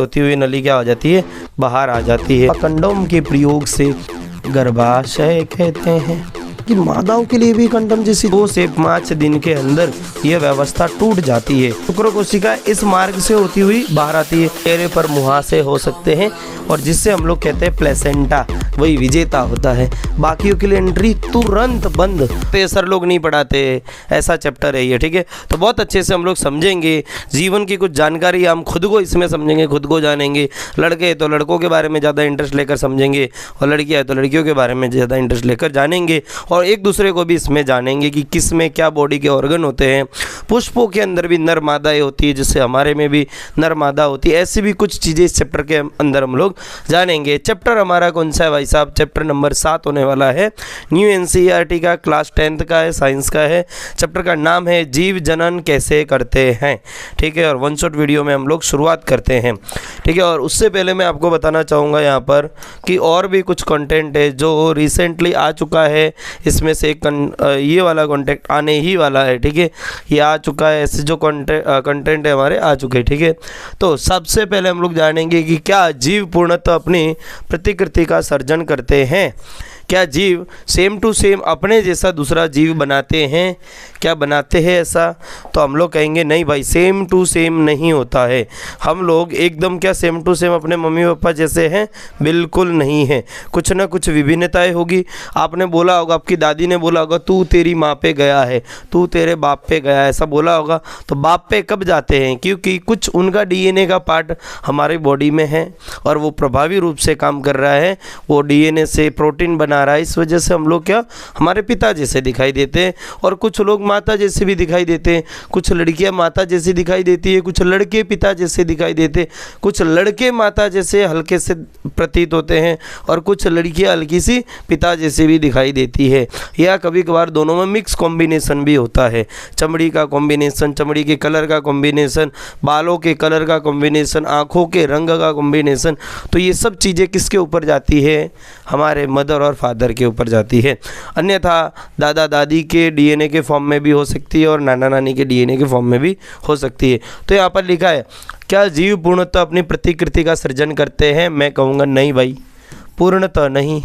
होती हुई नली क्या हो जाती है, बाहर आ जाती है। कंडोम के प्रयोग से गर्भाशय कहते हैं कि मादाओं के लिए भी कंडोम जैसी 2 से 5 दिन के अंदर यह व्यवस्था टूट जाती है। शुक्र कोशिका इस मार्ग से होती हुई बाहर आती है। चेहरे पर मुहासे हो सकते हैं और जिससे हम लोग कहते हैं प्लेसेंटा, वही विजेता होता है। बाकियों के लिए एंट्री तुरंत बंद। तो सर लोग नहीं पढ़ाते, ऐसा चैप्टर है ये, ठीक है। तो बहुत अच्छे से हम लोग समझेंगे जीवन की कुछ जानकारी, हम खुद को इसमें समझेंगे, खुद को जानेंगे। लड़के तो लड़कों के बारे में ज़्यादा इंटरेस्ट लेकर समझेंगे और लड़कियाँ तो लड़कियों के बारे में ज़्यादा इंटरेस्ट लेकर जानेंगे और एक दूसरे को भी इसमें जानेंगे कि किस में क्या बॉडी के ऑर्गन होते हैं। पुष्पों के अंदर भी नर मादाएँ होती है, जिससे हमारे में भी नर मादा होती है। ऐसी भी कुछ चीज़ें इस चैप्टर के अंदर हम लोग जानेंगे। चैप्टर हमारा कौन सा है भाई साहब? चैप्टर नंबर 7 होने वाला है। न्यू एनसीईआरटी का, क्लास 10th का है, साइंस का है। चैप्टर का नाम है जीव जनन कैसे करते हैं, ठीक है। और वन शॉट वीडियो में हम लोग शुरुआत करते हैं, ठीक है। और उससे पहले मैं आपको बताना चाहूँगा यहाँ पर कि और भी कुछ कंटेंट है जो रिसेंटली आ चुका है। इसमें से ये वाला कंटेंट आने ही वाला है, ठीक है। ये आ चुका है, ऐसे जो कंटेंट है हमारे आ चुके हैं, ठीक है। तो सबसे पहले हम लोग जानेंगे कि क्या जीव पूर्णतः अपनी प्रतिकृति का सर्जन करते हैं। क्या जीव सेम टू सेम अपने जैसा दूसरा जीव बनाते हैं? क्या बनाते हैं ऐसा? तो हम लोग कहेंगे नहीं भाई, सेम टू सेम नहीं होता है। हम लोग एकदम क्या सेम टू सेम अपने मम्मी पापा जैसे हैं? बिल्कुल नहीं है। कुछ ना कुछ विभिन्नताएं होगी। आपने बोला होगा, आपकी दादी ने बोला होगा तू तेरी माँ पे गया है, तू तेरे बाप पे गया है, ऐसा बोला होगा। तो बाप पे कब जाते हैं? क्योंकि कुछ उनका डीएनए का पार्ट हमारी बॉडी में है और वो प्रभावी रूप से काम कर रहा है। वो डीएनए से प्रोटीन बना रहा है। इस वजह से हम लोग क्या हमारे पिता जैसे दिखाई देते हैं और कुछ लोग माता जैसे भी दिखाई देते हैं। कुछ लड़कियां माता जैसी दिखाई देती है, कुछ लड़के पिता जैसे दिखाई देते, कुछ लड़के माता जैसे हल्के से प्रतीत होते हैं और कुछ लड़कियां हल्की सी पिता जैसे भी दिखाई देती है। या कभी कभार दोनों में मिक्स कॉम्बिनेशन भी होता है। चमड़ी का कॉम्बिनेशन, चमड़ी के कलर का कॉम्बिनेशन, बालों के कलर का कॉम्बिनेशन, आँखों के रंग का कॉम्बिनेशन। तो ये सब चीज़ें किसके ऊपर जाती है? हमारे मदर और फादर के ऊपर जाती है। अन्यथा दादा दादी के डीएनए के फॉर्म में भी हो सकती है और नाना नानी के डीएनए के फॉर्म में भी हो सकती है। तो यहाँ पर लिखा है क्या जीव पूर्णतः अपनी प्रतिकृति का सृजन करते हैं? मैं कहूँगा नहीं भाई, पूर्णतः नहीं,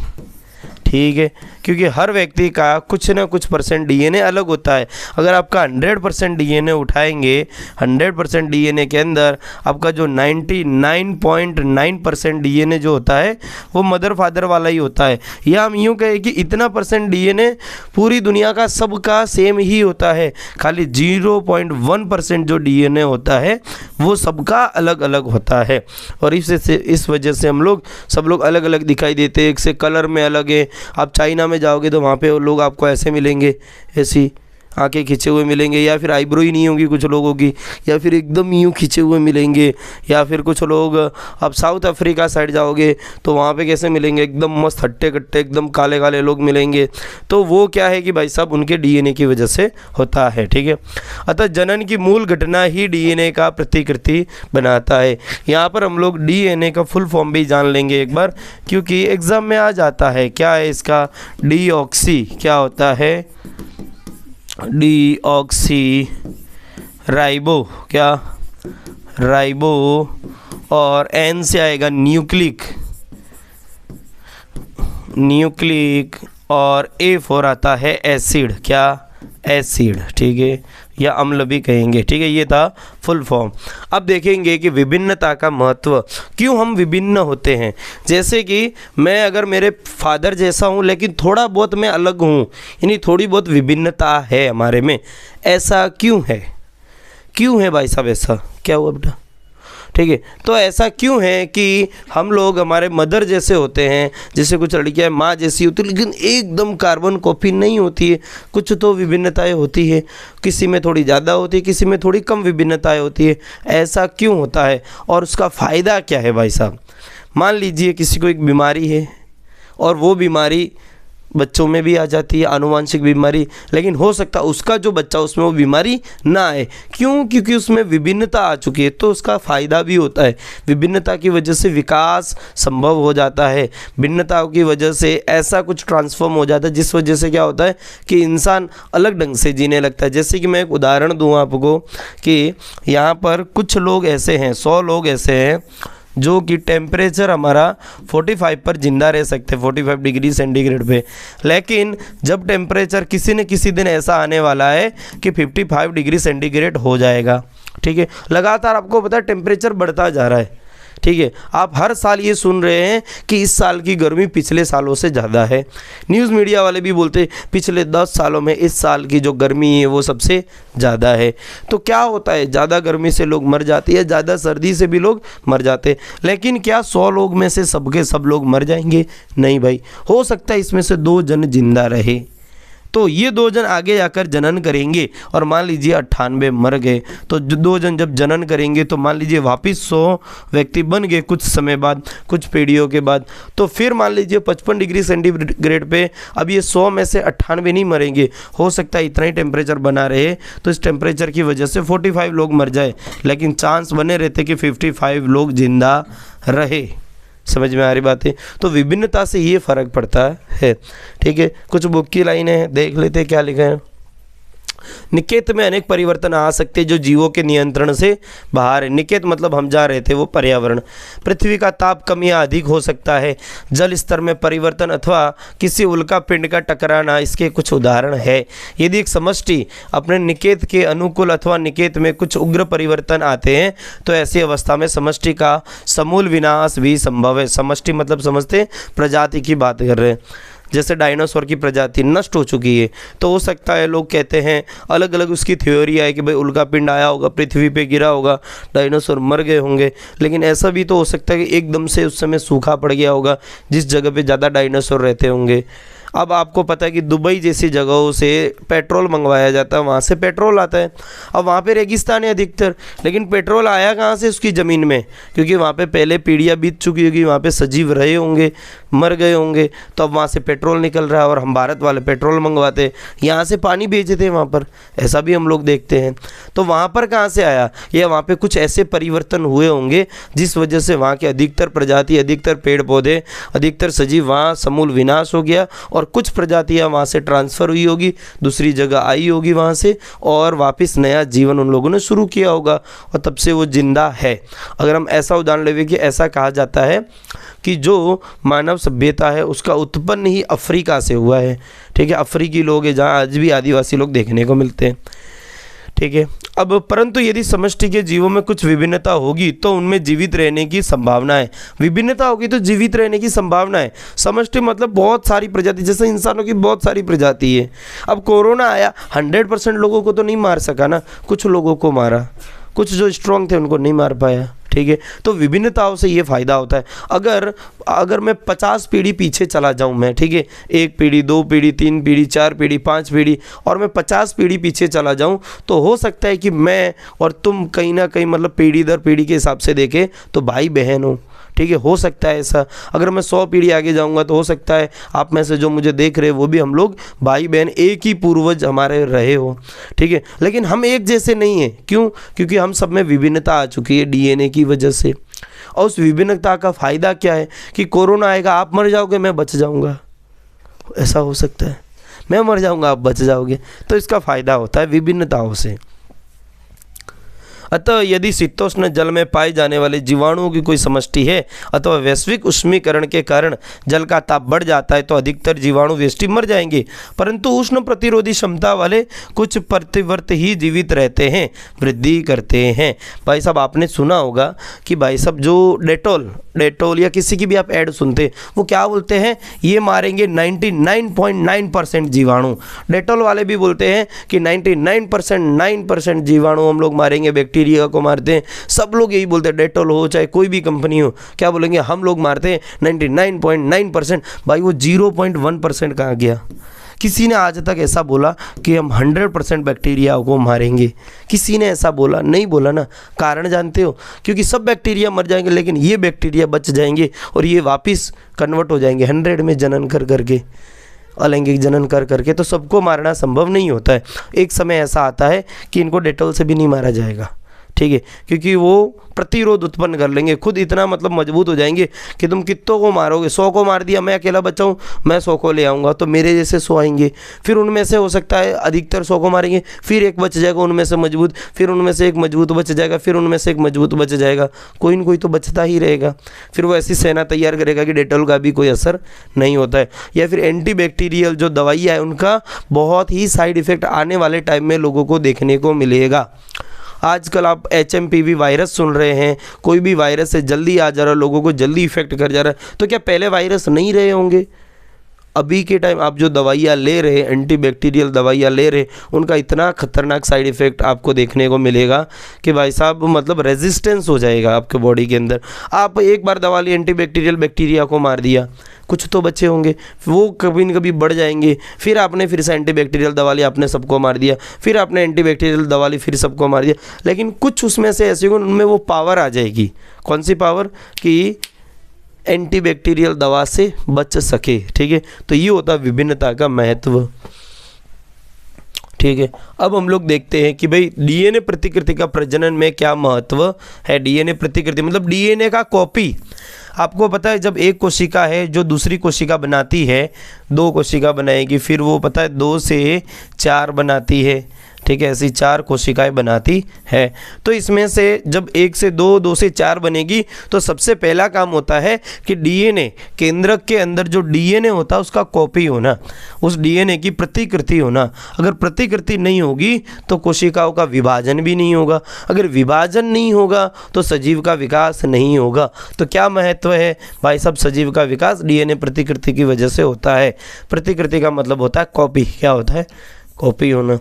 ठीक है। क्योंकि हर व्यक्ति का कुछ ना कुछ % डीएनए अलग होता है। अगर आपका 100% डीएनए उठाएंगे, 100% डीएनए के अंदर आपका जो 99.9% डीएनए जो होता है वो मदर फादर वाला ही होता है। या हम यूँ कहें कि इतना % डीएनए पूरी दुनिया का सबका सेम ही होता है। खाली 0.1% जो डीएनए होता है वो सबका अलग अलग होता है। और इस वजह से हम लोग सब लोग अलग अलग दिखाई देते हैं। एक से कलर में अलग है। आप चाइना में जाओगे तो वहाँ पे लोग आपको ऐसे मिलेंगे, ऐसी आंखें खींचे हुए मिलेंगे, या फिर आईब्रो ही नहीं होगी कुछ लोगों की, या फिर एकदम यूँ खींचे हुए मिलेंगे। या फिर कुछ लोग अब साउथ अफ्रीका साइड जाओगे तो वहाँ पे कैसे मिलेंगे? एकदम मस्त हट्टे कट्टे एकदम काले काले लोग मिलेंगे। तो वो क्या है कि भाई साहब उनके डीएनए की वजह से होता है, ठीक है। अतः जनन की मूल घटना ही डीएनए का प्रतिकृति बनाता है। यहाँ पर हम लोग डीएनए का फुल फॉर्म भी जान लेंगे एक बार, क्योंकि एग्ज़ाम में आ जाता है। क्या है इसका? डीऑक्सी क्या होता है? डीऑक्सी राइबो, क्या? राइबो। और एन से आएगा न्यूक्लिक, न्यूक्लिक। और ए फॉर आता है एसिड, क्या? एसिड, ठीक है। या अम्ल भी कहेंगे, ठीक है। ये था फुल फॉर्म। अब देखेंगे कि विभिन्नता का महत्व, क्यों हम विभिन्न होते हैं। जैसे कि मैं अगर मेरे फादर जैसा हूँ लेकिन थोड़ा बहुत मैं अलग हूँ, यानी थोड़ी बहुत विभिन्नता है हमारे में। ऐसा क्यों है? क्यों है भाई साहब ऐसा? क्या हुआ बेटा? ठीक है। तो ऐसा क्यों है कि हम लोग हमारे मदर जैसे होते हैं, जैसे कुछ लड़कियां माँ जैसी होती, लेकिन एकदम कार्बन कॉपी नहीं होती है। कुछ तो विभिन्नताएं होती है, किसी में थोड़ी ज़्यादा होती है, किसी में थोड़ी कम विभिन्नताएं होती है। ऐसा क्यों होता है और उसका फ़ायदा क्या है भाई साहब? मान लीजिए किसी को एक बीमारी है और वो बीमारी बच्चों में भी आ जाती है, आनुवांशिक बीमारी, लेकिन हो सकता है उसका जो बच्चा उसमें वो बीमारी ना आए। क्यों? क्योंकि उसमें विभिन्नता आ चुकी है। तो उसका फ़ायदा भी होता है। विभिन्नता की वजह से विकास संभव हो जाता है। भिन्नताओं की वजह से ऐसा कुछ ट्रांसफॉर्म हो जाता है जिस वजह से क्या होता है कि इंसान अलग ढंग से जीने लगता है। जैसे कि मैं एक उदाहरण दूँ आपको कि यहाँ पर कुछ लोग ऐसे हैं, 100 लोग ऐसे हैं जो कि टेम्परेचर हमारा 45 पर जिंदा रह सकते, 45 डिग्री सेंटीग्रेड पे। लेकिन जब टेम्परेचर किसी न किसी दिन ऐसा आने वाला है कि 55 डिग्री सेंटीग्रेड हो जाएगा। ठीक है, लगातार आपको पता है टेम्परेचर बढ़ता जा रहा है। ठीक है, आप हर साल ये सुन रहे हैं कि इस साल की गर्मी पिछले सालों से ज़्यादा है। न्यूज़ मीडिया वाले भी बोलते हैं पिछले 10 सालों में इस साल की जो गर्मी है वो सबसे ज़्यादा है। तो क्या होता है, ज़्यादा गर्मी से लोग मर जाते हैं, ज़्यादा सर्दी से भी लोग मर जाते हैं। लेकिन क्या 100 लोग में से सबके सब लोग मर जाएंगे? नहीं भाई, हो सकता है इसमें से 2 जन जिंदा रहे। तो ये 2 जन आगे जाकर जनन करेंगे और मान लीजिए 98 मर गए, तो 2 जन जब जनन करेंगे तो मान लीजिए वापस 100 व्यक्ति बन गए कुछ समय बाद, कुछ पीढ़ियों के बाद। तो फिर मान लीजिए 55 डिग्री सेंटीग्रेड पे अब ये 100 में से 98 नहीं मरेंगे, हो सकता है इतना ही टेम्परेचर बना रहे, तो इस टेम्परेचर की वजह से 45 लोग मर जाए, लेकिन चांस बने रहते कि 55 लोग जिंदा रहे। समझ में आ रही बात है? तो विभिन्नता से ये फर्क पड़ता है। ठीक है, कुछ बुक की लाइनें हैं, देख लेते हैं क्या लिखा है। निकेत में अनेक परिवर्तन आ सकते जो जीवों के नियंत्रण से बाहर है। निकेत मतलब हम जा रहे थे वो पर्यावरण। पृथ्वी का ताप कम या अधिक हो सकता है, जल स्तर में परिवर्तन अथवा किसी उल्का पिंड का टकराना इसके कुछ उदाहरण है। यदि एक समष्टि अपने निकेत के अनुकूल अथवा निकेत में कुछ उग्र परिवर्तन आते हैं तो ऐसी अवस्था में समष्टि का समूल विनाश भी संभव है। समष्टि मतलब समझते प्रजाति की बात कर रहे हैं, जैसे डायनासोर की प्रजाति नष्ट हो चुकी है, तो हो सकता है लोग कहते हैं अलग अलग उसकी थ्योरी है कि भाई उल्का पिंड आया होगा, पृथ्वी पे गिरा होगा, डायनासोर मर गए होंगे। लेकिन ऐसा भी तो हो सकता है कि एकदम से उस समय सूखा पड़ गया होगा जिस जगह पे ज़्यादा डायनासोर रहते होंगे। अब आपको पता है कि दुबई जैसी जगहों से पेट्रोल मंगवाया जाता है, वहाँ से पेट्रोल आता है। अब वहाँ पे रेगिस्तान है अधिकतर, लेकिन पेट्रोल आया कहाँ से? उसकी ज़मीन में, क्योंकि वहाँ पे पहले पीढ़ियाँ बीत चुकी होगी, वहाँ पे सजीव रहे होंगे, मर गए होंगे, तो अब वहाँ से पेट्रोल निकल रहा है और हम भारत वाले पेट्रोल मंगवाते हैं, यहाँ से पानी भेजते हैं वहाँ पर, ऐसा भी हम लोग देखते हैं। तो वहाँ पर कहाँ से आया? या वहाँ पे कुछ ऐसे परिवर्तन हुए होंगे जिस वजह से वहाँ के अधिकतर प्रजाति, अधिकतर पेड़ पौधे, अधिकतर सजीव वहाँ समूल विनाश हो गया और कुछ प्रजातियां वहाँ से ट्रांसफ़र हुई होगी, दूसरी जगह आई होगी वहाँ से, और वापस नया जीवन उन लोगों ने शुरू किया होगा और तब से वो जिंदा है। अगर हम ऐसा उदाहरण लेवे कि ऐसा कहा जाता है कि जो मानव सभ्यता है उसका उत्पन्न ही अफ्रीका से हुआ है। ठीक है, अफ्रीकी लोग हैं जहाँ आज भी आदिवासी लोग देखने को मिलते हैं। ठीक है, अब परंतु यदि समष्टि के जीवों में कुछ विभिन्नता होगी तो उनमें जीवित रहने की संभावना है। विभिन्नता होगी तो जीवित रहने की संभावना है। समष्टि मतलब बहुत सारी प्रजाति, जैसे इंसानों की बहुत सारी प्रजाति है। अब कोरोना आया, 100% लोगों को तो नहीं मार सका ना, कुछ लोगों को मारा, कुछ जो स्ट्रांग थे उनको नहीं मार पाया। ठीक है, तो विभिन्नताओं से ये फ़ायदा होता है। अगर मैं 50 पीढ़ी पीछे चला जाऊं मैं, ठीक है, 1 पीढ़ी, 2 पीढ़ी, 3 पीढ़ी, 4 पीढ़ी, 5 पीढ़ी, और मैं 50 पीढ़ी पीछे चला जाऊं, तो हो सकता है कि मैं और तुम कहीं ना कहीं मतलब पीढ़ी दर पीढ़ी के हिसाब से देखें तो भाई बहन हो। ठीक है, हो सकता है ऐसा। अगर मैं 100 पीढ़ी आगे जाऊंगा तो हो सकता है आप में से जो मुझे देख रहे हैं वो भी हम लोग भाई बहन, एक ही पूर्वज हमारे रहे हो। ठीक है, लेकिन हम एक जैसे नहीं हैं। क्यों? क्योंकि हम सब में विभिन्नता आ चुकी है डीएनए की वजह से। और उस विभिन्नता का फ़ायदा क्या है कि कोरोना आएगा, आप मर जाओगे, मैं बच जाऊँगा, ऐसा हो सकता है। मैं मर जाऊँगा, आप बच जाओगे, तो इसका फ़ायदा होता है विभिन्नताओं से। अतः यदि शीतोष्ण जल में पाए जाने वाले जीवाणुओं की कोई समष्टि है अथवा वैश्विक उष्मीकरण के कारण जल का ताप बढ़ जाता है तो अधिकतर जीवाणु व्यष्टि मर जाएंगे, परंतु उष्ण प्रतिरोधी क्षमता वाले कुछ प्रतिवर्त ही जीवित रहते हैं, वृद्धि करते हैं। भाई साहब आपने सुना होगा कि भाई साहब जो डेटोल या किसी की भी आप ऐड सुनते वो क्या बोलते हैं, ये मारेंगे 99.9% जीवाणु। डेटोल वाले भी बोलते हैं कि 99% जीवाणु हम लोग मारेंगे, बैक्टीरिया को मारते हैं। सब लोग यही बोलते हैं, डेटोल हो चाहे कोई भी कंपनी हो, क्या बोलेंगे, हम लोग मारते हैं 99.9%। भाई वो 0.1% कहाँ गया? किसी ने आज तक ऐसा बोला कि हम 100% बैक्टीरिया को मारेंगे? किसी ने ऐसा बोला? नहीं बोला ना। कारण जानते हो? क्योंकि सब बैक्टीरिया मर जाएंगे लेकिन ये बैक्टीरिया बच जाएंगे और ये वापस कन्वर्ट हो जाएंगे 100 में जनन कर करके, अलैंगिक जनन कर करके। तो सबको मारना संभव नहीं होता है। एक समय ऐसा आता है कि इनको डेटोल से भी नहीं मारा जाएगा। ठीक है, क्योंकि वो प्रतिरोध उत्पन्न कर लेंगे, खुद इतना मतलब मजबूत हो जाएंगे कि तुम कितनों को मारोगे। 100 को मार दिया, मैं अकेला बचा हूँ, मैं 100 को ले आऊँगा, तो मेरे जैसे 100 आएंगे, फिर उनमें से हो सकता है अधिकतर 100 को मारेंगे, फिर एक बच जाएगा उनमें से मजबूत, फिर उनमें से एक मजबूत बच जाएगा, फिर उनमें से एक मजबूत बच जाएगा, कोई न कोई तो बचता ही रहेगा। फिर वो ऐसी सेना तैयार करेगा कि डेटॉल का भी कोई असर नहीं होता है। या फिर एंटीबैक्टीरियल जो दवाइयाँ है उनका बहुत ही साइड इफ़ेक्ट आने वाले टाइम में लोगों को देखने को मिलेगा। आजकल आप HMPV वायरस सुन रहे हैं, कोई भी वायरस है जल्दी आ जा रहा है, लोगों को जल्दी इफेक्ट कर जा रहा है, तो क्या पहले वायरस नहीं रहे होंगे? अभी के टाइम आप जो दवाइयाँ ले रहे, एंटीबैक्टीरियल दवाइयाँ ले रहे, उनका इतना खतरनाक साइड इफ़ेक्ट आपको देखने को मिलेगा कि भाई साहब मतलब रेजिस्टेंस हो जाएगा आपके बॉडी के अंदर। आप एक बार दवा ली, एंटीबैक्टीरियल बैक्टीरिया को मार दिया, कुछ तो बचे होंगे, वो कभी न कभी बढ़ जाएंगे, फिर आपने फिर से एंटीबैक्टीरियल दवा ली, आपने सबको मार दिया, फिर आपने एंटीबैक्टीरियल दवा ली, फिर सबको मार दिया। लेकिन कुछ उसमें से ऐसे होंगे उनमें वो पावर आ जाएगी। कौन सी पावर? कि एंटीबैक्टीरियल दवा से बच सके। ठीक है, तो ये होता है विभिन्नता का महत्व। ठीक है, अब हम लोग देखते हैं कि भाई DNA प्रतिकृति का प्रजनन में क्या महत्व है। DNA प्रतिकृति मतलब DNA का कॉपी। आपको पता है जब एक कोशिका है जो दूसरी कोशिका बनाती है, 2 कोशिका बनाएगी, फिर वो पता है 2 से 4 बनाती है। ठीक है, ऐसी 4 कोशिकाएं बनाती है। तो इसमें से जब 1 से 2, 2 से 4 बनेगी, तो सबसे पहला काम होता है कि DNA केंद्रक के अंदर जो DNA होता है उसका कॉपी होना, उस DNA की प्रतिकृति होना। अगर प्रतिकृति नहीं होगी तो कोशिकाओं का विभाजन भी नहीं होगा, अगर विभाजन नहीं होगा तो सजीव का विकास नहीं होगा। तो क्या महत्व है भाई साहब? सजीव का विकास DNA प्रतिकृति की वजह से होता है। प्रतिकृति का मतलब होता है कॉपी। क्या होता है? कॉपी होना।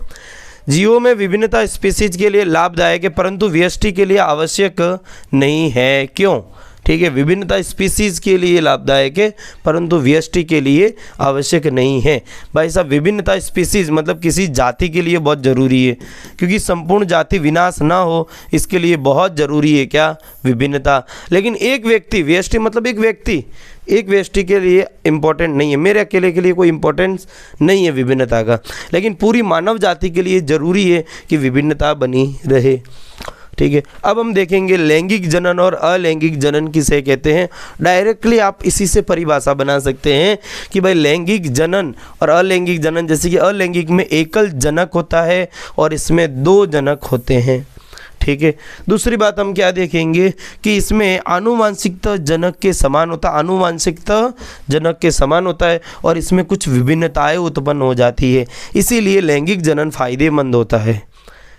जीवों में विभिन्नता स्पीसीज के लिए लाभदायक है, परंतु व्यष्टि के लिए आवश्यक नहीं है। क्यों? ठीक है, विभिन्नता स्पीसीज के लिए लाभदायक है, परंतु व्यष्टि के लिए आवश्यक नहीं है। भाई साहब, विभिन्नता स्पीसीज मतलब किसी जाति के लिए बहुत ज़रूरी है, क्योंकि संपूर्ण जाति विनाश ना हो इसके लिए बहुत ज़रूरी है क्या? विभिन्नता। लेकिन एक व्यक्ति, व्यष्टि मतलब एक व्यक्ति, एक व्यष्टि के लिए इम्पोर्टेंट नहीं है, मेरे अकेले के लिए कोई इम्पोर्टेंस नहीं है विभिन्नता का, लेकिन पूरी मानव जाति के लिए ज़रूरी है कि विभिन्नता बनी रहे। ठीक है, अब हम देखेंगे लैंगिक जनन और अलैंगिक जनन किसे कहते हैं। डायरेक्टली आप इसी से परिभाषा बना सकते हैं कि भाई लैंगिक जनन और अलैंगिक जनन, जैसे कि अलैंगिक में एकल जनक होता है और इसमें 2 जनक होते हैं। ठीक है, दूसरी बात हम क्या देखेंगे कि इसमें आनुवांशिकता जनक के समान होता है, आनुवांशिकता जनक के समान होता है और इसमें कुछ विभिन्नताएं उत्पन्न हो जाती है, इसीलिए लैंगिक जनन फायदेमंद होता है।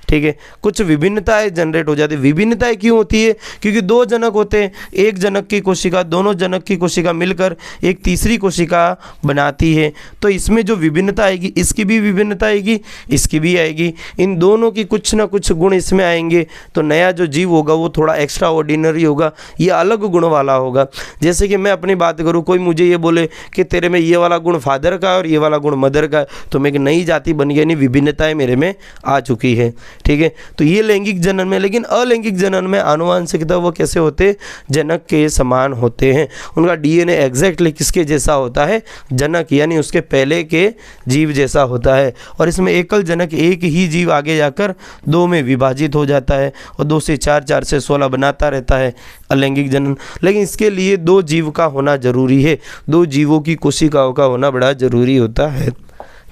ठीक है, कुछ विभिन्नताएं जनरेट हो जाती है। विभिन्नताएं क्यों होती है? क्योंकि 2 जनक होते हैं, एक जनक की कोशिका, दोनों जनक की कोशिका मिलकर एक तीसरी कोशिका बनाती है, तो इसमें जो विभिन्नता आएगी, इसकी भी विभिन्नता आएगी, इसकी भी आएगी, इन दोनों की कुछ ना कुछ गुण इसमें आएंगे, तो नया जो जीव होगा वो थोड़ा एक्स्ट्रा ऑर्डिनरी होगा, ये अलग गुण वाला होगा। जैसे कि मैं अपनी बात करूँ, कोई मुझे ये बोले कि तेरे में ये वाला गुण फादर का है और ये वाला गुण मदर का है, तो मैं एक नई जाति बन गई, यानी विभिन्नताएं मेरे में आ चुकी है। ठीक है, तो ये लैंगिक जनन में। लेकिन अलैंगिक जनन में आनुवांशिकता वो कैसे होते? जनक के समान होते हैं, उनका DNA एग्जैक्टली किसके जैसा होता है? जनक, यानी उसके पहले के जीव जैसा होता है। और इसमें एकल जनक, एक ही जीव आगे जाकर 2 में विभाजित हो जाता है और 2 से 4, 4 से 16 बनाता रहता है अलैंगिक जनन। लेकिन इसके लिए 2 जीव का होना जरूरी है, 2 जीवों की कोशिकाओं का होना बड़ा जरूरी होता है।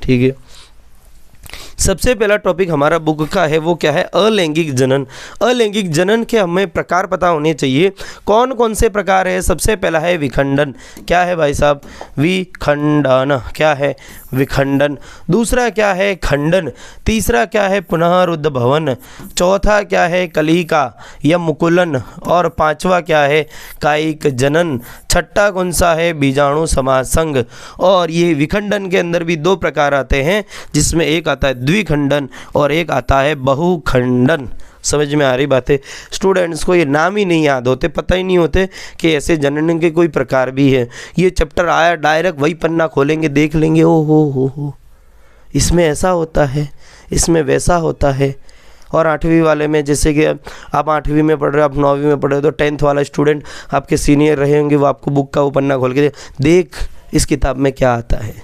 ठीक है, सबसे पहला टॉपिक हमारा बुक का है वो क्या है? अलैंगिक जनन। अलैंगिक जनन के हमें प्रकार पता होने चाहिए। कौन कौन से प्रकार है? सबसे पहला है विखंडन। क्या है भाई साहब? विखंडन। क्या है? विखंडन। दूसरा क्या है? खंडन। तीसरा क्या है? पुनरुद्भवन। चौथा क्या है? कलिका या मुकुलन। और 5वां क्या है? कायिक जनन। छठा कौन सा है? बीजाणु समासंग। और ये विखंडन के अंदर भी 2 प्रकार आते हैं, जिसमें एक आता है द्विखंडन और एक आता है बहुखंडन। समझ में आ रही बातें? स्टूडेंट्स को ये नाम ही नहीं याद होते, पता ही नहीं होते कि ऐसे जनन के कोई प्रकार भी है। ये चैप्टर आया, डायरेक्ट वही पन्ना खोलेंगे, देख लेंगे, ओ हो इसमें ऐसा होता है, इसमें वैसा होता है। और 8वीं वाले में, जैसे कि आप 8वीं में पढ़ रहे हो, आप 9वीं में पढ़ रहे हो, तो 10th वाला स्टूडेंट आपके सीनियर रहे होंगे, वो आपको बुक का वो पन्ना खोल के देख इस किताब में क्या आता है,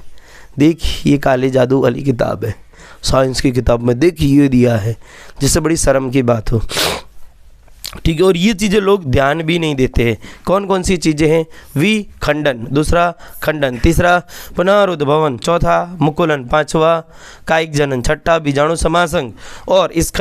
देख ये काले जादू वाली किताब है, साइंस की किताब में देख ये दिया है, जिससे बड़ी शर्म की बात हो। ठीक है, और ये चीज़ें लोग ध्यान भी नहीं देते हैं। कौन कौन सी चीज़ें हैं? विखंडन, दूसरा खंडन, तीसरा पुनरुद्भवन, चौथा मुकुलन, पांचवा कायिक जनन, छठा बीजाणु समासंग। और इस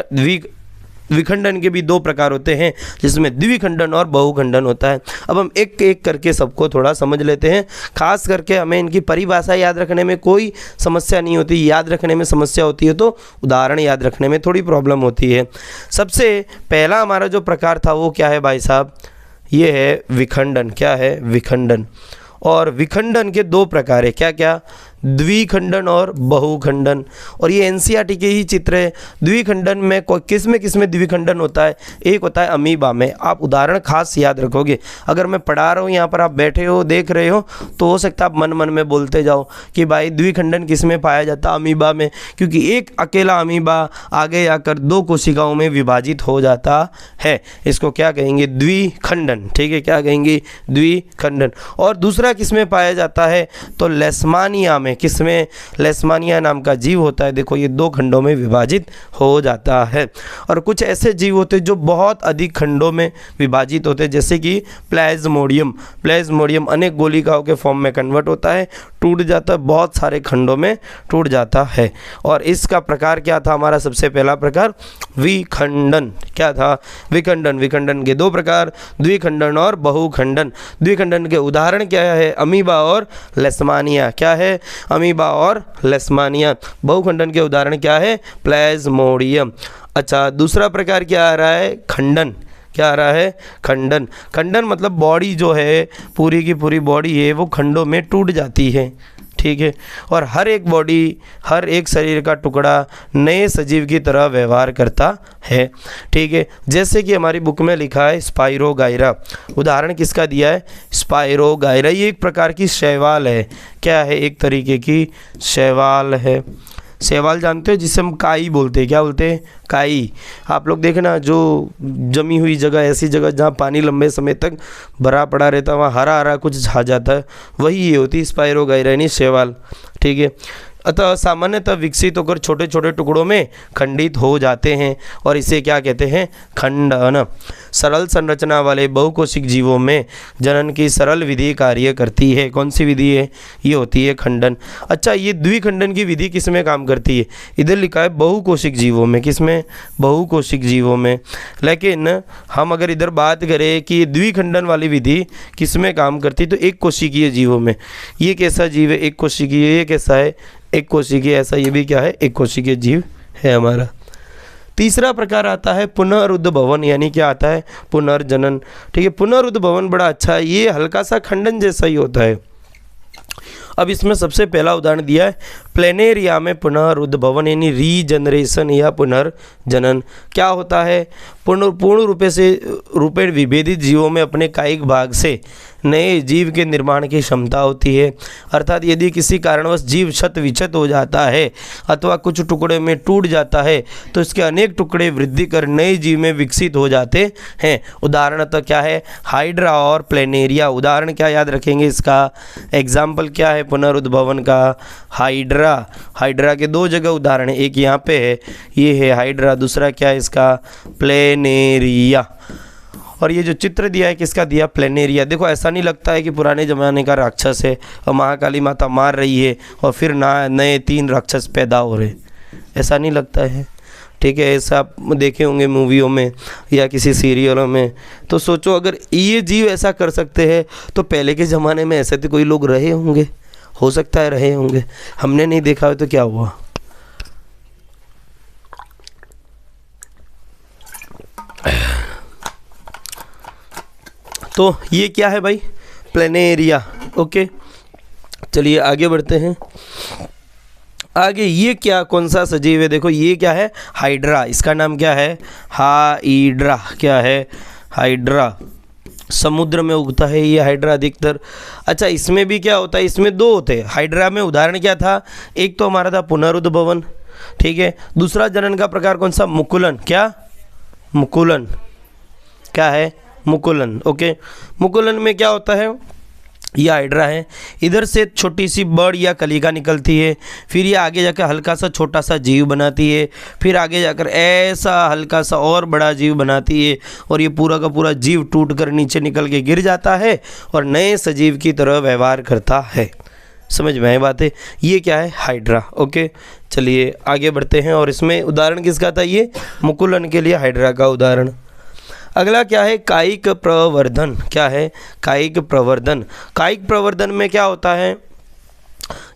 विखंडन के भी दो प्रकार होते हैं, जिसमें द्विखंडन और बहुखंडन होता है। अब हम एक एक करके सबको थोड़ा समझ लेते हैं। खास करके हमें इनकी परिभाषा याद रखने में कोई समस्या नहीं होती, याद रखने में समस्या होती है तो उदाहरण याद रखने में थोड़ी प्रॉब्लम होती है। सबसे पहला हमारा जो प्रकार था वो क्या है भाई साहब? ये है विखंडन। क्या है? विखंडन। और विखंडन के दो प्रकार है, क्या क्या? द्विखंडन और बहुखंडन। और ये एनसीईआरटी के ही चित्र है। द्विखंडन में किस में द्विखंडन होता है? एक होता है अमीबा में। आप उदाहरण खास याद रखोगे। अगर मैं पढ़ा रहा हूँ, यहाँ पर आप बैठे हो देख रहे हो, तो हो सकता है आप मन मन में बोलते जाओ कि भाई द्विखंडन किस में पाया जाता है? अमीबा में, क्योंकि एक अकेला अमीबा आगे आकर दो कोशिकाओं में विभाजित हो जाता है। इसको क्या कहेंगे? द्विखंडन। ठीक है, क्या कहेंगे? द्विखंडन। और दूसरा किस में पाया जाता है? तो लेशमानिया में। किसमें? लेशमानिया नाम का जीव होता है। देखो, ये दो खंडों में विभाजित हो जाता है। और कुछ ऐसे जीव होते हैं जो बहुत अधिक खंडों में विभाजित होते हैं, जैसे कि प्लाज्मोडियम। प्लाज्मोडियम अनेक गोलिकाओं के फॉर्म में कन्वर्ट होता है, टूट जाता है, बहुत सारे खंडों में टूट जाता है। और इसका प्रकार क्या था हमारा? सबसे पहला प्रकार विखंडन। क्या था? विखंडन। विखंडन के दो प्रकार, द्विखंडन और बहुखंडन। द्विखंडन के उदाहरण क्या है? अमीबा और लेशमानिया। क्या है? अमीबा और लेशमानिया। बहुखंडन के उदाहरण क्या है? प्लाज्मोडियम। अच्छा, दूसरा प्रकार क्या आ रहा है? खंडन। क्या आ रहा है? खंडन। खंडन मतलब बॉडी जो है, पूरी की पूरी बॉडी है, वो खंडों में टूट जाती है। ठीक है, और हर एक बॉडी, हर एक शरीर का टुकड़ा नए सजीव की तरह व्यवहार करता है। ठीक है, जैसे कि हमारी बुक में लिखा है स्पाइरोगाइरा। उदाहरण किसका दिया है? स्पाइरोगाइरा। ये एक प्रकार की शैवाल है। क्या है? एक तरीके की शैवाल है। शैवाल जानते हो, जिसे हम काई बोलते हैं। क्या बोलते हैं? काई। आप लोग देखना, जो जमी हुई जगह, ऐसी जगह जहाँ पानी लंबे समय तक भरा पड़ा रहता है, वहाँ हरा हरा कुछ छा जाता है, वही ये होती है स्पाइरोगाइरा यानी शैवाल। ठीक है, अतः सामान्यतः विकसित होकर छोटे छोटे टुकड़ों में खंडित हो जाते हैं, और इसे क्या कहते हैं? खंडन। सरल संरचना वाले बहुकोशिक जीवों में जनन की सरल विधि कार्य करती है। कौन सी विधि है? ये होती है खंडन। अच्छा, ये द्विखंडन की विधि किस में काम करती है? इधर लिखा है बहुकोशिक जीवों में। किस में? बहुकोशिक जीवों में। लेकिन हम अगर इधर बात करें कि द्विखंडन वाली विधि किस में काम करती है, तो एक कोशिकीय जीवों में। ये कैसा जीव है? एक कोशिकीय। ये कैसा है? एक कोशिकीय। ऐसा ये भी क्या है? एक कोशिकीय जीव है हमारा। तीसरा प्रकार आता है पुनरुद्भवन, यानी क्या आता है? पुनर्जनन। ठीक है, पुनरुद्भवन बड़ा अच्छा है, ये हल्का सा खंडन जैसा ही होता है। अब इसमें सबसे पहला उदाहरण दिया है प्लेनेरिया में पुनरुद्भवन यानी रीजनरेशन या पुनर्जनन। क्या होता है? पूर्ण रूपे विभेदित जीवों में अपने कायिक भाग से नए जीव के निर्माण की क्षमता होती है। अर्थात यदि किसी कारणवश जीव क्षत विक्षत हो जाता है अथवा कुछ टुकड़े में टूट जाता है, तो इसके अनेक टुकड़े वृद्धि कर नए जीव में विकसित हो जाते हैं। उदाहरण तो क्या है? हाइड्रा और प्लेनेरिया। उदाहरण क्या याद रखेंगे इसका? एग्जाम्पल क्या है पुनरुद्भवन का? हाइड्रा। हाइड्रा के दो जगह उदाहरण है, एक यहाँ पे है, ये है हाइड्रा, दूसरा क्या है इसका? प्लेनेरिया। और ये जो चित्र दिया है किसका दिया? प्लेनेरिया। देखो, ऐसा नहीं लगता है कि पुराने ज़माने का राक्षस है और महाकाली माता मार रही है और फिर नए 3 राक्षस पैदा हो रहे, ऐसा नहीं लगता है। ठीक है, ऐसा आप देखे होंगे मूवियों में या किसी सीरियलों में। तो सोचो, अगर ये जीव ऐसा कर सकते हैं तो पहले के ज़माने में ऐसे तो कोई लोग रहे होंगे, हो सकता है रहे होंगे, हमने नहीं देखा हो तो क्या हुआ। तो ये क्या है भाई? प्लेनेरिया। ओके, चलिए आगे बढ़ते हैं। आगे ये क्या, कौन सा सजीव है? देखो, ये क्या है? हाइड्रा। इसका नाम क्या है? हाइड्रा। क्या है? हाइड्रा। समुद्र में उगता है ये हाइड्रा अधिकतर। अच्छा, इसमें भी क्या होता है? इसमें 2 होते हैं हाइड्रा में। उदाहरण क्या था? एक तो हमारा था पुनरुद्भवन, ठीक है। दूसरा जनन का प्रकार कौन सा? मुकुलन। क्या? मुकुलन। क्या है? मुकुलन। ओके, मुकुलन में क्या होता है? ये हाइड्रा है। इधर से छोटी सी बड़ या कलिका निकलती है, फिर ये आगे जाकर हल्का सा छोटा सा जीव बनाती है, फिर आगे जाकर ऐसा हल्का सा और बड़ा जीव बनाती है, और ये पूरा का पूरा जीव टूट कर नीचे निकल के गिर जाता है और नए सजीव की तरह व्यवहार करता है। समझ में आई बात है? ये क्या है? हाइड्रा। ओके, चलिए आगे बढ़ते हैं। और इसमें उदाहरण किसका था? ये मुकुलन के लिए हाइड्रा का उदाहरण। अगला क्या है? कायिक प्रवर्धन। क्या है? कायिक प्रवर्धन। कायिक प्रवर्धन में क्या होता है?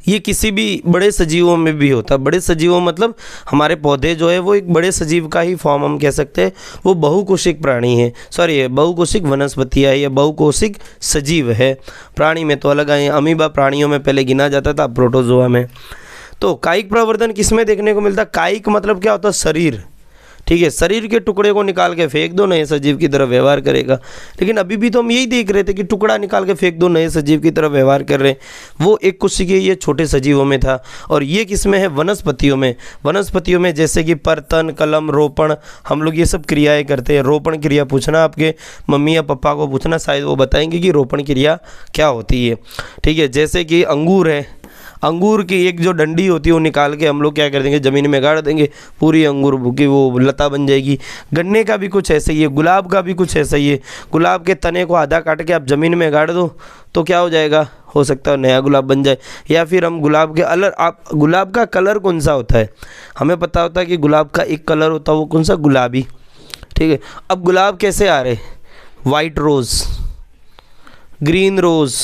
ये किसी भी बड़े सजीवों में भी होता है। बड़े सजीवों मतलब हमारे पौधे जो है वो एक बड़े सजीव का ही फॉर्म हम कह सकते हैं। वो बहुकोशिक प्राणी है, सॉरी बहुकोशिक वनस्पति है या बहुकोशिक सजीव है। प्राणी में तो अलग आए, अमीबा प्राणियों में पहले गिना जाता था, प्रोटोजोआ में। तो कायिक प्रवर्धन किसमें देखने को मिलता है? कायिक मतलब क्या होता है? शरीर। ठीक है, शरीर के टुकड़े को निकाल के फेंक दो, नए सजीव की तरह व्यवहार करेगा। लेकिन अभी भी तो हम यही देख रहे थे कि टुकड़ा निकाल के फेंक दो, नए सजीव की तरह व्यवहार कर रहे हैं। वो एक कोशिकीय ये छोटे सजीवों में था। और ये किस में है? वनस्पतियों में। वनस्पतियों में जैसे कि परतन, कलम, रोपण, हम लोग ये सब क्रियाएं करते हैं। रोपण क्रिया पूछना आपके मम्मी या पापा को पूछना, शायद वो बताएंगे कि रोपण क्रिया क्या होती है। ठीक है, जैसे कि अंगूर है, अंगूर की एक जो डंडी होती है वो निकाल के हम लोग क्या कर देंगे? ज़मीन में गाड़ देंगे, पूरी अंगूर की वो लता बन जाएगी। गन्ने का भी कुछ ऐसा ही है, गुलाब का भी कुछ ऐसा ही है। गुलाब के तने को आधा काट के आप ज़मीन में गाड़ दो तो क्या हो जाएगा? हो सकता है नया गुलाब बन जाए। या फिर हम गुलाब के गुलाब का कलर कौन सा होता है? हमें पता होता है कि गुलाब का एक कलर होता है, वो कौन सा? गुलाबी। ठीक है, अब गुलाब कैसे आ रहे? वाइट रोज़, ग्रीन रोज़,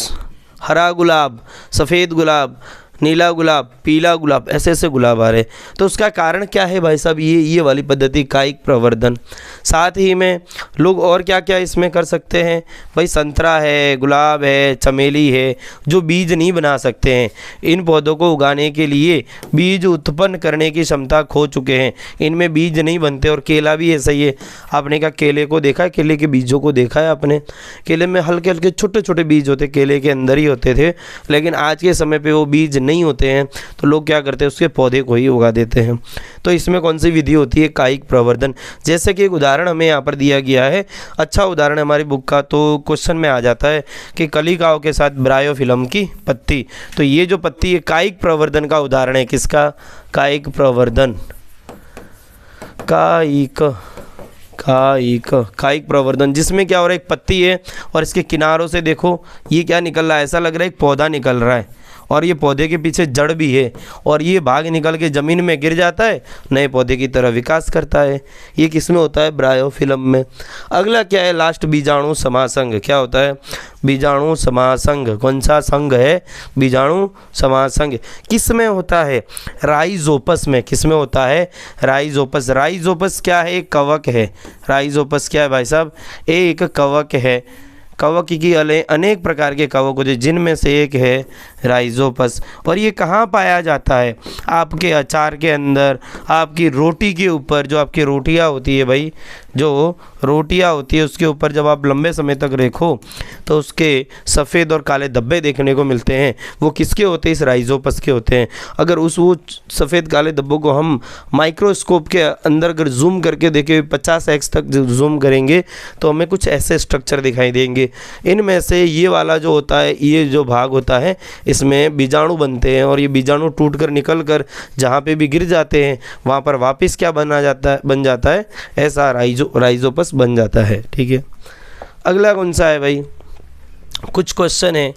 हरा गुलाब, सफ़ेद गुलाब, नीला गुलाब, पीला गुलाब, ऐसे ऐसे गुलाब आ रहे। तो उसका कारण क्या है भाई साहब? ये वाली पद्धति, कायिक प्रवर्धन। साथ ही में लोग और क्या क्या इसमें कर सकते हैं भाई? संतरा है, गुलाब है, चमेली है, जो बीज नहीं बना सकते हैं। इन पौधों को उगाने के लिए बीज उत्पन्न करने की क्षमता खो चुके हैं, इनमें बीज नहीं बनते। और केला भी ऐसा ही है। आपने क्या केले को देखा है? केले के बीजों को देखा है आपने? केले में हल्के हल्के छोटे छोटे बीज होते, केले के अंदर ही होते थे। लेकिन आज के समय पर वो बीज नहीं होते हैं, तो लोग क्या करते हैं? उसके पौधे को ही उगा देते हैं। तो इसमें कौन सी विधि होती है? कायिक प्रवर्धन। जैसे कि एक उदाहरण हमें यहाँ पर दिया गया है, अच्छा उदाहरण है हमारी बुक का। तो क्वेश्चन में आ जाता है कि कलिकाओं के साथ ब्रायोफिलम की पत्ती। तो ये जो पत्ती है कायिक प्रवर्धन का उदाहरण है। किसका? कायिक प्रवर्धन। कायिक प्रवर्धन, जिसमें क्या हो रहा है? एक पत्ती है और इसके किनारों से देखो ये क्या निकल रहा है? ऐसा लग रहा है एक पौधा निकल रहा है, और ये पौधे के पीछे जड़ भी है, और ये भाग निकल के ज़मीन में गिर जाता है, नए पौधे की तरह विकास करता है। ये किस में होता है? ब्रायोफिलम में। अगला क्या है? लास्ट, बीजाणु समासंग। क्या होता है? बीजाणु समासंग। कौन सा संघ है? बीजाणु समासंग। किस में होता है? राइजोपस में। किस में होता है? राइजोपस। राइजोपस क्या है? एक कवक है। राइजोपस क्या है भाई साहब? एक कवक है। कवक की अनेक प्रकार के कवक होते हैं, जिनमें से एक है राइजोपस। और ये कहाँ पाया जाता है? आपके अचार के अंदर, आपकी रोटी के ऊपर, जो आपकी रोटियाँ होती है भाई, जो रोटियाँ होती है उसके ऊपर जब आप लंबे समय तक रखो तो उसके सफ़ेद और काले धब्बे देखने को मिलते हैं। वो किसके होते हैं? इस राइजोपस के होते हैं। अगर वो सफ़ेद काले धब्बों को हम माइक्रोस्कोप के अंदर अगर जूम करके देखें, 50x तक जूम करेंगे, तो हमें कुछ ऐसे स्ट्रक्चर दिखाई देंगे। इनमें से ये वाला जो होता है, ये जो भाग होता है, इसमें बीजाणु बनते हैं, और ये बीजाणु टूटकर निकलकर जहाँ पे भी गिर जाते हैं वहाँ पर वापस क्या बन जाता है? ऐसा राइजोपस बन जाता है। ठीक है, अगला कौन सा है भाई? कुछ क्वेश्चन है।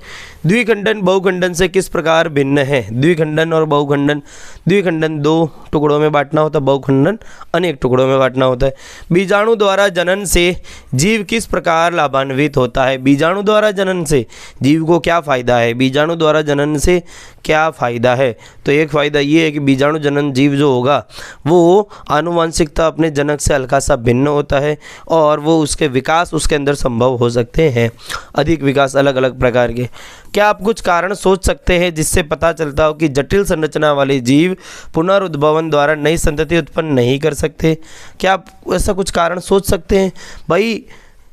द्विखंडन बहुखंडन से किस प्रकार भिन्न है? द्विखंडन और बहुखंडन। द्विखंडन 2 टुकड़ों में बांटना होता है, बहुखंडन अनेक टुकड़ों में बांटना होता है। बीजाणु द्वारा जनन से जीव किस प्रकार लाभान्वित होता है? बीजाणु द्वारा जनन से जीव को क्या फ़ायदा है? बीजाणु द्वारा जनन से क्या फ़ायदा है? तो एक फ़ायदा ये है कि बीजाणु जनन जीव जो होगा वो आनुवांशिकता अपने जनक से हल्का सा भिन्न होता है, और वो उसके विकास उसके अंदर संभव हो सकते हैं, अधिक विकास अलग अलग प्रकार के। क्या आप कुछ कारण सोच सकते हैं जिससे पता चलता हो कि जटिल संरचना वाले जीव पुनरुद्भवन द्वारा नई संतति उत्पन्न नहीं कर सकते? क्या आप ऐसा कुछ कारण सोच सकते हैं? भाई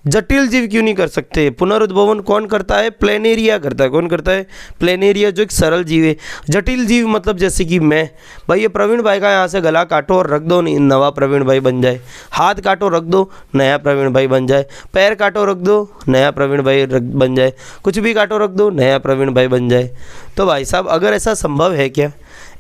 जटिल जीव क्यों नहीं कर सकते? पुनरुद्भवन कौन करता है? प्लेनेरिया करता है। कौन करता है? प्लेनेरिया, जो एक सरल जीव है। जटिल जीव मतलब जैसे कि मैं, भाई ये प्रवीण भाई का यहाँ से गला काटो और रख दो, नवा प्रवीण भाई बन जाए। हाथ काटो रख दो, नया प्रवीण भाई बन जाए। पैर काटो रख दो, नया प्रवीण भाई बन जाए। कुछ भी काटो रख दो, नया प्रवीण भाई बन जाए। तो भाई साहब अगर ऐसा संभव है क्या?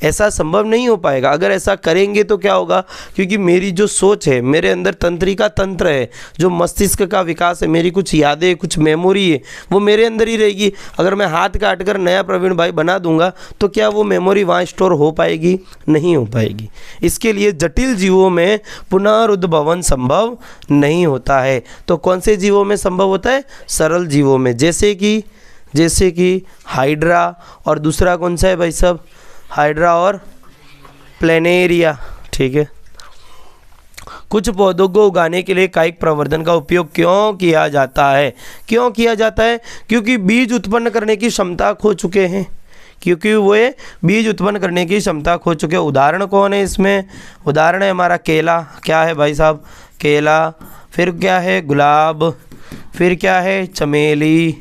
ऐसा संभव नहीं हो पाएगा। अगर ऐसा करेंगे तो क्या होगा? क्योंकि मेरी जो सोच है, मेरे अंदर तंत्रिका तंत्र है, जो मस्तिष्क का विकास है, मेरी कुछ यादें, कुछ मेमोरी है, वो मेरे अंदर ही रहेगी। अगर मैं हाथ काट कर नया प्रवीण भाई बना दूंगा तो क्या वो मेमोरी वहाँ स्टोर हो पाएगी? नहीं हो पाएगी। इसके लिए जटिल जीवों में पुनरुद्भवन संभव नहीं होता है। तो कौन से जीवों में संभव होता है? सरल जीवों में, जैसे कि हाइड्रा, और दूसरा कौन सा है भाई साहब? हाइड्रा और प्लेनेरिया। ठीक है। कुछ पौधों को उगाने के लिए कायिक प्रवर्धन का उपयोग क्यों किया जाता है? क्यों किया जाता है? क्योंकि बीज उत्पन्न करने की क्षमता खो चुके हैं। क्योंकि वे बीज उत्पन्न करने की क्षमता खो चुके हैं। उदाहरण कौन है इसमें? उदाहरण है हमारा केला। क्या है भाई साहब? केला। फिर क्या है? गुलाब। फिर क्या है? चमेली।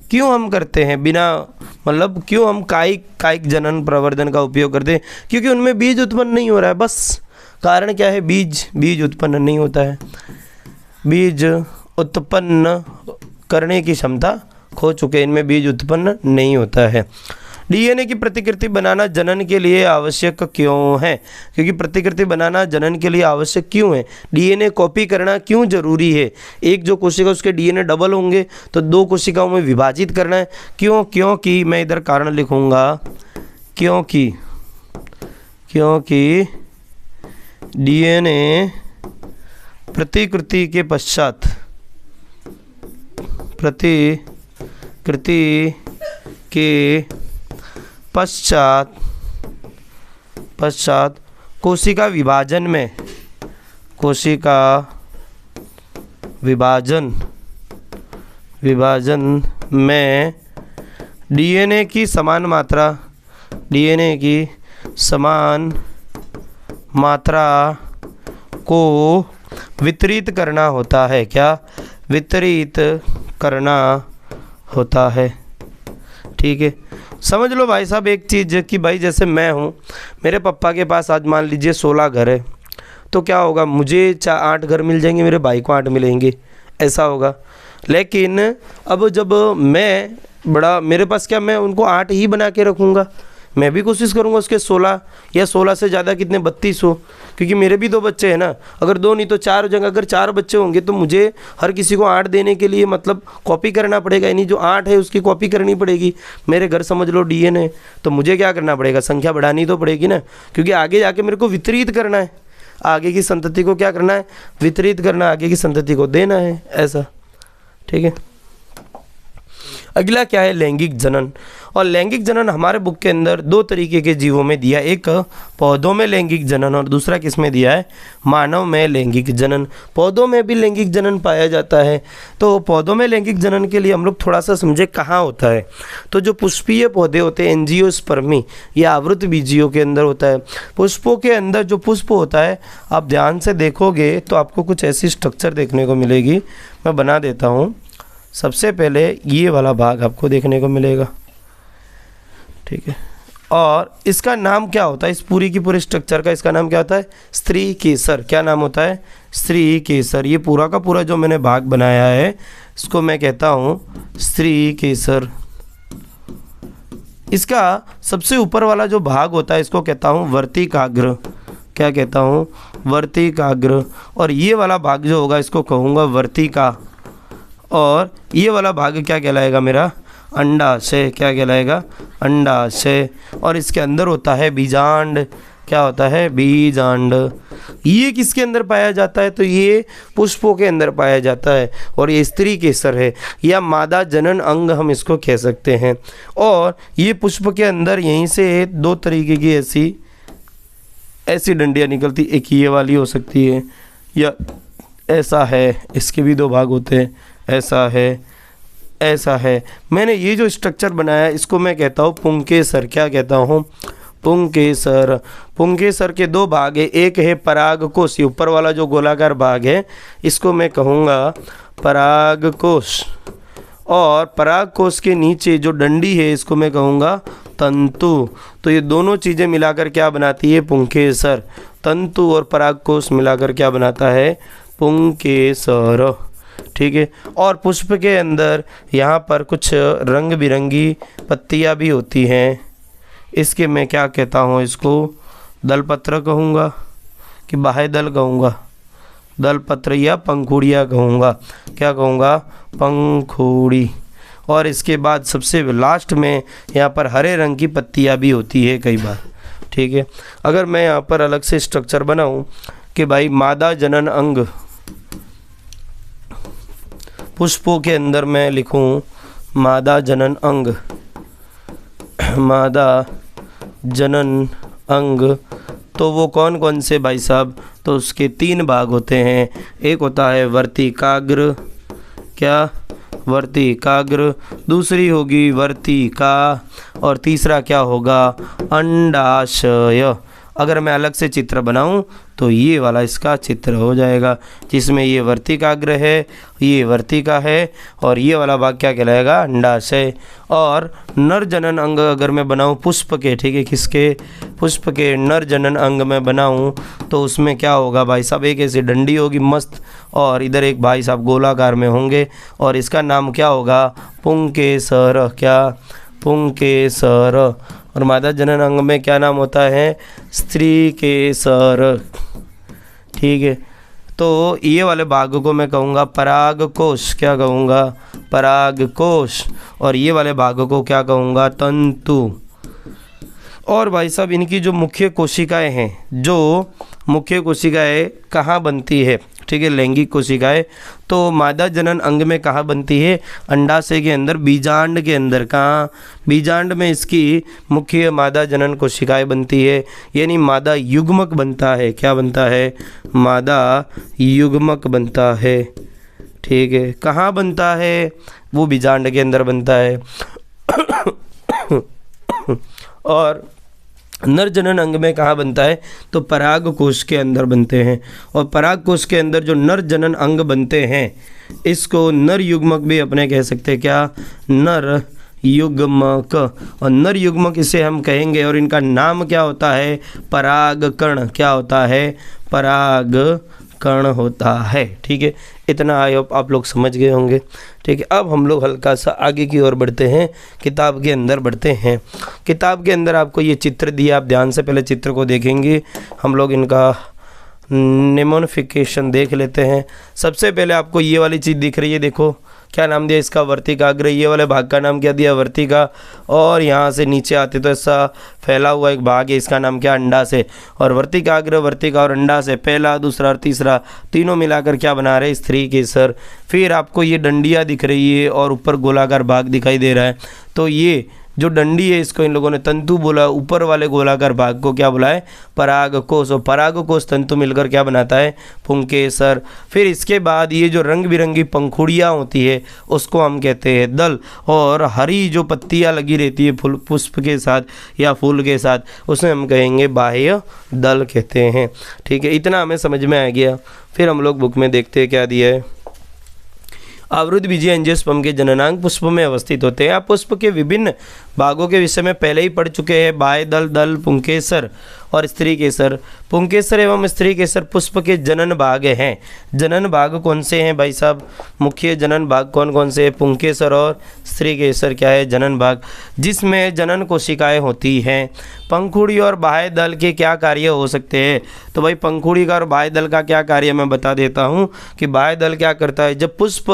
क्यों हम करते हैं बिना, मतलब क्यों हम कायिक जनन प्रवर्धन का उपयोग करते हैं? क्योंकि उनमें बीज उत्पन्न नहीं हो रहा है, बस। कारण क्या है? बीज उत्पन्न नहीं होता है। बीज उत्पन्न करने की क्षमता खो चुके हैं, इनमें बीज उत्पन्न नहीं होता है। डीएनए की प्रतिकृति बनाना जनन के लिए आवश्यक क्यों है? क्योंकि प्रतिकृति बनाना जनन के लिए आवश्यक क्यों है? डीएनए कॉपी करना क्यों जरूरी है? एक जो कोशिका उसके डीएनए डबल होंगे तो 2 कोशिकाओं में विभाजित करना है। क्यों? क्योंकि मैं इधर कारण लिखूंगा, क्योंकि डीएनए प्रतिकृति के पश्चात कोशिका विभाजन में डीएनए की समान मात्रा को वितरित करना होता है। क्या? वितरित करना होता है। ठीक है। समझ लो भाई साहब एक चीज़ कि भाई जैसे मैं हूँ, मेरे पापा के पास आज मान लीजिए 16 घर है, तो क्या होगा? मुझे 8 घर मिल जाएंगे, मेरे भाई को 8 मिलेंगे, ऐसा होगा। लेकिन अब जब मैं बड़ा, मेरे पास क्या, मैं उनको 8 ही बना के रखूँगा? मैं भी कोशिश करूँगा उसके 16 या 16 से ज़्यादा कितने 32 हो, क्योंकि मेरे भी 2 बच्चे हैं ना। अगर 2 नहीं तो 4 हो जाएंगे। अगर 4 बच्चे होंगे तो मुझे हर किसी को 8 देने के लिए मतलब कॉपी करना पड़ेगा, यानी जो 8 है उसकी कॉपी करनी पड़ेगी। मेरे घर समझ लो डीएनए, तो मुझे क्या करना पड़ेगा? संख्या बढ़ानी तो पड़ेगी ना, क्योंकि आगे जाके मेरे को वितरित करना है। आगे की संतति को क्या करना है? वितरित करना, आगे की संतति को देना है, ऐसा। ठीक है। अगला क्या है? लैंगिक जनन। और लैंगिक जनन हमारे बुक के अंदर 2 तरीके के जीवों में दिया, एक पौधों में लैंगिक जनन और दूसरा किस में दिया है? मानव में लैंगिक जनन। पौधों में भी लैंगिक जनन पाया जाता है। तो पौधों में लैंगिक जनन के लिए हम लोग थोड़ा सा समझे कहाँ होता है। तो जो पुष्पीय पौधे होते हैं, एंजियोस्पर्मी या आवृत बीजियों के अंदर होता है। पुष्पों के अंदर जो पुष्प होता है, आप ध्यान से देखोगे तो आपको कुछ ऐसी स्ट्रक्चर देखने को मिलेगी। मैं बना देता हूँ। सबसे पहले ये वाला भाग आपको देखने को मिलेगा। ठीक है। और इसका नाम क्या होता है? इस पूरी की पूरी स्ट्रक्चर का इसका नाम क्या होता है? स्त्री केसर। क्या नाम होता है? स्त्री केसर। ये पूरा का पूरा जो मैंने भाग बनाया है इसको मैं कहता हूँ स्त्री केसर। इसका सबसे ऊपर वाला जो भाग होता है इसको कहता हूँ वर्तिकाग्र। क्या कहता हूँ? वर्तिकाग्र। और ये वाला भाग जो होगा इसको कहूँगा वर्तिका। और ये वाला भाग क्या कहलाएगा मेरा? अंडाशय। क्या कहलाएगा? अंडाशय। और इसके अंदर होता है बीजांड। क्या होता है? बीजांड। ये किसके अंदर पाया जाता है? तो ये पुष्पों के अंदर पाया जाता है। और ये स्त्री केसर है या मादा जनन अंग हम इसको कह सकते हैं। और ये पुष्प के अंदर यहीं से 2 तरीके की ऐसी डंडियाँ निकलती, एक ये वाली हो सकती है या ऐसा है, इसके भी 2 भाग होते हैं, ऐसा है, ऐसा है। मैंने ये जो स्ट्रक्चर बनाया है इसको मैं कहता हूँ पुंकेसर। क्या कहता हूँ? पुंकेसर। पुंकेसर के दो भाग है, एक है परागकोश, ये ऊपर वाला जो गोलाकार भाग है इसको मैं कहूँगा परागकोश, और परागकोश के नीचे जो डंडी है इसको मैं कहूँगा तंतु। तो ये दोनों चीज़ें मिलाकर क्या बनाती है? पुंकेसर। तंतु और परागकोश मिलाकर क्या बनाता है? पुंकेसर। ठीक है। और पुष्प के अंदर यहाँ पर कुछ रंग बिरंगी पत्तियाँ भी होती हैं, इसके मैं क्या कहता हूँ? इसको दलपत्र कहूँगा कि बाह्य दल कहूँगा? दलपत्र या पंखुड़ियाँ कहूँगा। क्या कहूँगा? पंखुड़ी। और इसके बाद सबसे लास्ट में यहाँ पर हरे रंग की पत्तियाँ भी होती है कई बार। ठीक है। अगर मैं यहाँ पर अलग से स्ट्रक्चर बनाऊँ कि भाई मादा जनन अंग, पुष्पों के अंदर मैं लिखूँ मादा जनन अंग, मादा जनन अंग, तो वो कौन कौन से भाई साहब? तो उसके 3 भाग होते हैं। एक होता है वर्तिकाग्र, क्या? वर्तिकाग्र। दूसरी होगी वर्तिका, और तीसरा क्या होगा? अंडाशय। अगर मैं अलग से चित्र बनाऊं तो ये वाला इसका चित्र हो जाएगा, जिसमें ये वर्तिकाग्र है, ये वर्तिका है, और ये वाला भाग क्या कहलाएगा? अंडाशय। और नर जनन अंग अगर मैं बनाऊं पुष्प के, ठीक है, किसके? पुष्प के नर जनन अंग में बनाऊं तो उसमें क्या होगा भाई साहब? एक ऐसी डंडी होगी मस्त, और इधर एक भाई साहब गोलाकार में होंगे, और इसका नाम क्या होगा? पुंकेसर। क्या? पुंकेसर। और मादा जनन अंग में क्या नाम होता है? स्त्रीकेसर। ठीक है। तो ये वाले भाग को मैं कहूँगा परागकोश। क्या कहूँगा? परागकोश। और ये वाले भाग को क्या कहूँगा? तंतु। और भाई साहब इनकी जो मुख्य कोशिकाएं हैं, जो मुख्य कोशिकाएं कहाँ बनती है? ठीक है, लैंगिक कोशिकाएं तो मादा जनन अंग में कहाँ बनती है? अंडाशय के अंदर, बीजांड के अंदर। कहाँ? बीजांड में इसकी मुख्य मादा जनन कोशिकाएं बनती है, यानी मादा युग्मक बनता है। क्या बनता है? मादा युग्मक बनता है। ठीक है। कहाँ बनता है? वो बीजांड के अंदर बनता है। और नर जनन अंग में कहाँ बनता है? तो पराग कोश के अंदर बनते हैं। और पराग कोश के अंदर जो नर जनन अंग बनते हैं इसको नर युग्मक भी अपने कह सकते हैं। क्या? नर युग्मक। और नर युग्मक इसे हम कहेंगे, और इनका नाम क्या होता है? परागकण। क्या होता है? परागकण होता है। ठीक है, इतना आई होप आप लोग समझ गए होंगे। ठीक है, अब हम लोग हल्का सा आगे की ओर बढ़ते हैं, किताब के अंदर बढ़ते हैं। किताब के अंदर आपको ये चित्र दिया, आप ध्यान से पहले चित्र को देखेंगे। हम लोग इनका निमोनिफिकेशन देख लेते हैं। सबसे पहले आपको ये वाली चीज़ दिख रही है, देखो क्या नाम दिया इसका? वर्तिकाग्र। ये वाले भाग का नाम क्या दिया? वर्तिका। और यहाँ से नीचे आते तो ऐसा फैला हुआ एक भाग है, इसका नाम क्या? अंडाशय। और वर्तिकाग्र, वर्तिका और अंडाशय, पहला, दूसरा और तीसरा तीनों मिलाकर क्या बना रहे? स्त्रीकेसर। फिर आपको ये डंडियाँ दिख रही है और ऊपर गोलाकार भाग दिखाई दे रहा है, तो ये जो डंडी है इसको इन लोगों ने तंतु बोला। ऊपर वाले गोलाकार भाग को क्या बोला है? परागकोश। और परागकोश तंतु मिलकर क्या बनाता है? पुंकेसर। फिर इसके बाद ये जो रंग बिरंगी पंखुड़ियाँ होती है उसको हम कहते हैं दल। और हरी जो पत्तियाँ लगी रहती है फूल पुष्प के साथ या फूल के साथ, उसे हम कहेंगे बाह्य दल कहते हैं। ठीक है, इतना हमें समझ में आ गया। फिर हम लोग बुक में देखते हैं क्या दिया है। आवृत बीजीय एंजियोस्पर्म के जननांग पुष्प में अवस्थित होते हैं। आप पुष्प के विभिन्न भागों के विषय में पहले ही पढ़ चुके हैं। बाह्य दल, दल, पुंकेसर और स्त्रीकेसर। पुंकेसर एवं स्त्रीकेसर पुष्प के जनन भाग हैं। जनन भाग कौन से हैं भाई साहब? मुख्य जनन भाग कौन कौन से हैं? पुंकेसर और स्त्रीकेसर क्या है? जनन भाग, जिसमें जनन कोशिकाएं होती हैं। पंखुड़ी और बाह्य दल के क्या कार्य हो सकते हैं? तो भाई पंखुड़ी का और बाह्य दल का क्या कार्य मैं बता देता हूँ कि बाह्य दल क्या करता है? जब पुष्प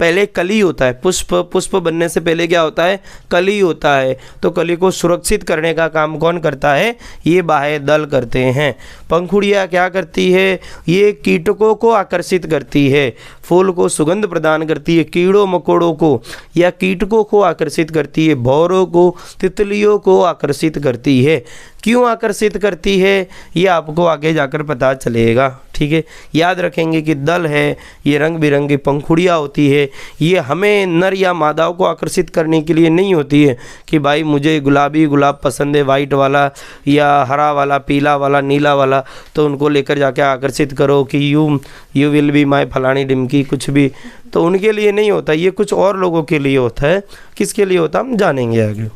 पहले कली होता है, पुष्प बनने से पहले क्या होता है? कली होता है। तो कली को सुरक्षित करने का काम कौन करता है? ये बाह्य दल करते हैं। पंखुड़ियाँ क्या करती है? ये कीटकों को आकर्षित करती है, फूल को सुगंध प्रदान करती है, कीड़ों मकोड़ों को या कीटकों को आकर्षित करती है, भौरों को, तितलियों को आकर्षित करती है। क्यों आकर्षित करती है ये आपको आगे जाकर पता चलेगा। ठीक है, याद रखेंगे कि दल है, ये रंग बिरंगी पंखुड़ियाँ होती है, ये हमें नर या मादाओं को आकर्षित करने के लिए नहीं होती है कि भाई मुझे गुलाबी गुलाब पसंद है, वाइट वाला या हरा वाला, पीला वाला, नीला वाला, तो उनको लेकर जाके आकर्षित करो कि यू विल बी माय फलानी डिमकी, कुछ भी। तो उनके लिए नहीं होता, ये कुछ और लोगों के लिए होता है। किसके लिए होता हम जानेंगे आगे।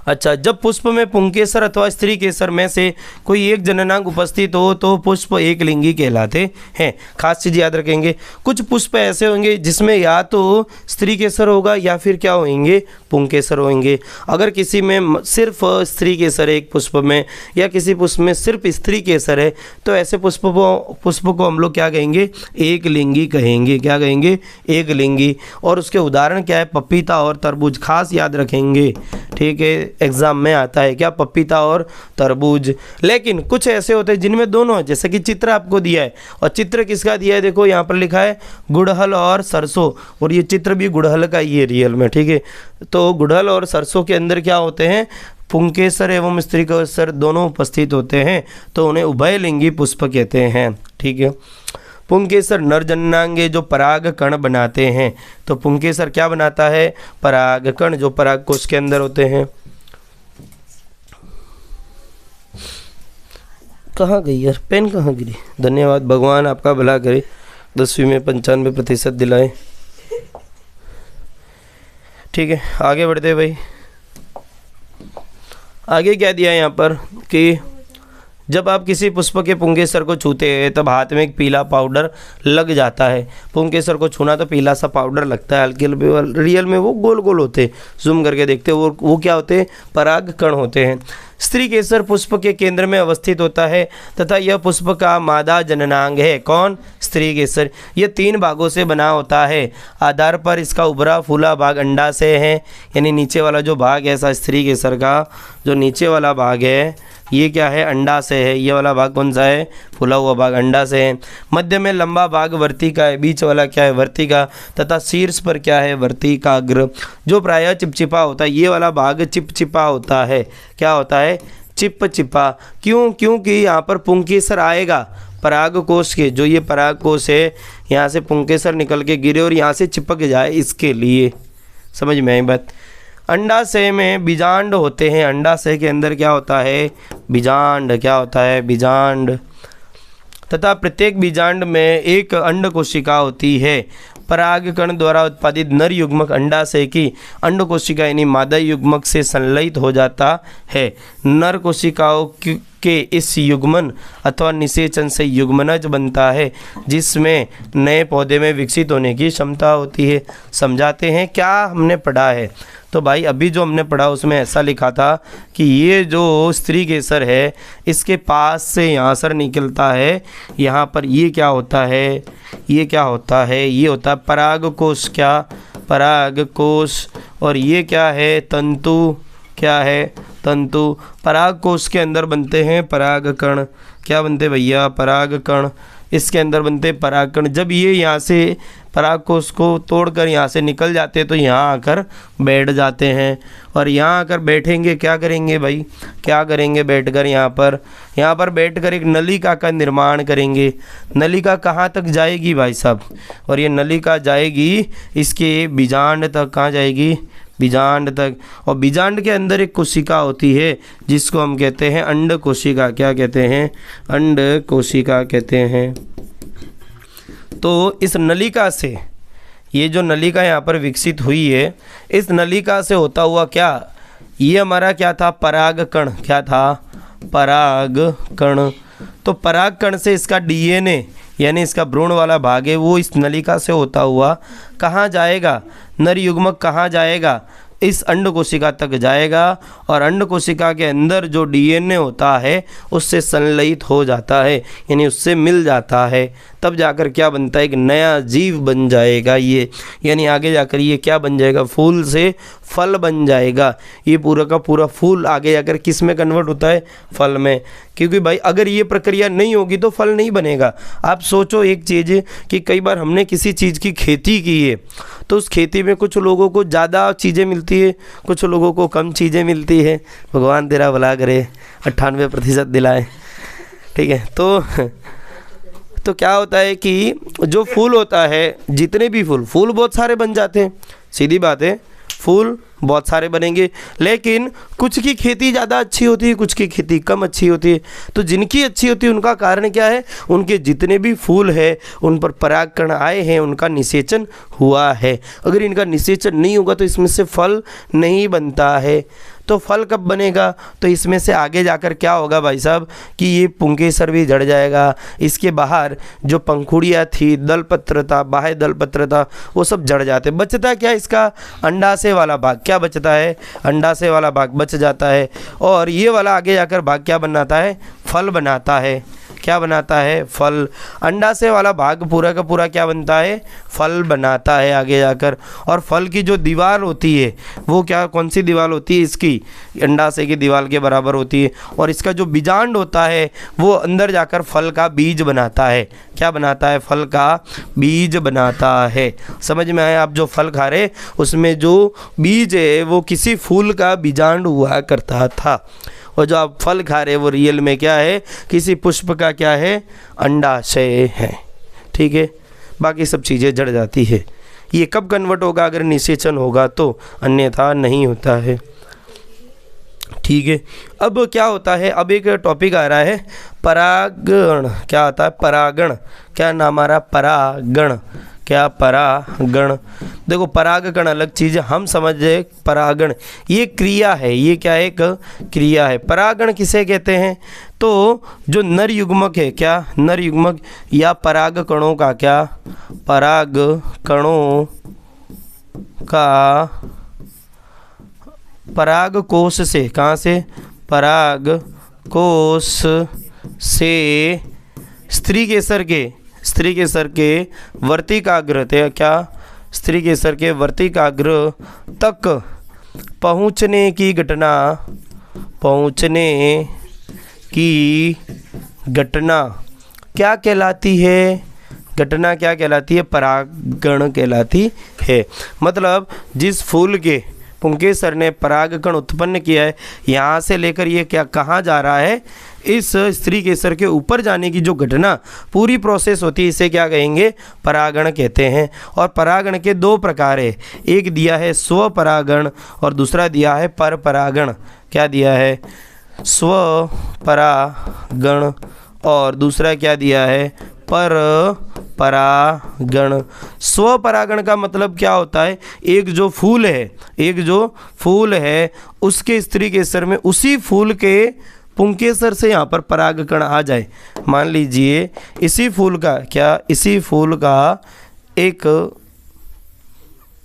अच्छा, जब पुष्प में पुंकेसर अथवा स्त्री केसर में से कोई एक जननांग उपस्थित हो तो पुष्प एक लिंगी कहलाते हैं। खास चीज़ याद रखेंगे, कुछ पुष्प ऐसे होंगे जिसमें या तो स्त्री केसर होगा या फिर क्या होंगे, पुंकेसर होंगे। अगर किसी में सिर्फ स्त्री केसर है एक पुष्प में, या किसी पुष्प में सिर्फ स्त्री केसर है, तो ऐसे पुष्प को हम लोग क्या कहेंगे, एक लिंगी कहेंगे। क्या कहेंगे, एक लिंगी। और उसके उदाहरण क्या है, पपीता और तरबूज। खास याद रखेंगे, ठीक है, एग्जाम में आता है क्या, पपीता और तरबूज। लेकिन कुछ ऐसे होते हैं जिनमें दोनों है, जैसे कि चित्र आपको दिया है, और चित्र किसका दिया है, देखो यहाँ पर लिखा है गुड़हल और सरसों, और ये चित्र भी गुड़हल का ही है रियल में। ठीक है, तो गुड़हल और सरसों के अंदर क्या होते हैं, पुंकेसर एवं स्त्री केसर दोनों उपस्थित होते हैं, तो उन्हें उभयलिंगी पुष्प कहते हैं। ठीक है, पुंकेसर नर जननांगे जो पराग कण बनाते हैं। तो पुंकेसर क्या बनाता है, पराग कण, जो पराग कोश के अंदर होते हैं। कहाँ गई यार, पेन कहाँ गिरी। धन्यवाद, भगवान आपका भला करे, 10वीं में 95% दिलाए। ठीक है, आगे बढ़ते भाई। आगे क्या दिया है यहाँ पर कि जब आप किसी पुष्प के पुंकेसर को छूते हैं तब हाथ में एक पीला पाउडर लग जाता है। पुंकेसर को छूना तो पीला सा पाउडर लगता है, हल्के रियल में वो गोल गोल होते हैं, जूम करके देखते हैं वो क्या होते हैं, पराग कण होते हैं। स्त्री केसर पुष्प के केंद्र में अवस्थित होता है तथा यह पुष्प का मादा जननांग है। कौन, स्त्री केसर। यह 3 भागों से बना होता है। आधार पर इसका उभरा फूला भाग अंडा से है, यानी नीचे वाला जो भाग है ऐसा स्त्री केसर का जो नीचे वाला भाग है ये क्या है, अंडा से है। ये वाला भाग कौन सा है, फूला हुआ भाग अंडा से है। मध्य में लंबा भाग वर्तिका है, बीच वाला क्या है, वर्तिका, तथा शीर्ष पर क्या है, वर्तिकाग्र, जो प्रायः चिपचिपा होता है। ये वाला भाग चिपचिपा होता है। क्या होता है, चिपचिपा। क्यों, क्योंकि यहाँ पर पुंकेसर आएगा पराग कोश के, जो ये पराग कोश है यहाँ से पुंकेसर निकल के गिरे और यहाँ से चिपक जाए, इसके लिए। समझ में आई बात। अंडाशय में बीजांड होते हैं। अंडाशय के अंदर क्या होता है, बीजांड। क्या होता है, बीजांड। तथा प्रत्येक बीजांड में एक अंड कोशिका होती है। परागकण द्वारा उत्पादित नर युग्मक अंडाशय की अंड कोशिका यानी मादा युग्मक से संलयित हो जाता है। नर कोशिकाओं के इस युग्मन अथवा निषेचन से युग्मनज बनता है, जिसमें नए पौधे में विकसित होने की क्षमता होती है। समझाते हैं क्या हमने पढ़ा है। तो भाई अभी जो हमने पढ़ा उसमें ऐसा लिखा था कि ये जो स्त्री केसर है इसके पास से यहाँ सर निकलता है, यहाँ पर ये क्या होता है, ये क्या होता है, ये होता है परागकोश। क्या, परागकोश। और ये क्या है, तंतु। क्या है, तंतु। परागकोश के अंदर बनते हैं परागकण। क्या बनते भैया, परागकण। इसके अंदर बनते परागकण। जब ये यहाँ से परागकोश को तोड़कर यहाँ से निकल जाते हैं तो यहाँ आकर बैठ जाते हैं, और यहाँ आकर बैठेंगे, क्या करेंगे भाई, क्या करेंगे, बैठकर यहाँ पर बैठकर एक नलिका का निर्माण करेंगे। नलिका कहाँ तक जाएगी भाई साहब, और ये नलिका जाएगी इसके बीजांड तक। कहाँ जाएगी, बीजांड तक। और बीजांड के अंदर एक कोशिका होती है जिसको हम कहते हैं अंड कोशिका। क्या कहते हैं, अंड कोशिका कहते हैं। तो इस नलिका से, ये जो नलिका यहाँ पर विकसित हुई है, इस नलिका से होता हुआ क्या, ये हमारा क्या था, परागकण। क्या था, परागकण। तो परागकण से इसका डीएनए यानी इसका भ्रूण वाला भाग है वो इस नलिका से होता हुआ कहाँ जाएगा, नर युग्मक कहाँ जाएगा, इस अंड कोशिका तक जाएगा, और अंड कोशिका के अंदर जो डीएनए होता है उससे संलयित हो जाता है, यानी उससे मिल जाता है। तब जाकर क्या बनता है, एक नया जीव बन जाएगा ये, यानी आगे जाकर ये क्या बन जाएगा, फूल से फल बन जाएगा। ये पूरा का पूरा फूल आगे जाकर किस में कन्वर्ट होता है, फल में। क्योंकि भाई अगर ये प्रक्रिया नहीं होगी तो फल नहीं बनेगा। आप सोचो एक चीज़ कि कई बार हमने किसी चीज़ की खेती की है तो उस खेती में कुछ लोगों को ज़्यादा चीज़ें मिलती है, कुछ लोगों को कम चीज़ें मिलती है। भगवान तेरा भला करे, 98% दिलाए, ठीक है। तो क्या होता है कि जो फूल होता है, जितने भी फूल बहुत सारे बन जाते हैं, सीधी बात है, फूल बहुत सारे बनेंगे, लेकिन कुछ की खेती ज़्यादा अच्छी होती है, कुछ की खेती कम अच्छी होती है। तो जिनकी अच्छी होती है उनका कारण क्या है, उनके जितने भी फूल है उन पर परागकण आए हैं, उनका निषेचन हुआ है। अगर इनका निषेचन नहीं होगा तो इसमें से फल नहीं बनता है। तो फल कब बनेगा, तो इसमें से आगे जाकर क्या होगा भाई साहब कि ये पुंकेसर भी झड़ जाएगा, इसके बाहर जो पंखुड़ियाँ थी, दलपत्र था, बाह्य दलपत्र था, वो सब झड़ जाते। बचता क्या, इसका अंडाशय वाला भाग क्या बचता है, अंडाशय वाला भाग बच जाता है। और ये वाला आगे जाकर भाग क्या बनाता है, फल बनाता है। क्या बनाता है, फल। अंडाशय वाला भाग पूरा का पूरा क्या बनता है, फल बनाता है आगे जाकर। और फल की जो दीवार होती है वो क्या, कौन सी दीवार होती है, इसकी अंडाशय की दीवार के बराबर होती है। और इसका जो बीजांड होता है वो अंदर जाकर फल का बीज बनाता है। क्या बनाता है, फल का बीज बनाता है। समझ में आया, आप जो फल खा रहे उसमें जो बीज है वो किसी फूल का बीजांड हुआ करता था, और जो आप फल खा रहे वो रियल में क्या है, किसी पुष्प का क्या है, अंडाशय है। ठीक है, बाकी सब चीज़ें जड़ जाती है। ये कब कन्वर्ट होगा, अगर निषेचन होगा तो, अन्यथा नहीं होता है। ठीक है, अब क्या होता है, अब एक टॉपिक आ रहा है परागण। क्या आता है, परागण। क्या नाम आ रहा, परागण। क्या, परागण। देखो परागकण अलग चीज़ है, हम समझे परागण ये क्रिया है, ये क्या है, एक क्रिया है। परागण किसे कहते हैं, तो जो नर युग्मक है, क्या, नर युग्मक या परागकणों का, क्या, परागकणों का पराग कोश से, कहाँ से, पराग कोश से स्त्री केसर के वर्तिकाग्र थे, क्या, स्त्री केसर के वर्तिकाग्र तक पहुँचने की घटना क्या कहलाती है, घटना क्या कहलाती है, परागण कहलाती है। मतलब जिस फूल के पुंकेसर ने परागकण उत्पन्न किया है, यहाँ से लेकर ये क्या कहाँ जा रहा है, इस स्त्री केसर के ऊपर जाने की जो घटना पूरी प्रोसेस होती है, इसे क्या कहेंगे, परागण कहते हैं। और परागण के दो प्रकार है, एक दिया है स्वपरागण और दूसरा दिया है पर परागण। क्या दिया है, स्वपरागण और दूसरा क्या दिया है, पर परागण। स्वपरागण का मतलब क्या होता है, एक जो फूल है उसके स्त्री केसर में उसी फूल के पुंकेसर से यहाँ पर परागकण आ जाए। मान लीजिए इसी फूल का एक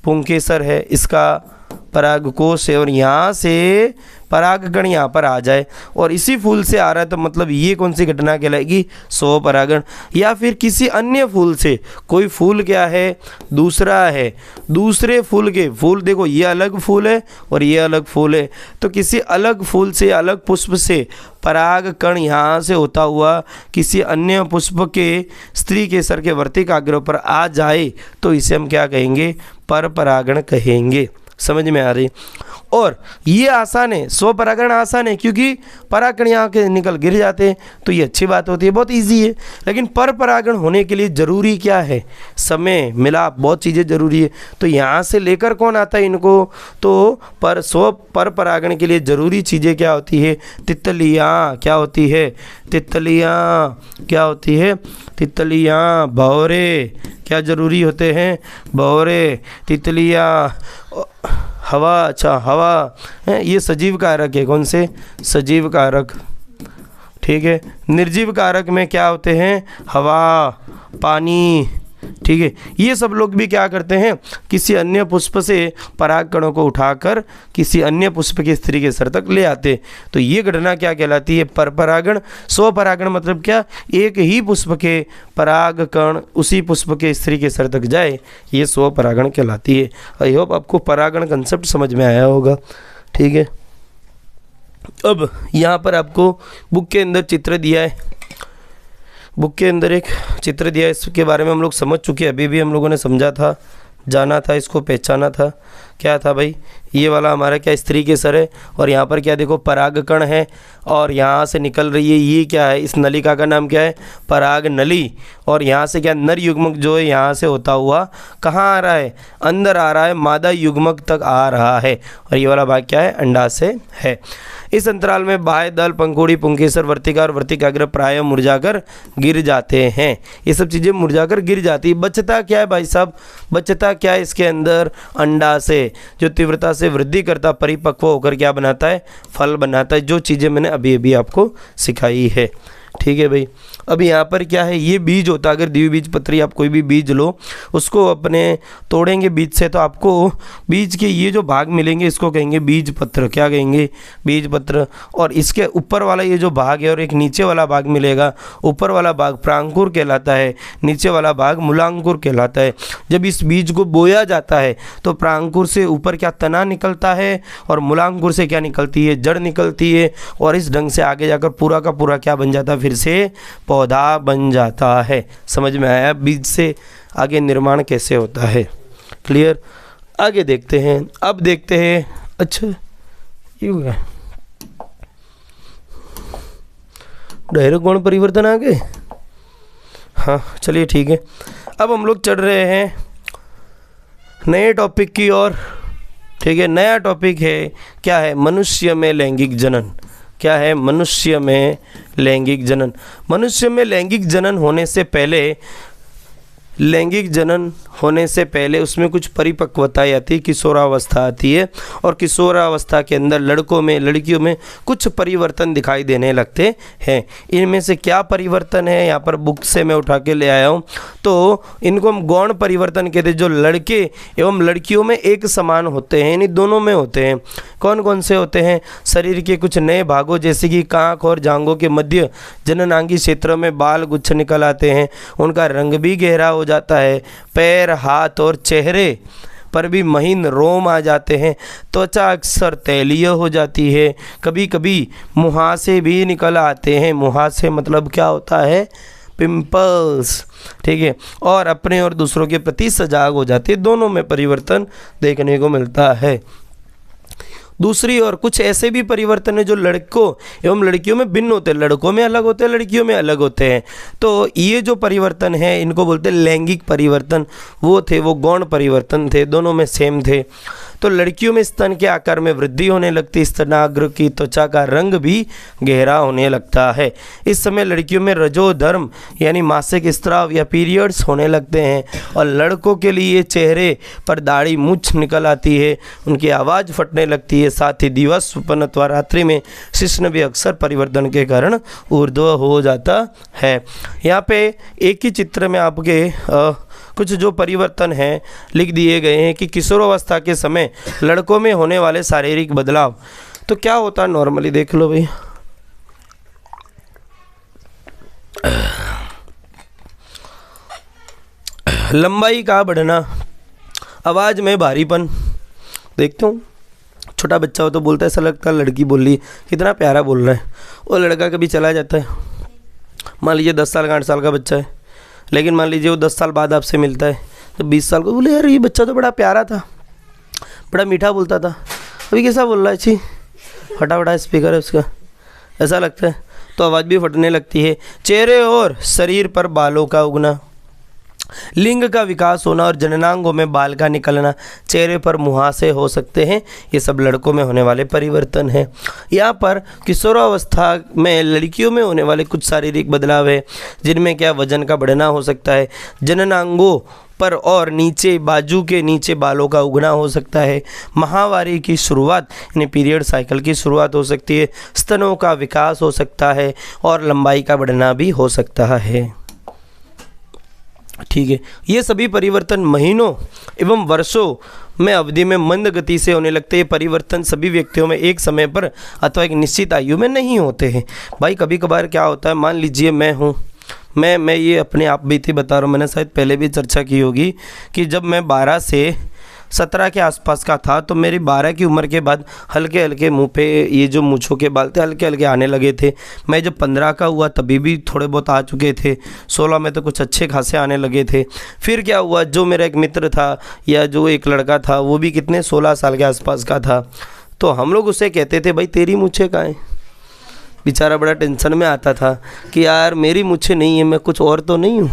पुंकेसर है, इसका परागकोश है, और यहाँ से परागकण यहाँ पर आ जाए और इसी फूल से आ रहा है, तो मतलब ये कौन सी घटना कहलाएगी, स्वपरागण। या फिर किसी अन्य फूल से, कोई फूल क्या है, दूसरा है, दूसरे फूल के फूल, देखो ये अलग फूल है और ये अलग फूल है, तो किसी अलग फूल से, अलग पुष्प से परागकण यहाँ से होता हुआ किसी अन्य पुष्प के स्त्री केसर के वर्तिकाग्र पर आ जाए तो इसे हम क्या कहेंगे, पर परागण कहेंगे। समझ में आ रही। और ये आसान है, स्वपरागण आसान है क्योंकि परागकण यहाँ के निकल गिर जाते हैं, तो ये अच्छी बात होती है, बहुत इजी है। लेकिन पर परागण होने के लिए ज़रूरी क्या है, समय, मिलाप, बहुत चीज़ें ज़रूरी है। तो यहाँ से लेकर कौन आता है इनको, तो पर परागण के लिए ज़रूरी चीज़ें क्या होती है, तितलियाँ। क्या होती है, तितलियाँ। क्या होती है, तितलियाँ। भौरे क्या ज़रूरी होते हैं, भौरे, तितलियाँ। हवा, अच्छा हवा है, ये सजीव कारक है, कौन से, सजीव कारक। ठीक है, निर्जीव कारक में क्या होते हैं, हवा, पानी, ठीक है। ये सब लोग भी क्या करते हैं, किसी अन्य पुष्प से पराग कणों को उठाकर किसी अन्य पुष्प की स्त्री के सर तक ले आते। तो ये घटना क्या कहलाती है, परपरागण। स्वपरागण मतलब क्या, एक ही पुष्प के पराग कण उसी पुष्प के स्त्री के सर तक जाए, ये स्वपरागण कहलाती है। आई होप आपको परागण कंसेप्ट समझ में आया होगा। ठीक है, अब यहाँ पर आपको बुक के अंदर चित्र दिया है, बुक के अंदर एक चित्र दिया है, इसके बारे में हम लोग समझ चुके हैं। अभी भी हम लोगों ने समझा था, जाना था, इसको पहचाना था। क्या था भाई, ये वाला हमारा क्या स्त्री के सर है, और यहाँ पर क्या देखो परागकण है, और यहाँ से निकल रही है, ये क्या है, इस नलिका का नाम क्या है, पराग नली। और यहाँ से क्या नर युग्मक जो है यहाँ से होता हुआ कहाँ आ रहा है, अंदर आ रहा है, मादा युग्मक तक आ रहा है, और ये वाला भाग क्या है, अंडाशय है। इस अंतराल में बाह्य दल, पंखुड़ी, पुंकेसर, वर्तिका और वर्तिकाग्र प्राय मुरझाकर गिर जाते हैं। ये सब चीज़ें मुरझाकर गिर जाती है। बचता क्या है भाई साहब, बचता क्या है इसके अंदर, अंडाशय जो तीव्रता से वृद्धि करता, परिपक्व होकर क्या बनाता है, फल बनाता है। जो चीज़ें मैंने अभी अभी आपको सिखाई है। ठीक है भाई, अब यहाँ पर क्या है, ये बीज होता है। अगर द्विबीजपत्री आप कोई भी बीज लो, उसको अपने तोड़ेंगे बीज से, तो आपको बीज के ये जो भाग मिलेंगे इसको कहेंगे बीज पत्र। क्या कहेंगे, बीज पत्र। और इसके ऊपर वाला ये जो भाग है और एक नीचे वाला भाग मिलेगा, ऊपर वाला भाग प्रांकुर कहलाता है, नीचे वाला भाग मूलांकुर कहलाता है। जब इस बीज को बोया जाता है तो प्रांकुर से ऊपर क्या तना निकलता है, और मूलांकुर से क्या निकलती है, जड़ निकलती है, और इस ढंग से आगे जाकर पूरा का पूरा क्या बन जाता है, फिर से पौधा बन जाता है। समझ में आया बीज से आगे निर्माण कैसे होता है, क्लियर। आगे देखते हैं, अब देखते हैं, अच्छा ये हो गया डायरेक्ट गुण परिवर्तन आ गए, हाँ चलिए ठीक है। अब हम लोग चढ़ रहे हैं नए टॉपिक की ओर। ठीक है, नया टॉपिक है क्या है, मनुष्य में लैंगिक जनन। क्या है, मनुष्य में लैंगिक जनन। मनुष्य में लैंगिक जनन होने से पहले, लैंगिक जनन होने से पहले उसमें कुछ परिपक्वताएं आती है, किशोरावस्था आती है, और किशोरावस्था के अंदर लड़कों में लड़कियों में कुछ परिवर्तन दिखाई देने लगते हैं। इनमें से क्या परिवर्तन है, यहाँ पर बुक से मैं उठा के ले आया हूँ। तो इनको हम गौण परिवर्तन कहते हैं, जो लड़के एवं लड़कियों में एक समान होते हैं, यानी दोनों में होते हैं। कौन कौन से होते हैं, शरीर के कुछ नए भागों जैसे कि कांख और जांघों के मध्य जननांगी क्षेत्रों में बाल गुच्छ निकल आते हैं, उनका रंग भी गहरा हो जाता है, पैर, हाथ और चेहरे पर भी महीन रोम आ जाते हैं, त्वचा अक्सर तैलीय हो जाती है, कभी कभी मुहासे भी निकल आते हैं। मुहासे मतलब क्या होता है, पिंपल्स। ठीक है, और अपने और दूसरों के प्रति सजाग हो जाते हैं। दोनों में परिवर्तन देखने को मिलता है। दूसरी ओर कुछ ऐसे भी परिवर्तन है जो लड़कों एवं लड़कियों में भिन्न होते हैं, लड़कों में अलग होते हैं, लड़कियों में अलग होते हैं। तो ये जो परिवर्तन है इनको बोलते हैं लैंगिक परिवर्तन। वो थे, वो गौण परिवर्तन थे, दोनों में सेम थे। तो लड़कियों में स्तन के आकार में वृद्धि होने लगती, स्तनाग्र की त्वचा का रंग भी गहरा होने लगता है। इस समय लड़कियों में रजोधर्म यानी मासिक स्राव या पीरियड्स होने लगते हैं, और लड़कों के लिए चेहरे पर दाढ़ी मूंछ निकल आती है, उनकी आवाज़ फटने लगती है। साथ ही दिवस स्वप्न अथवा रात्रि में शिश्न भी अक्सर परिवर्तन के कारण ऊर्ध्व हो जाता है। यहाँ पे एक ही चित्र में आपके कुछ जो परिवर्तन हैं लिख दिए गए हैं कि किशोरावस्था के समय लड़कों में होने वाले शारीरिक बदलाव। तो क्या होता है नॉर्मली, देख लो भाई। लंबाई का बढ़ना, आवाज़ में भारीपन। देखते हो छोटा बच्चा हो तो बोलता है ऐसा लगता है लड़की बोल रही है, कितना प्यारा बोल रहा है। वो लड़का कभी चला जाता है, मान लीजिए 10 साल का 8 साल का बच्चा है, लेकिन मान लीजिए वो 10 साल बाद आपसे मिलता है तो 20 साल को बोले यार ये बच्चा तो बड़ा प्यारा था, बड़ा मीठा बोलता था, अभी कैसा बोल रहा है, छी फटाफटा स्पीकर है उसका, ऐसा लगता है। तो आवाज़ भी फटने लगती है। चेहरे और शरीर पर बालों का उगना, लिंग का विकास होना और जननांगों में बाल का निकलना, चेहरे पर मुहासे हो सकते हैं, ये सब लड़कों में होने वाले परिवर्तन हैं। यहाँ पर किशोरावस्था में लड़कियों में होने वाले कुछ शारीरिक बदलाव है, जिनमें क्या वजन का बढ़ना हो सकता है, जननांगों पर और नीचे बाजू के नीचे बालों का उगना हो सकता है, माहवारी की शुरुआत यानी पीरियड साइकिल की शुरुआत हो सकती है, स्तनों का विकास हो सकता है और लंबाई का बढ़ना भी हो सकता है। ठीक है। ये सभी परिवर्तन महीनों एवं वर्षों में अवधि में मंद गति से होने लगते हैं। ये परिवर्तन सभी व्यक्तियों में एक समय पर अथवा एक निश्चित आयु में नहीं होते हैं। भाई कभी कभार क्या होता है, मान लीजिए मैं हूँ, मैं ये अपने आप बीती बता रहा हूँ, मैंने शायद पहले भी चर्चा की होगी कि जब मैं 12 से 17 के आसपास का था तो मेरी 12 की उम्र के बाद हल्के हल्के मुंह पे ये जो मूँछों के बाल थे हल्के हल्के आने लगे थे। मैं जब 15 का हुआ तभी भी थोड़े बहुत आ चुके थे। 16 में तो कुछ अच्छे खासे आने लगे थे। फिर क्या हुआ, जो मेरा एक मित्र था या जो एक लड़का था वो भी कितने 16 साल के आसपास का था, तो हम लोग उसे कहते थे भाई तेरी मूँछें कहाँ हैं। बेचारा बड़ा टेंशन में आता था कि यार मेरी मूँछें नहीं है, मैं कुछ और तो नहीं हूँ।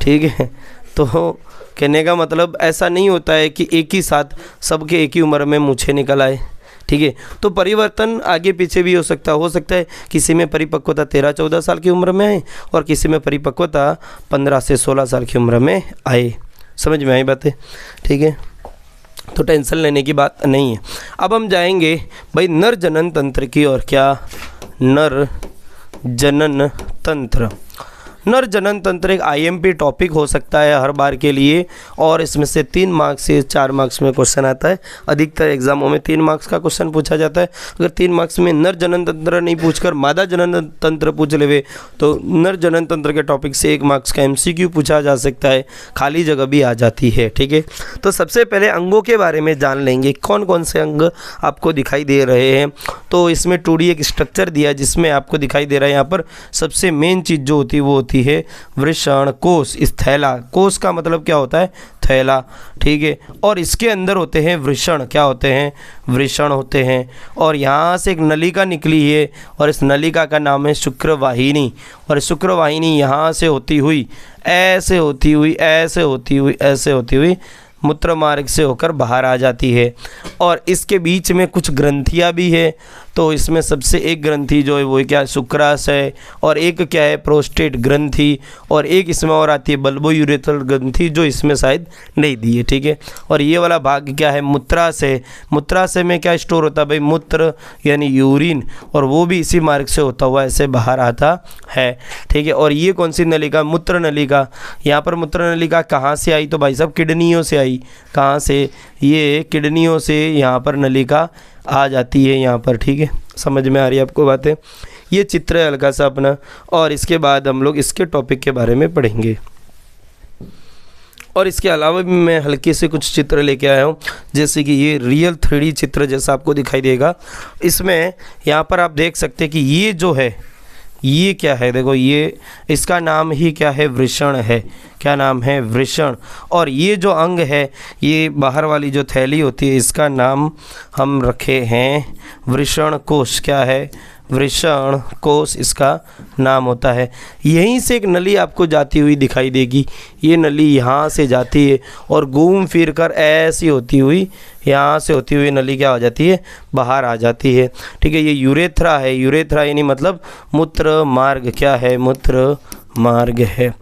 ठीक है, तो कहने का मतलब ऐसा नहीं होता है कि एक ही साथ सबके एक ही उम्र में मूँछें निकल आए। ठीक है, तो परिवर्तन आगे पीछे भी हो सकता है किसी में परिपक्वता 13-14 साल की उम्र में आए और किसी में परिपक्वता 15 से 16 साल की उम्र में आए। समझ में आई बातें? ठीक है, तो टेंशन लेने की बात नहीं है। अब हम जाएंगे भाई नर जनन तंत्र की ओर। क्या? नर जनन तंत्र। नर जनन तंत्र एक आईएमपी टॉपिक हो सकता है हर बार के लिए, और इसमें से 3 मार्क्स से 4 मार्क्स में क्वेश्चन आता है। अधिकतर एग्जामों में 3 मार्क्स का क्वेश्चन पूछा जाता है। अगर 3 मार्क्स में नर जनन तंत्र नहीं पूछकर मादा जनन तंत्र पूछ लेवे तो नर जनन तंत्र के टॉपिक से 1 मार्क्स का एमसीक्यू पूछा जा सकता है, खाली जगह भी आ जाती है। ठीक है, तो सबसे पहले अंगों के बारे में जान लेंगे, कौन कौन से अंग आपको दिखाई दे रहे हैं। तो इसमें 2D एक स्ट्रक्चर दिया जिसमें आपको दिखाई दे रहा है यहाँ पर सबसे मेन चीज़ जो होती है वो होती है वृषण कोश। इस थैला, कोश का मतलब क्या होता है? थैला। ठीक है, और इसके अंदर होते हैं वृषण। क्या होते हैं? वृषण होते हैं। और यहाँ से एक नलिका निकली है और इस नलिका का नाम है शुक्रवाहिनी। और शुक्रवाहिनी यहाँ से होती हुई ऐसे होती हुई ऐसे होती हुई ऐसे होती हुई मूत्र मार्ग से होकर बाहर आ जाती है। और इसके बीच में कुछ ग्रंथियाँ भी है। तो इसमें सबसे एक ग्रंथि जो है वो क्या है? शुक्राशय। और एक क्या है? प्रोस्टेट ग्रंथि। और एक इसमें और आती है बल्बोयूरेथ्रल ग्रंथि जो इसमें शायद नहीं दी है। ठीक है, और ये वाला भाग क्या है? मूत्राशय। मूत्राशय में क्या स्टोर होता है भाई? मूत्र यानी यूरिन, और वो भी इसी मार्ग से होता हुआ ऐसे बाहर आता है। ठीक है, और ये कौन सी नलिका? मूत्र नलिका। यहाँ पर मूत्र नलिका कहाँ से आई? तो भाई साहब किडनियों से आई। कहाँ से? ये किडनियों से यहाँ पर नलिका आ जाती है यहाँ पर। ठीक है, समझ में आ रही है आपको बातें? ये चित्र है हल्का सा अपना, और इसके बाद हम लोग इसके टॉपिक के बारे में पढ़ेंगे। और इसके अलावा भी मैं हल्के से कुछ चित्र लेके आया हूँ, जैसे कि ये रियल 3D चित्र जैसा आपको दिखाई देगा। इसमें यहाँ पर आप देख सकते हैं कि ये जो है ये क्या है? देखो ये इसका नाम ही क्या है? वृषण है। क्या नाम है? वृषण। और ये जो अंग है, ये बाहर वाली जो थैली होती है, इसका नाम हम रखे हैं वृषण कोश। क्या है? वृषण कोश इसका नाम होता है। यहीं से एक नली आपको जाती हुई दिखाई देगी। ये नली यहाँ से जाती है और घूम फिर कर ऐसी होती हुई यहाँ से होती हुई नली क्या हो जाती है? बाहर आ जाती है। ठीक है, ये यूरेथ्रा है। यूरेथ्रा यानी मतलब मूत्र मार्ग। क्या है? मूत्र मार्ग है।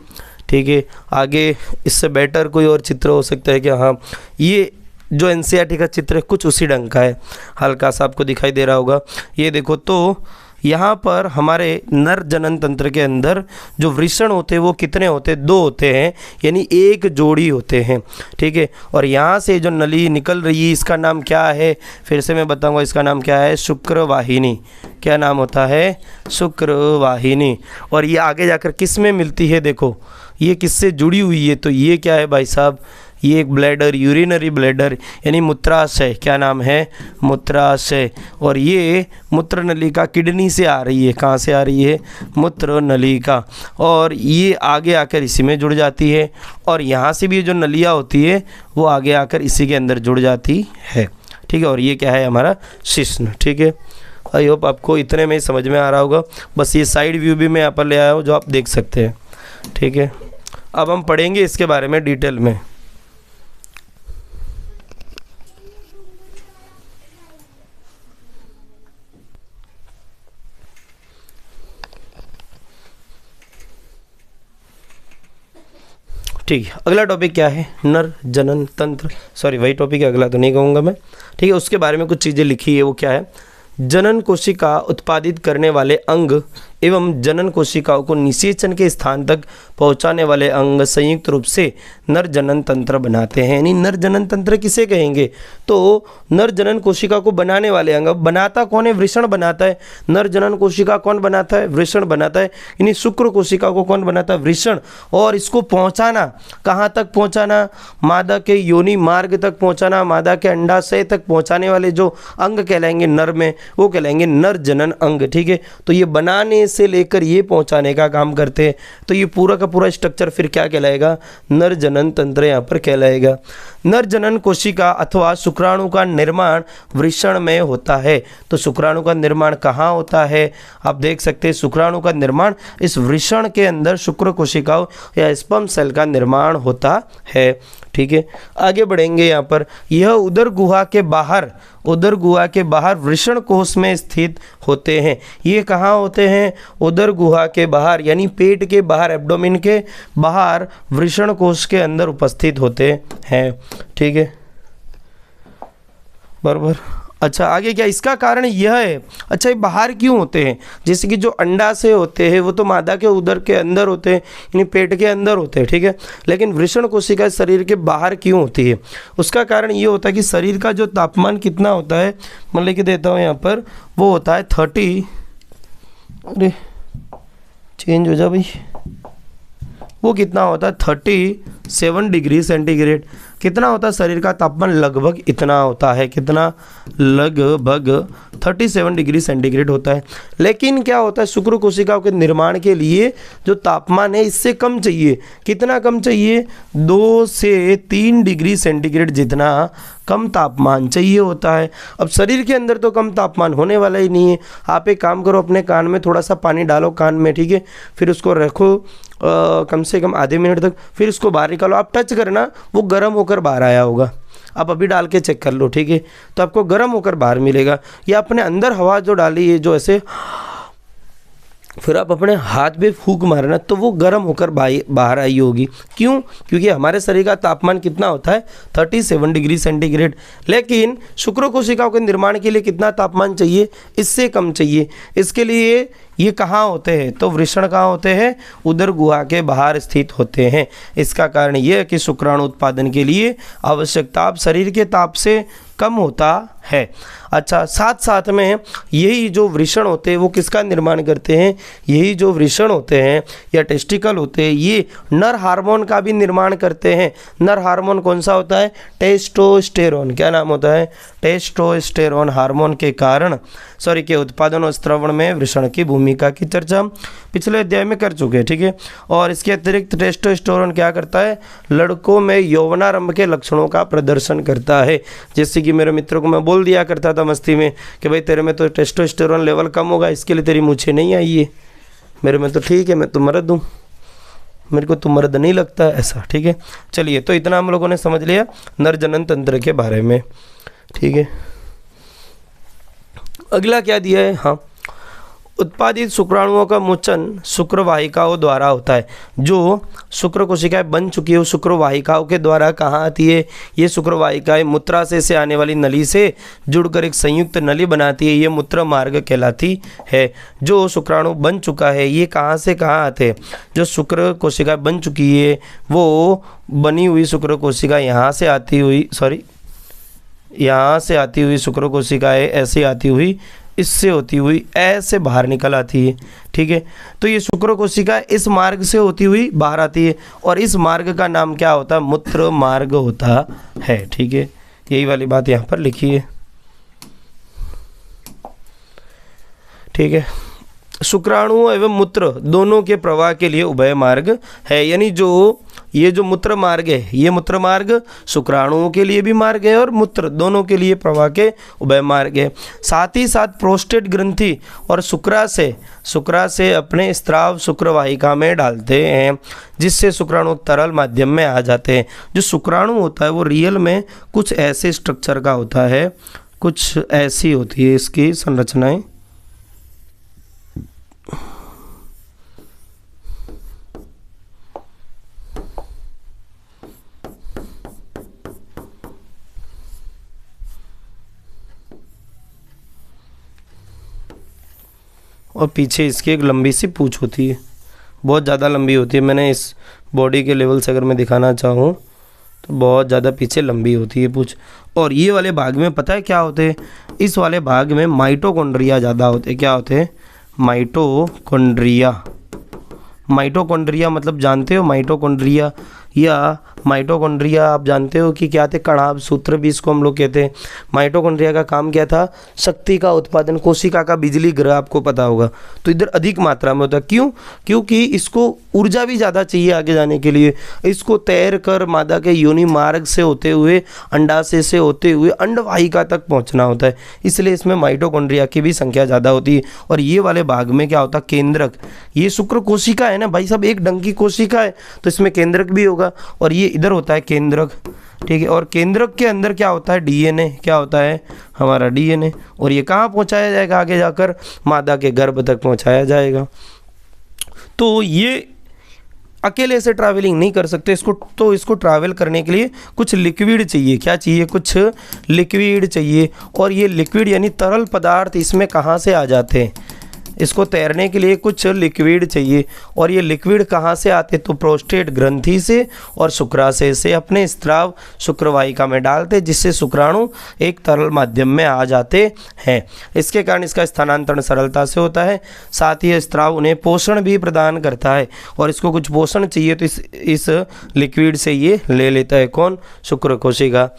ठीक है, आगे इससे बेटर कोई और चित्र हो सकता है क्या? हाँ, ये जो एनसीईआरटी का चित्र है कुछ उसी ढंग का है, हल्का सा आपको दिखाई दे रहा होगा। ये देखो, तो यहाँ पर हमारे नर जनन तंत्र के अंदर जो वृषण होते हैं वो कितने होते हैं? 2 होते हैं, यानी एक जोड़ी होते हैं। ठीक है, और यहाँ से जो नली निकल रही है इसका नाम क्या है? फिर से मैं बताऊँगा, इसका नाम क्या है? शुक्रवाहिनी। क्या नाम होता है? शुक्रवाहिनी। और ये आगे जाकर किस में मिलती है? देखो ये किससे जुड़ी हुई है? तो ये क्या है भाई साहब? ये एक ब्लैडर, यूरिनरी ब्लैडर यानी मूत्राशय। क्या नाम है? मूत्राशय। और ये मूत्र नलिका किडनी से आ रही है। कहाँ से आ रही है? मूत्र नलिका। और ये आगे आकर इसी में जुड़ जाती है, और यहाँ से भी जो नलियाँ होती है वो आगे आकर इसी के अंदर जुड़ जाती है। ठीक है, और ये क्या है? हमारा शिश्न। ठीक है, आई होप आपको इतने में ही समझ में आ रहा होगा। बस ये साइड व्यू भी मैं यहाँ पर ले आया हूँ जो आप देख सकते हैं। ठीक है, अब हम पढ़ेंगे इसके बारे में डिटेल में। ठीक है, अगला टॉपिक क्या है? नर जनन तंत्र। सॉरी, वही टॉपिक है, अगला तो नहीं कहूँगा मैं। ठीक है, उसके बारे में कुछ चीज़ें लिखी है। वो क्या है? जनन कोशिका उत्पादित करने वाले अंग एवं जनन कोशिकाओं को निषेचन के स्थान तक पहुंचाने वाले अंग संयुक्त रूप से नर जनन तंत्र बनाते हैं। यानी नर जनन तंत्र किसे कहेंगे? तो नर जनन कोशिका को बनाने वाले अंग। बनाता कौन है? वृषण बनाता है। नर जनन कोशिका कौन बनाता है? वृषण बनाता है। यानी शुक्र कोशिका को कौन बनाता है? वृषण। और इसको पहुंचाना कहाँ तक पहुंचाना? मादा के योनि मार्ग तक पहुंचाना, मादा के अंडाशय तक पहुंचाने वाले जो अंग कहलाएंगे नर में, वो कहलाएंगे नर जनन अंग। ठीक है, तो ये बनाने से लेकर ये पहुंचाने का काम करते हैं। तो ये पूरा का पूरा स्ट्रक्चर फिर क्या कहलाएगा? नर जनन तंत्र यहाँ पर कहलाएगा। नर जनन कोशिका अथवा शुक्राणु का निर्माण वृषण में होता है। तो शुक्राणु का निर्माण कहाँ होता है? आप देख सकते हैं शुक्राणु का निर्माण इस वृषण के अंदर शुक्र कोशिकाओं या स्पर्म सेल का निर्माण होता है। ठीक है, आगे बढ़ेंगे। यहाँ पर यह उदर गुहा के बाहर वृषण कोश में स्थित होते हैं। ये कहाँ होते हैं? उदर गुहा के बाहर, यानी पेट के बाहर, एब्डोमेन के बाहर वृषण कोश के अंदर उपस्थित होते हैं। ठीक है, बराबर। अच्छा, आगे क्या? इसका कारण यह है। अच्छा, ये बाहर क्यों होते हैं? जैसे कि जो अंडाशय होते हैं वो तो मादा के उदर के अंदर होते हैं, यानी पेट के अंदर होते हैं। ठीक है, लेकिन वृषण कोशिका शरीर के बाहर क्यों होती है? उसका कारण ये होता है कि शरीर का जो तापमान कितना होता है, मैं लिख देता हूँ यहाँ पर, वो होता है 30, अरे चेंज हो जा भाई, वो कितना होता है? 37 डिग्री सेंटीग्रेड। कितना होता है शरीर का तापमान? लगभग इतना होता है। कितना? लगभग 37 डिग्री सेंटीग्रेड होता है। लेकिन क्या होता है, शुक्र कोशिकाओं के निर्माण के लिए जो तापमान है इससे कम चाहिए। कितना कम चाहिए? 2 से 3 डिग्री सेंटीग्रेड जितना कम तापमान चाहिए होता है। अब शरीर के अंदर तो कम तापमान होने वाला ही नहीं है। आप एक काम करो, अपने कान में थोड़ा सा पानी डालो कान में, ठीक है, फिर उसको रखो कम से कम आधे मिनट तक, फिर उसको बाहर निकालो। आप टच करना, वो गर्म होकर बाहर आया होगा। आप अभी डाल के चेक कर लो, ठीक है, तो आपको गर्म होकर बाहर मिलेगा। या अपने अंदर हवा जो डाली है, जो ऐसे, फिर आप अपने हाथ में फूंक मारना तो वो गर्म होकर बाहर आई होगी। क्यों? क्योंकि हमारे शरीर का तापमान कितना होता है? 37 डिग्री सेंटीग्रेड। लेकिन शुक्र कोशिकाओं के निर्माण के लिए कितना तापमान चाहिए? इससे कम चाहिए। इसके लिए ये कहाँ होते हैं? तो वृषण कहाँ होते हैं? उदर गुहा के बाहर स्थित होते हैं। इसका कारण यह है कि शुक्राणु उत्पादन के लिए आवश्यक ताप शरीर के ताप से कम होता है। अच्छा, साथ साथ में यही जो वृषण होते हैं वो किसका निर्माण करते हैं? यही जो वृषण होते हैं या टेस्टिकल होते हैं, ये नर हार्मोन का भी निर्माण करते हैं। नर हार्मोन कौन सा होता है? टेस्टोस्टेरोन। क्या नाम होता है? टेस्टोस्टेरोन हार्मोन के कारण के उत्पादन और स्त्रवण में वृषण की भूमिका की चर्चा हम पिछले अध्याय में कर चुके हैं। ठीक है, और इसके अतिरिक्त टेस्टोस्टेरोन क्या करता है? लड़कों में यौवनारंभ के लक्षणों का प्रदर्शन करता है। जैसे कि मेरे मित्रों को मैं बोल दिया करता था मस्ती में कि भाई तेरे में तो टेस्टोस्टेरोन लेवल कम होगा, इसके लिए तेरी मूछें नहीं आई है। मेरे में तो ठीक है, मैं तो मर्द हूँ, मेरे को तो मर्द नहीं लगता ऐसा। ठीक है, चलिए, तो इतना हम लोगों ने समझ लिया नर जनन तंत्र के बारे में। ठीक है, अगला क्या दिया है? हाँ, उत्पादित शुक्राणुओं का मोचन शुक्रवाहिकाओं द्वारा होता है। जो शुक्र कोशिकाएं बन चुकी है शुक्रवाहिकाओं के द्वारा कहाँ आती है? ये शुक्रवाहिकाएं मूत्राशय से आने वाली नली से जुड़कर एक संयुक्त नली बनाती है। ये मूत्र मार्ग कहलाती है। जो शुक्राणु बन चुका है ये कहाँ से कहाँ आते हैं? जो शुक्र कोशिका बन चुकी है वो बनी हुई शुक्र कोशिका यहाँ से आती हुई शुक्र कोशिकाएं ऐसे आती हुई, इससे होती हुई ऐसे बाहर निकल आती है। ठीक है, तो ये शुक्र कोशिका इस मार्ग से होती हुई बाहर आती है और इस मार्ग का नाम क्या होता है? मूत्र मार्ग होता है। ठीक है, यही वाली बात यहाँ पर लिखी है। ठीक है, शुक्राणु एवं मूत्र दोनों के प्रवाह के लिए उभय मार्ग है। यानी जो ये जो मूत्र मार्ग है, ये मूत्र मार्ग शुक्राणुओं के लिए भी मार्ग है और मूत्र दोनों के लिए प्रवाह के उभय मार्ग है। साथ ही साथ प्रोस्टेट ग्रंथि और शुक्राशय अपने स्राव शुक्रवाहिका में डालते हैं, जिससे शुक्राणु तरल माध्यम में आ जाते हैं। जो शुक्राणु होता है वो रियल में कुछ ऐसे स्ट्रक्चर का होता है, कुछ ऐसी होती है इसकी संरचनाएं। और पीछे इसकी एक लंबी सी पूँछ होती है, बहुत ज़्यादा लंबी होती है। मैंने इस बॉडी के लेवल से अगर मैं दिखाना चाहूँ तो बहुत ज़्यादा पीछे लंबी होती है पूँछ। और ये वाले भाग में पता है क्या होते हैं, इस वाले भाग में माइटोकॉन्ड्रिया ज़्यादा होते हैं। क्या होते हैं? माइटोकॉन्ड्रिया। माइटोकॉन्ड्रिया मतलब जानते हो माइटोकॉन्ड्रिया, या माइटोकॉन्ड्रिया आप जानते हो कि क्या थे? कणाभ सूत्र भी इसको हम लोग कहते हैं। माइटोकॉन्ड्रिया का काम क्या था? शक्ति का उत्पादन, कोशिका का बिजली ग्रह आपको पता होगा, तो इधर अधिक मात्रा में होता है। क्यों? क्योंकि इसको ऊर्जा भी ज़्यादा चाहिए आगे जाने के लिए। इसको तैर कर मादा के योनि मार्ग से होते हुए, अंडाशय से होते हुए अंडवाहिका तक पहुँचना होता है, इसलिए इसमें माइटोकॉन्ड्रिया की भी संख्या ज़्यादा होती है। और ये वाले भाग में क्या होता है? केंद्रक। ये शुक्र कोशिका है ना भाई साहब, एक डंक की कोशिका है, तो इसमें केंद्रक भी होगा, और ये इधर होता है केंद्रक। ठीक है, और केंद्रक के अंदर क्या होता है? डीएनए। क्या होता है? हमारा डीएनए। और ये कहाँ पहुंचाया जाएगा? आगे जाकर मादा के गर्भ तक पहुंचाया जाएगा। तो ये अकेले से ट्रैवलिंग नहीं कर सकते, इसको ट्रैवल करने के लिए कुछ लिक्विड चाहिए। क्या चाहिए? कुछ लिक्विड चाहिए। और ये लिक्विड यानी तरल पदार्थ इसमें कहाँ से आ जाते हैं? इसको तैरने के लिए कुछ लिक्विड चाहिए। और ये लिक्विड कहाँ से आते? तो प्रोस्टेट ग्रंथि से और शुक्राशय से अपने स्त्राव शुक्रवाहिका में डालते, जिससे शुक्राणु एक तरल माध्यम में आ जाते हैं। इसके कारण इसका स्थानांतरण सरलता से होता है। साथ ही स्त्राव उन्हें पोषण भी प्रदान करता है, और इसको कुछ पोषण चाहिए तो इस लिक्विड से ये ले लेता है। कौन? शुक्र कोशिका।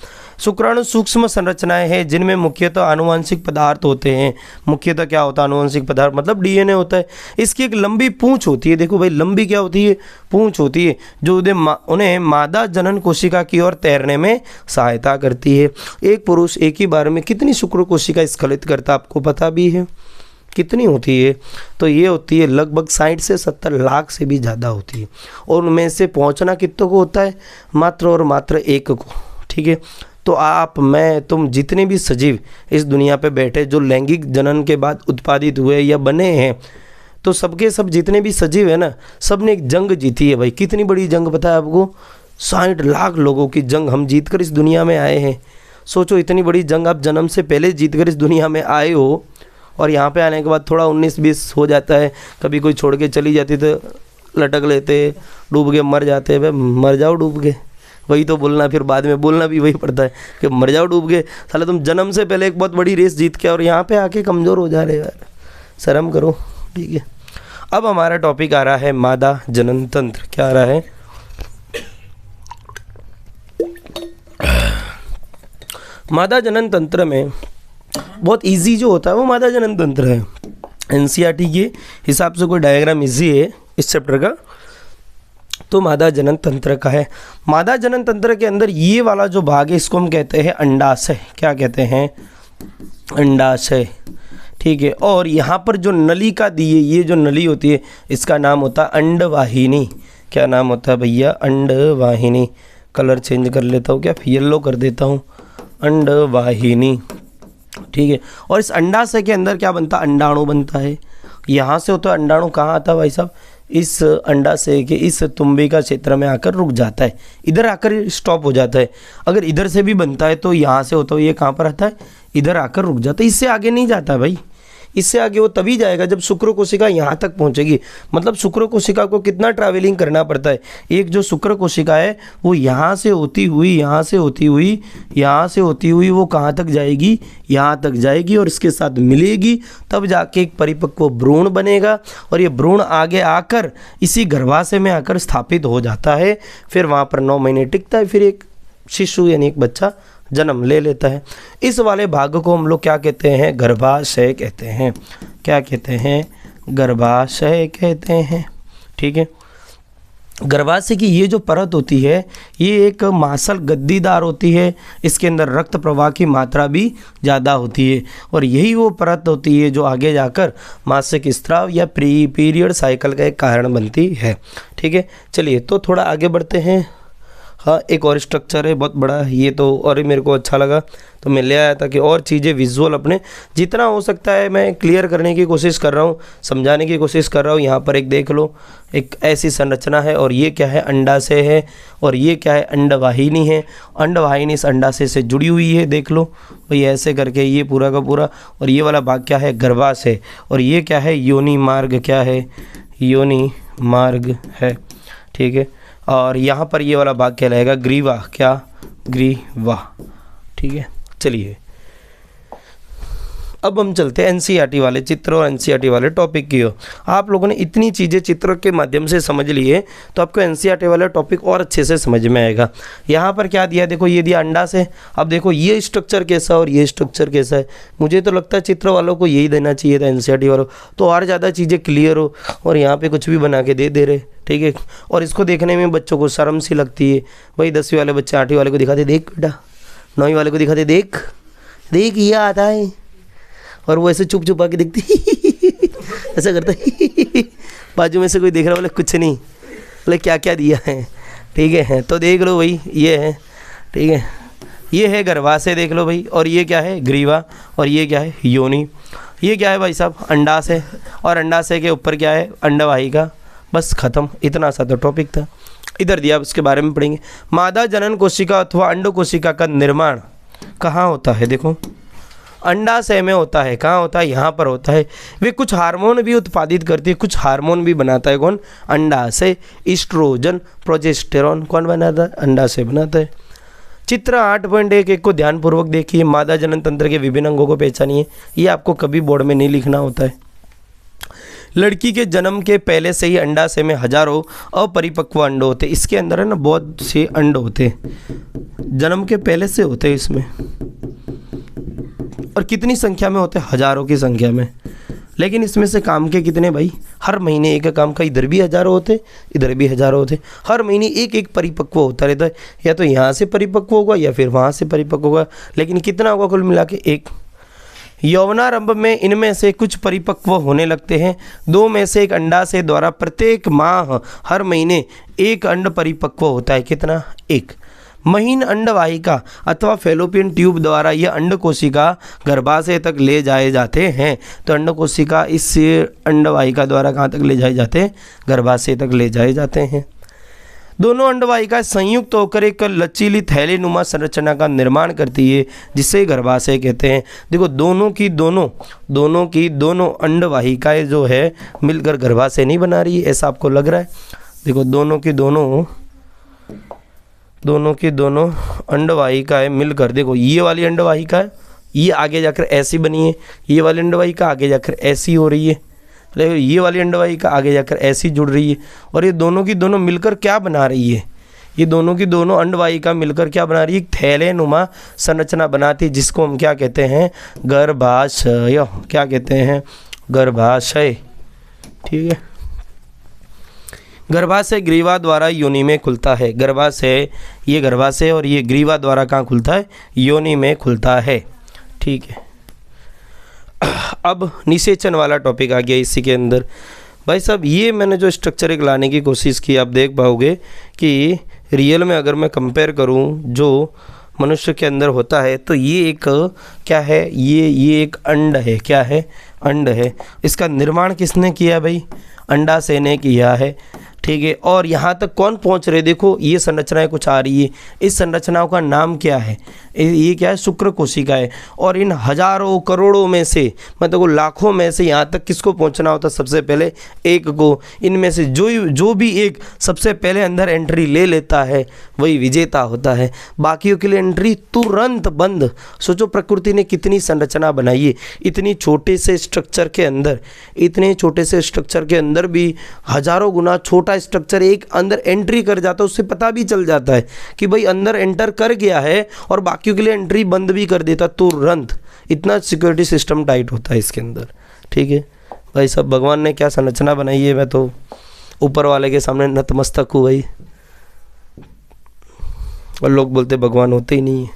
शुक्राणु सूक्ष्म संरचनाएं हैं जिनमें मुख्यतः आनुवंशिक पदार्थ होते हैं। मुख्यतः क्या होता है? आनुवंशिक पदार्थ मतलब डीएनए होता है। इसकी एक लंबी पूंछ होती है। देखो भाई, लंबी क्या होती है? पूंछ होती है, जो उन्हें मादा जनन कोशिका की ओर तैरने में सहायता करती है। एक पुरुष एक ही बार में कितनी शुक्र कोशिका स्खलित करता है, आपको पता भी है? कितनी होती है? तो ये होती है लगभग 60 से 70 लाख से भी ज़्यादा होती है। और उनमें से पहुँचना कितनों को होता है? मात्र और मात्र एक को। ठीक है, तो आप, मैं, तुम, जितने भी सजीव इस दुनिया पे बैठे जो लैंगिक जनन के बाद उत्पादित हुए या बने हैं, तो सबके सब जितने भी सजीव है ना, सब ने एक जंग जीती है भाई। कितनी बड़ी जंग पता है आपको? 60 लाख लोगों की जंग हम जीत कर इस दुनिया में आए हैं। सोचो, इतनी बड़ी जंग आप जन्म से पहले जीत कर इस दुनिया में आए हो, और यहाँ पे आने के बाद थोड़ा 19-20 हो जाता है, कभी कोई छोड़ के चली जाती तो लटक लेते, डूब के मर जाते। भाई मर जाओ डूब के, वही तो बोलना, फिर बाद में बोलना भी वही पड़ता है कि मर जाओ डूब के। साला तुम जन्म से पहले एक बहुत बड़ी रेस जीत के और यहाँ पे आके कमज़ोर हो जा रहे हो यार, शर्म करो। ठीक है, अब हमारा टॉपिक आ रहा है मादा जनन तंत्र। क्या आ रहा है? मादा जनन तंत्र में बहुत इजी जो होता है वो मादा जनन तंत्र है। एनसीईआरटी के हिसाब से कोई डायग्राम इजी है इस चैप्टर का, तो मादा जनन तंत्र का है। मादा जनन तंत्र के अंदर ये वाला जो भाग है इसको हम कहते हैं अंडाशय। क्या कहते हैं? अंडाशय। ठीक है, और यहाँ पर जो नलिका दी है, ये जो नली होती है इसका नाम होता है अंडवाहिनी। क्या नाम होता है भैया? अंडवाहिनी। कलर चेंज कर लेता हूँ, क्या येलो कर देता हूँ, अंडवाहिनी। ठीक है, और इस अंडाशय के अंदर क्या बनता है? अंडाणु बनता है। यहाँ से होता है अंडाणु, कहाँ आता है भाई साहब? इस अंडाशय के इस तुम्बिका क्षेत्र में आकर रुक जाता है, इधर आकर स्टॉप हो जाता है। अगर इधर से भी बनता है तो यहाँ से होता है, ये कहाँ पर आता है? इधर आकर रुक जाता है, इससे आगे नहीं जाता भाई। इससे आगे वो तभी जाएगा जब शुक्र कोशिका यहाँ तक पहुँचेगी। मतलब शुक्र कोशिका को कितना ट्रैवलिंग करना पड़ता है? एक जो शुक्र कोशिका है वो यहाँ से होती हुई वो कहाँ तक जाएगी? यहाँ तक जाएगी और इसके साथ मिलेगी, तब जाके एक परिपक्व भ्रूण बनेगा, और ये भ्रूण आगे आकर इसी गर्भाशय में आकर स्थापित हो जाता है। फिर वहाँ पर 9 महीने टिकता है, फिर एक शिशु यानी एक बच्चा जन्म ले लेता है। इस वाले भाग को हम लोग क्या कहते हैं? गर्भाशय कहते हैं। क्या कहते हैं? गर्भाशय कहते हैं। ठीक है, गर्भाशय की ये जो परत होती है ये एक मांसल गद्दीदार होती है, इसके अंदर रक्त प्रवाह की मात्रा भी ज़्यादा होती है, और यही वो परत होती है जो आगे जाकर मासिक स्राव या पीरियड साइकिल का एक कारण बनती है। ठीक है, चलिए तो थोड़ा आगे बढ़ते हैं। हाँ, एक और स्ट्रक्चर है बहुत बड़ा, ये तो और मेरे को अच्छा लगा तो मैं ले आया था कि और चीज़ें विजुअल अपने जितना हो सकता है मैं क्लियर करने की कोशिश कर रहा हूँ, समझाने की कोशिश कर रहा हूँ। यहाँ पर एक देख लो, एक ऐसी संरचना है और ये क्या है, अंडाशय है, और ये क्या है, अंडवाहिनी है। अंडवाहिनी इस अंडाशय से जुड़ी हुई है, देख लो भाई ऐसे करके ये पूरा का पूरा। और ये वाला भाग क्या है, गर्भाशय, और ये क्या है, योनि मार्ग, क्या है, योनि मार्ग है, ठीक है। और यहाँ पर ये वाला भाग क्या रहेगा, ग्रीवा, क्या, ग्रीवा, ठीक है। चलिए अब हम चलते हैं एनसीईआरटी वाले चित्र और एनसीईआरटी वाले टॉपिक की ओर। आप लोगों ने इतनी चीज़ें चित्र के माध्यम से समझ लिए तो आपको एनसीईआरटी वाला टॉपिक और अच्छे से समझ में आएगा। यहाँ पर क्या दिया, देखो ये दिया अंडाशय। अब देखो ये स्ट्रक्चर कैसा और ये स्ट्रक्चर कैसा है। मुझे तो लगता है चित्र वालों को यही देना चाहिए था, एनसीईआरटी वालों तो और ज़्यादा चीज़ें क्लियर हो। और यहाँ पर कुछ भी बना के दे रहे, ठीक है। और इसको देखने में बच्चों को शर्म सी लगती है। भाई 10वीं वाले बच्चे 8वीं वाले को दिखाते, देख बेटा, 9वीं वाले को दिखाते, देख देख ये आता है, और वो ऐसे चुप चुपा के दिखती ऐसा करता है बाजू में से कोई देख रहा, बोले कुछ नहीं, बोले क्या क्या दिया है, ठीक है। तो देख लो भाई ये है, ठीक है, ये है गर्भाशय, देख लो भाई। और ये क्या है, ग्रीवा, और ये क्या है, योनि। ये क्या है भाई साहब, अंडाशय, और अंडाशय के ऊपर क्या है, अंडवाहिका। बस ख़त्म, इतना सा तो टॉपिक था। इधर दिया, उसके बारे में पढ़ेंगे। मादा जनन कोशिका अथवा अंड कोशिका का निर्माण कहाँ होता है, देखो अंडाशय में होता है। कहाँ होता है, यहाँ पर होता है। वे कुछ हार्मोन भी उत्पादित करती है, कुछ हार्मोन भी बनाता है। कौन, अंडाशय। ईस्ट्रोजन, प्रोजेस्टेरॉन कौन बनाता है, अंडाशय बनाता है। चित्र 8.1 को ध्यानपूर्वक देखिए। मादा जनन तंत्र के विभिन्न अंगों को पहचानिए। ये आपको कभी बोर्ड में नहीं लिखना होता है। लड़की के जन्म के पहले से ही अंडाशय में हजारों अपरिपक्व अंड होते। इसके अंदर है ना बहुत से अंड होते, जन्म के पहले से होते हैं इसमें। और कितनी संख्या में होते हैं, हजारों की संख्या में। लेकिन इसमें से काम के कितने भाई, हर महीने एक काम का, इधर भी हजारों होते, इधर भी हजारों होते। हर महीने एक एक परिपक्व होता रहता है, या तो यहाँ से परिपक्व होगा या फिर वहाँ से परिपक्व होगा। लेकिन कितना होगा कुल मिला के, एक। यौवनारंभ में इनमें से कुछ परिपक्व होने लगते हैं। 2 में से एक अंडाशय द्वारा प्रत्येक माह हर महीने एक अंड परिपक्व होता है। कितना, एक। महीन अंडवाहिका अथवा फैलोपियन ट्यूब द्वारा यह अंड कोशिका गर्भाशय तक ले जाए जाते हैं। तो अंड कोशिका इस अंडवाहिका द्वारा कहाँ तक ले जाए जाते हैं, गर्भाशय तक ले जाए जाते हैं। दोनों अंडवाहिका संयुक्त होकर एक लचीली थैलेनुमा संरचना का निर्माण करती है, जिसे गर्भाशय कहते हैं। देखो दोनों की दोनों अंडवाहिकाएं जो है मिलकर गर्भाशय नहीं बना रही है, ऐसा आपको लग रहा है। देखो दोनों की दोनों अंडवाहिकाएं मिलकर, देखो ये वाली अंडवाहिका है, ये आगे जाकर ऐसी बनी है, ये वाली अंडवाहिका आगे जाकर ऐसी हो रही है, ये वाली अंडवाहिका आगे जाकर ऐसी जुड़ रही है। और ये दोनों की दोनों मिलकर क्या बना रही है, ये दोनों की दोनों अंडवाहिका मिलकर क्या बना रही है, थैलेनुमा संरचना बनाती है, जिसको हम क्या कहते हैं, गर्भाशय। क्या कहते हैं, गर्भाशय, ठीक है। गर्भाशय ग्रीवा द्वारा योनि में खुलता है। गर्भाशय, ये गर्भाशय और ये ग्रीवा द्वारा कहाँ खुलता है, योनि में खुलता है, ठीक है। अब निषेचन वाला टॉपिक आ गया इसी के अंदर। भाई साहब ये मैंने जो स्ट्रक्चर एक लाने की कोशिश की, आप देख पाओगे कि रियल में अगर मैं कंपेयर करूं जो मनुष्य के अंदर होता है, तो ये एक क्या है, ये एक अंड है। क्या है, अंड है। इसका निर्माण किसने किया भाई, अंडाशय ने किया है, ठीक है। और यहाँ तक कौन पहुँच रहे, देखो ये संरचनाएं कुछ आ रही है। इस संरचनाओं का नाम क्या है, ये क्या है, शुक्र कोशिका है। और इन हजारों करोड़ों में से, मतलब लाखों में से यहाँ तक किसको पहुँचना होता है, सबसे पहले एक को। इनमें से जो भी एक सबसे पहले अंदर एंट्री ले लेता है वही विजेता होता है, बाकियों के लिए एंट्री तुरंत बंद। सोचो प्रकृति ने कितनी संरचना बनाई है, इतनी छोटे से स्ट्रक्चर के अंदर, इतने छोटे से स्ट्रक्चर के अंदर भी हजारों गुना छोटा स्ट्रक्चर एक अंदर एंट्री कर जाता है। उससे पता भी चल जाता है कि भाई अंदर एंटर कर गया है, और बाकियों के लिए एंट्री बंद भी कर देता तुरंत। इतना सिक्योरिटी सिस्टम टाइट होता है इसके अंदर, ठीक है। भाई सब भगवान ने क्या संरचना बनाई है, मैं तो ऊपर वाले के सामने नतमस्तक हूँ भाई। और लोग बोलते भगवान होते ही नहीं है।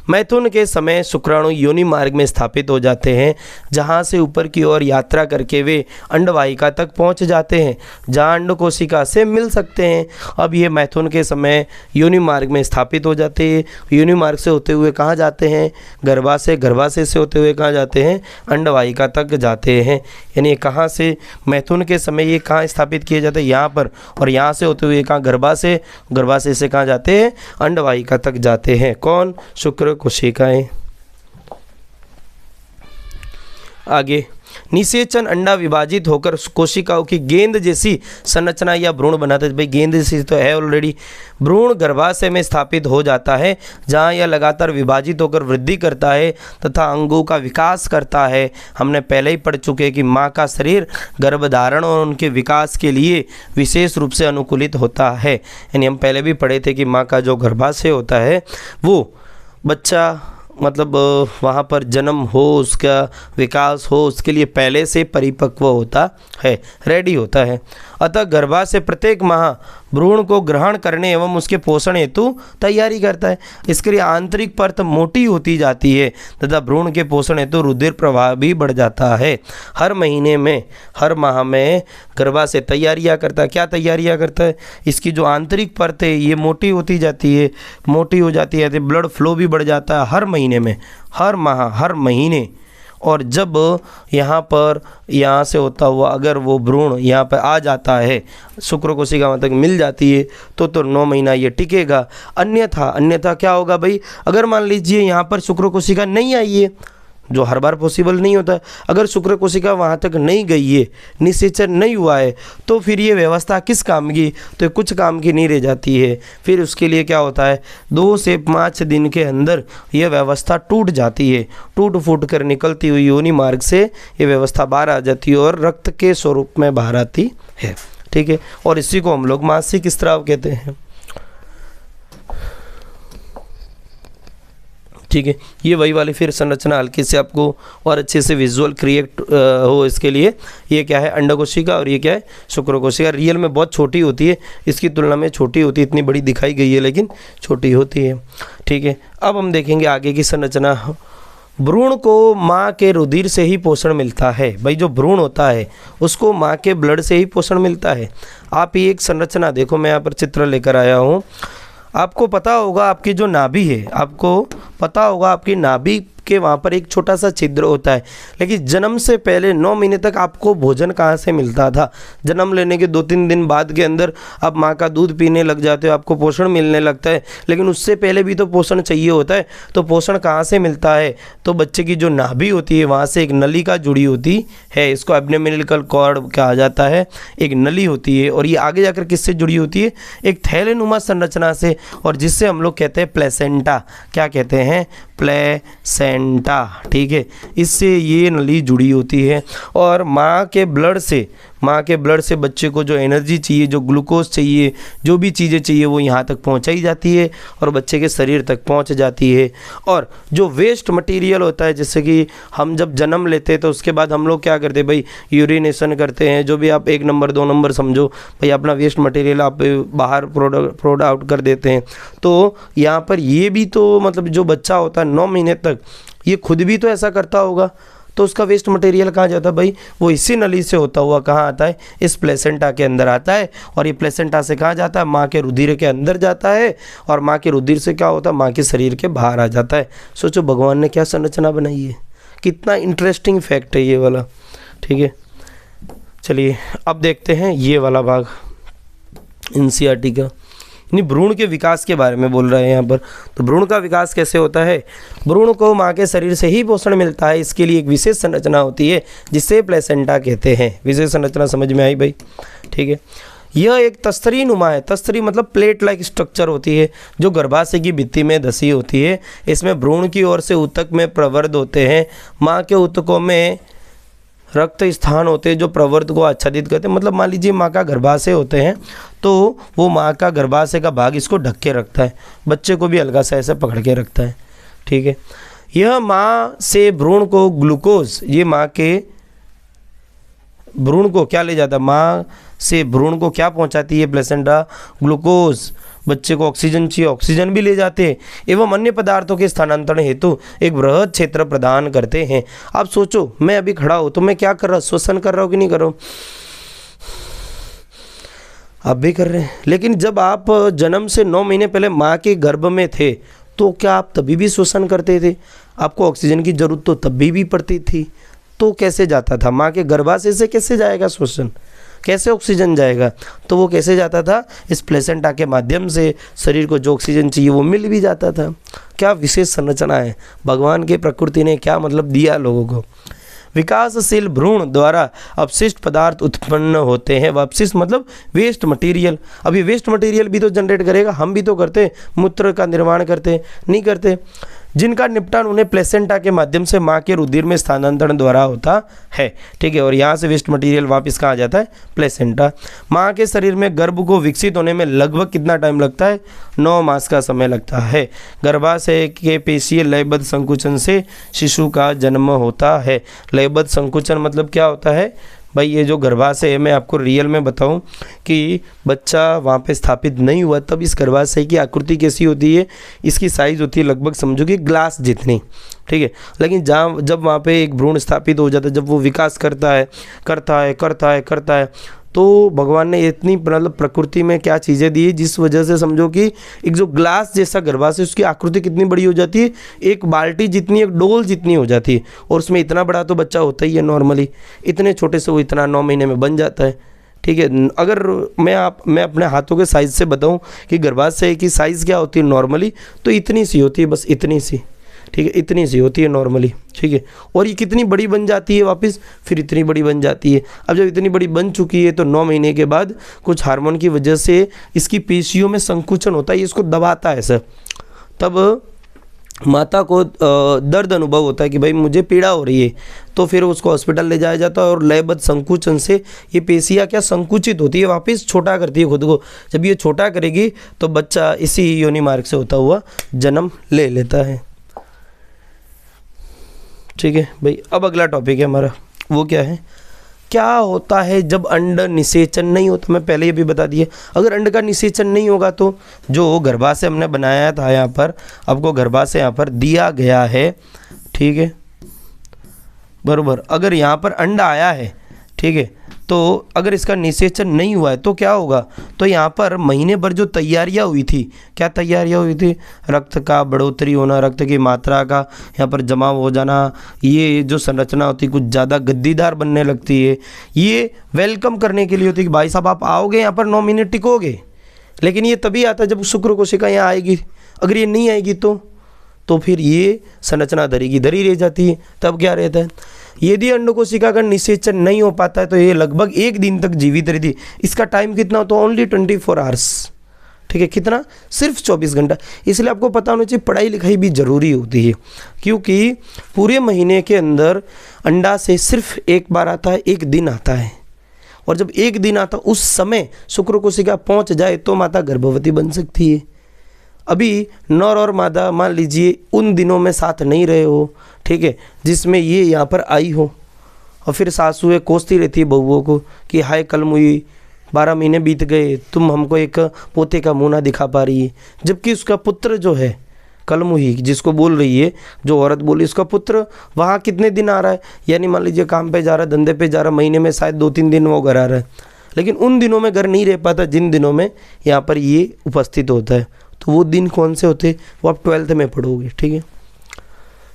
मैथुन के समय शुक्राणु योनि मार्ग में स्थापित हो जाते हैं, जहाँ से ऊपर की ओर यात्रा करके वे अंडवाहिका तक पहुँच जाते हैं, जहाँ अंड कोशिका से मिल सकते हैं। अब ये मैथुन के समय योनि मार्ग में स्थापित हो जाते हैं। योनि मार्ग से होते हुए कहाँ जाते हैं? गर्भाशय, गर्भाशय से होते हुए कहाँ जाते हैं? अंडवाहिका तक जाते हैं। यानी कहाँ से मैथुन के समय ये कहाँ स्थापित किए जाते हैं? यहाँ पर। और यहाँ से होते हुए कहाँ? गर्भाशय, गर्भाशय से कहाँ जाते हैं? अंडवाहिका तक जाते हैं। कौन? शुक्र कोशिकाएं। आगे, निषेचन अंडा विभाजित होकर कोशिकाओं की गेंद जैसी संरचना या भ्रूण बनाता है। भाई गेंद जैसी तो है ऑलरेडी। भ्रूण गर्भाशय में स्थापित हो जाता है, जहां यह लगातार विभाजित होकर वृद्धि करता है तथा अंगों का विकास करता है। हमने पहले ही पढ़ चुके हैं कि माँ का शरीर गर्भधारण और उनके विकास के लिए विशेष रूप से अनुकूलित होता है। यानी हम पहले भी पढ़े थे कि माँ का जो गर्भाशय होता है वो बच्चा मतलब वहाँ पर जन्म हो, उसका विकास हो, उसके लिए पहले से परिपक्व होता है, रेडी होता है। अतः गर्भाशय प्रत्येक माह भ्रूण को ग्रहण करने एवं उसके पोषण हेतु तैयारी करता है। इसके लिए आंतरिक परत मोटी होती जाती है तथा भ्रूण के पोषण हेतु रुधिर प्रवाह भी बढ़ जाता है। हर महीने में, हर माह में गर्भाशय तैयारियाँ करता है। क्या तैयारियाँ करता है? इसकी जो आंतरिक परत है ये मोटी होती जाती है, मोटी हो जाती है, ब्लड फ्लो भी बढ़ जाता है हर महीने में, हर माह, हर महीने। और जब यहाँ से होता हुआ अगर वो भ्रूण यहाँ पर आ जाता है, शुक्र कोशिका तक मिल जाती है तो 9 महीना ये टिकेगा। अन्यथा क्या होगा भाई? अगर मान लीजिए यहाँ पर शुक्र कोशिका नहीं आई है, जो हर बार पॉसिबल नहीं होता, अगर शुक्र कोशिका वहाँ तक नहीं गई है, निषेचन नहीं हुआ है, तो फिर ये व्यवस्था किस काम की? तो कुछ काम की नहीं रह जाती है। फिर उसके लिए क्या होता है? 2 से 5 दिन के अंदर यह व्यवस्था टूट जाती है। टूट फूट कर निकलती हुई योनि मार्ग से ये व्यवस्था बाहर आ जाती है और रक्त के स्वरूप में बाहर आती है। ठीक है, और इसी को हम लोग मासिक स्राव कहते हैं। ठीक है, ये वही वाली फिर संरचना हल्के से आपको और अच्छे से विजुअल क्रिएट हो, इसके लिए ये क्या है? अंड कोशिका, और ये क्या है? शुक्र कोशिका। रियल में बहुत छोटी होती है, इसकी तुलना में छोटी होती है, इतनी बड़ी दिखाई गई है लेकिन छोटी होती है। ठीक है, अब हम देखेंगे आगे की संरचना। भ्रूण को माँ के रुधिर से ही पोषण मिलता है। भाई जो भ्रूण होता है उसको माँ के ब्लड से ही पोषण मिलता है। आप ये एक संरचना देखो, मैं यहाँ पर चित्र लेकर आया हूँ। आपको पता होगा आपकी जो नाभि है, आपको पता होगा आपकी नाभि के वहाँ पर एक छोटा सा छिद्र होता है, लेकिन जन्म से पहले 9 महीने तक आपको भोजन कहाँ से मिलता था? जन्म लेने के 2-3 दिन बाद के अंदर आप माँ का दूध पीने लग जाते हो, आपको पोषण मिलने लगता है, लेकिन उससे पहले भी तो पोषण चाहिए होता है। तो पोषण कहाँ से मिलता है? तो बच्चे की जो नाभि होती है वहाँ से एक नलिका जुड़ी होती है, इसको एब्डोमिनिकल कॉर्ड कहा जाता है। एक नली होती है और ये आगे जाकर किससे जुड़ी होती है? एक थैलेनुमा संरचना से, और जिससे हम लोग कहते हैं प्लेसेंटा। क्या कहते हैं? प्लेसेंटा। ठीक है, इससे ये नली जुड़ी होती है और माँ के ब्लड से बच्चे को जो एनर्जी चाहिए, जो ग्लूकोज चाहिए, जो भी चीज़ें चाहिए वो यहाँ तक पहुँचाई जाती है और बच्चे के शरीर तक पहुँच जाती है। और जो वेस्ट मटेरियल होता है, जैसे कि हम जब जन्म लेते हैं तो उसके बाद हम लोग क्या करते हैं भाई? यूरिनेशन करते हैं, जो भी आप 1 नंबर 2 नंबर समझो भाई, अपना वेस्ट मटेरियल आप बाहर प्रोड आउट कर देते हैं। तो यहाँ पर ये भी तो मतलब जो बच्चा होता है 9 महीने तक, ये खुद भी तो ऐसा करता होगा, तो उसका वेस्ट मटेरियल कहाँ जाता है भाई? वो इसी नली से होता हुआ कहाँ आता है? इस प्लेसेंटा के अंदर आता है। और ये प्लेसेंटा से कहाँ जाता है? माँ के रुधिर के अंदर जाता है, और माँ के रुधिर से क्या होता है? माँ के शरीर के बाहर आ जाता है। सोचो भगवान ने क्या संरचना बनाई है, कितना इंटरेस्टिंग फैक्ट है ये वाला। ठीक है, चलिए अब देखते हैं ये वाला भाग एनसीईआरटी का। यानी भ्रूण के विकास के बारे में बोल रहे हैं यहाँ पर। तो भ्रूण का विकास कैसे होता है? भ्रूण को माँ के शरीर से ही पोषण मिलता है। इसके लिए एक विशेष संरचना होती है जिसे प्लेसेंटा कहते हैं। विशेष संरचना समझ में आई भाई? ठीक है, यह एक तस्तरी नुमा है। तस्तरी मतलब प्लेट लाइक स्ट्रक्चर होती है जो गर्भाशय की भित्ति में धसी होती है। इसमें भ्रूण की ओर से ऊतक में प्रवर्ध होते हैं। माँ के ऊतकों में रक्त स्थान होते हैं जो प्रवर्ध को आच्छादित करते हैं। मतलब मान लीजिए माँ का गर्भाशय होते हैं तो वो माँ का गर्भाशय का भाग इसको ढक के रखता है, बच्चे को भी हल्का सा ऐसे पकड़ के रखता है। ठीक है, यह माँ से भ्रूण को ग्लूकोज, ये माँ के भ्रूण को क्या ले जाता है? माँ से भ्रूण को क्या पहुँचाती है प्लेसेंटा? ग्लूकोज। बच्चे को ऑक्सीजन चाहिए, ऑक्सीजन भी ले जाते हैं एवं अन्य पदार्थों के स्थानांतरण हेतु एक बृहद क्षेत्र प्रदान करते हैं। आप सोचो, मैं अभी खड़ा हूँ तो मैं क्या कर रहा हूँ, श्वसन कर रहा हूँ कि नहीं कर रहा हूँ? आप भी कर रहे हैं। लेकिन जब आप जन्म से 9 महीने पहले माँ के गर्भ में थे तो क्या आप तभी भी श्वसन करते थे? आपको ऑक्सीजन की जरूरत तो तभी भी पड़ती थी। तो कैसे जाता था? माँ के गर्भाशय से कैसे जाएगा श्वसन, कैसे ऑक्सीजन जाएगा? तो वो कैसे जाता था? इस प्लेसेंटा के माध्यम से शरीर को जो ऑक्सीजन चाहिए वो मिल भी जाता था। क्या विशेष संरचना है, भगवान की प्रकृति ने क्या मतलब दिया लोगों को। विकासशील भ्रूण द्वारा अपशिष्ट पदार्थ उत्पन्न होते हैं। अपशिष्ट मतलब वेस्ट मटेरियल। अभी वेस्ट मटेरियल भी तो जनरेट करेगा, हम भी तो करते, मूत्र का निर्माण करते नहीं करते, जिनका निपटान उन्हें प्लेसेंटा के माध्यम से माँ के रुधिर में स्थानांतरण द्वारा होता है। ठीक है, और यहाँ से वेस्ट मटेरियल वापस कहाँ जाता है? प्लेसेंटा। माँ के शरीर में गर्भ को विकसित होने में लगभग कितना टाइम लगता है? 9 मास का समय लगता है। गर्भाशय के पेशीय लयबद्ध संकुचन से शिशु का जन्म होता है। लयबद्ध संकुचन मतलब क्या होता है भाई? ये जो गर्भाशय है, मैं आपको रियल में बताऊं कि बच्चा वहाँ पे स्थापित नहीं हुआ तब इस गर्भाशय की आकृति कैसी होती है, इसकी साइज़ होती है लगभग समझो कि ग्लास जितनी। ठीक है, लेकिन जब वहाँ पे एक भ्रूण स्थापित हो जाता है, जब वो विकास करता है तो भगवान ने इतनी मतलब प्रकृति में क्या चीज़ें दी जिस वजह से समझो कि एक जो ग्लास जैसा गर्भाशय, उसकी आकृति कितनी बड़ी हो जाती है, एक बाल्टी जितनी, एक डोल जितनी हो जाती है। और उसमें इतना बड़ा तो बच्चा होता ही है नॉर्मली, इतने छोटे से वो इतना 9 महीने में बन जाता है। ठीक है, अगर मैं अपने हाथों के साइज़ से बताऊं कि गर्भाशय की साइज़ क्या होती है नॉर्मली, तो इतनी सी होती है, बस इतनी सी। ठीक है, इतनी सी होती है नॉर्मली। ठीक है, और ये कितनी बड़ी बन जाती है वापस, फिर इतनी बड़ी बन जाती है। अब जब इतनी बड़ी बन चुकी है तो 9 महीने के बाद कुछ हार्मोन की वजह से इसकी पेशियों में संकुचन होता है, ये इसको दबाता है सर। तब माता को दर्द अनुभव होता है कि भाई मुझे पीड़ा हो रही है, तो फिर उसको हॉस्पिटल ले जाया जाता है और लयबद्ध संकुचन से ये पेशियाँ क्या संकुचित होती है, वापस छोटा करती है खुद को। जब ये छोटा करेगी तो बच्चा इसी योनि मार्ग से होता हुआ जन्म ले लेता है। ठीक है भाई, अब अगला टॉपिक है हमारा, वो क्या है? क्या होता है जब अंड निषेचन नहीं होता? मैं पहले ये भी बता दिया, अगर अंड का निषेचन नहीं होगा तो जो गर्भाशय हमने बनाया था यहाँ पर, आपको गर्भाशय यहाँ पर दिया गया है। ठीक है, बरोबर। अगर यहाँ पर अंड आया है, ठीक है, तो अगर इसका निषेचन नहीं हुआ है तो क्या होगा? तो यहाँ पर महीने भर जो तैयारियाँ हुई थी, क्या तैयारियाँ हुई थी? रक्त का बढ़ोतरी होना, रक्त की मात्रा का यहाँ पर जमा हो जाना, ये जो संरचना होती है कुछ ज़्यादा गद्दीदार बनने लगती है। ये वेलकम करने के लिए होती है कि भाई साहब आप आओगे यहाँ पर 9 महीने टिकोगे। लेकिन ये तभी आता है जब शुक्र कोशिका यहाँ आएगी। अगर ये नहीं आएगी तो फिर ये संरचना धरी रह जाती है। तब क्या रहता है? यदि अंड कोशिका का निषेचन नहीं हो पाता है तो ये लगभग 1 दिन तक जीवित रहती है। इसका टाइम कितना होता है? Only 24 hours. ठीक है, कितना? सिर्फ 24 घंटा। इसलिए आपको पता होना चाहिए पढ़ाई लिखाई भी ज़रूरी होती है, क्योंकि पूरे महीने के अंदर अंडा से सिर्फ एक बार आता है, 1 दिन आता है। और जब 1 दिन आता उस समय शुक्र कोशिका पहुँच जाए तो माता गर्भवती बन सकती है। अभी नर और मादा मान लीजिए उन दिनों में साथ नहीं रहे हो, ठीक है, जिसमें ये यहाँ पर आई हो, और फिर सासुएं कोसती रहती है बहुओं को कि हाय कल मुई 12 महीने बीत गए, तुम हमको एक पोते का मुँह ना दिखा पा रही है। जबकि उसका पुत्र जो है कलमुही, जिसको बोल रही है, जो औरत बोली, उसका पुत्र वहाँ कितने दिन आ रहा है, यानी मान लीजिए काम पे जा रहा है, धंधे पे जा रहा है, महीने में शायद 2-3 दिन वो घर आ रहा है, लेकिन उन दिनों में घर नहीं रह पाता जिन दिनों में यहाँ पर ये उपस्थित होता है। तो वो दिन कौन से होते, वो आप 12th में पढ़ोगे। ठीक है,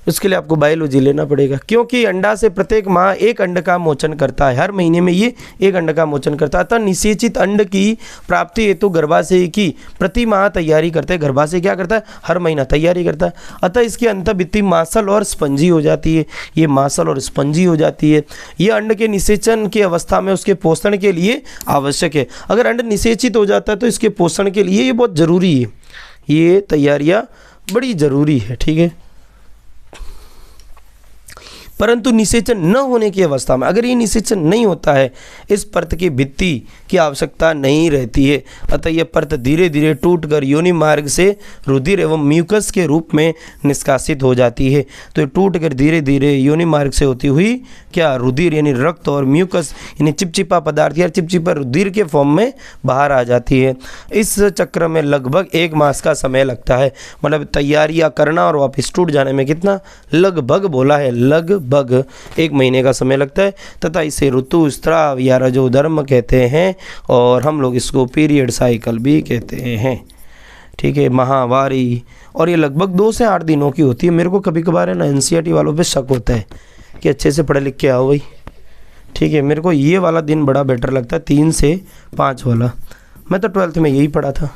उसके लिए आपको बायोलॉजी लेना पड़ेगा, क्योंकि अंडा से प्रत्येक माह 1 अंड का मोचन करता है। हर महीने में ये 1 अंड का मोचन करता है। अतः निषेचित अंड की प्राप्ति हेतु गर्भाशय की प्रति माह तैयारी करते हैं। गर्भाशय क्या करता है? हर महीना तैयारी करता है। अतः इसकी अंतःभित्ति मांसल और स्पंजी हो जाती है। ये मांसल और स्पंजी हो जाती है। ये अंड के निषेचन की अवस्था में उसके पोषण के लिए आवश्यक है। अगर अंड निषेचित हो जाता है तो इसके पोषण के लिए ये बहुत ज़रूरी है। ये तैयारियाँ बड़ी ज़रूरी है। ठीक है, परंतु निषेचन न होने की अवस्था में, अगर ये निषेचन नहीं होता है, इस परत की भित्ति की आवश्यकता नहीं रहती है। अतः यह परत धीरे धीरे टूटकर योनि मार्ग से रुधिर एवं म्यूकस के रूप में निष्कासित हो जाती है। तो ये टूटकर धीरे धीरे योनि मार्ग से होती हुई क्या रुधिर यानी रक्त और म्यूकस यानी चिपचिपा पदार्थ या चिपचिपा रुधिर के फॉर्म में बाहर आ जाती है। इस चक्र में लगभग 1 मास का समय लगता है, मतलब तैयारियां करना और वापस टूट जाने में कितना, लगभग बोला है, लगभग 1 महीने का समय लगता है। तथा इसे ऋतुस्राव या रजोधर्म कहते हैं और हम लोग इसको पीरियड साइकिल भी कहते हैं। ठीक है, माहवारी, और ये लगभग 2 से 8 दिनों की होती है। मेरे को कभी कभार है ना एनसीईआरटी वालों पे शक होता है कि अच्छे से पढ़े लिख के आओ भाई। ठीक है, मेरे को ये वाला दिन बड़ा बेटर लगता है, 3 से 5 वाला। मैं तो 12th में यही पढ़ा था।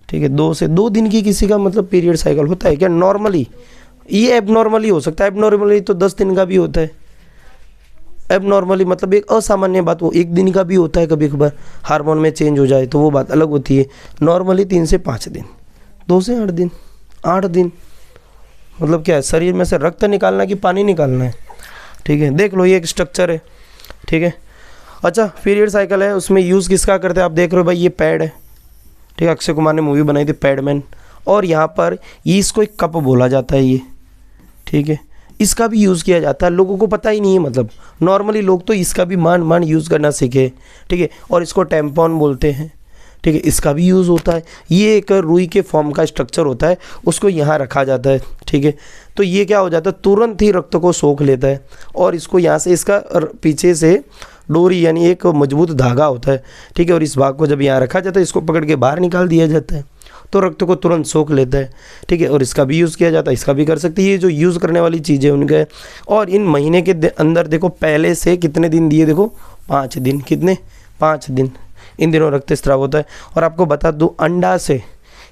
ठीक है, 2 से 2 दिन की किसी का मतलब पीरियड साइकिल होता है क्या नॉर्मली? ये एबनॉर्मली हो सकता है, एबनॉर्मली तो 10 दिन का भी होता है। एबनॉर्मली मतलब एक असामान्य बात, वो 1 दिन का भी होता है कभी कभार, हार्मोन में चेंज हो जाए तो वो बात अलग होती है। नॉर्मली 3 से 5 दिन, 2 से 8 दिन, 8 दिन मतलब क्या है, शरीर में से रक्त निकालना कि पानी निकालना है। ठीक है, देख लो ये एक स्ट्रक्चर है। ठीक है, अच्छा पीरियड साइकिल है, उसमें यूज़ किसका करते हैं आप देख रहे हो भाई, ये पैड है। ठीक है, अक्षय कुमार ने मूवी बनाई थी पैडमैन, और यहाँ पर ये इसको एक कप बोला जाता है ये। ठीक है, इसका भी यूज़ किया जाता है, लोगों को पता ही नहीं है, मतलब नॉर्मली लोग तो इसका भी मान यूज़ करना सीखे। ठीक है, और इसको टैम्पॉन बोलते हैं। ठीक है, इसका भी यूज़ होता है। ये एक रुई के फॉर्म का स्ट्रक्चर होता है, उसको यहाँ रखा जाता है। ठीक है, तो ये क्या हो जाता है, तुरंत ही रक्त को सोख लेता है, और इसको यहाँ से इसका पीछे से डोरी यानी एक मजबूत धागा होता है। ठीक है, और इस भाग को जब यहाँ रखा जाता है, इसको पकड़ के बाहर निकाल दिया जाता है, तो रक्त को तुरंत सोख लेता है। ठीक है, और इसका भी यूज़ किया जाता है, इसका भी कर सकते हैं। ये जो यूज़ करने वाली चीज़ें उनके, और इन महीने के अंदर देखो पहले से कितने दिन दिए, देखो 5 दिन, कितने 5 दिन इन दिनों रक्तस्राव होता है। और आपको बता दूँ, अंडा से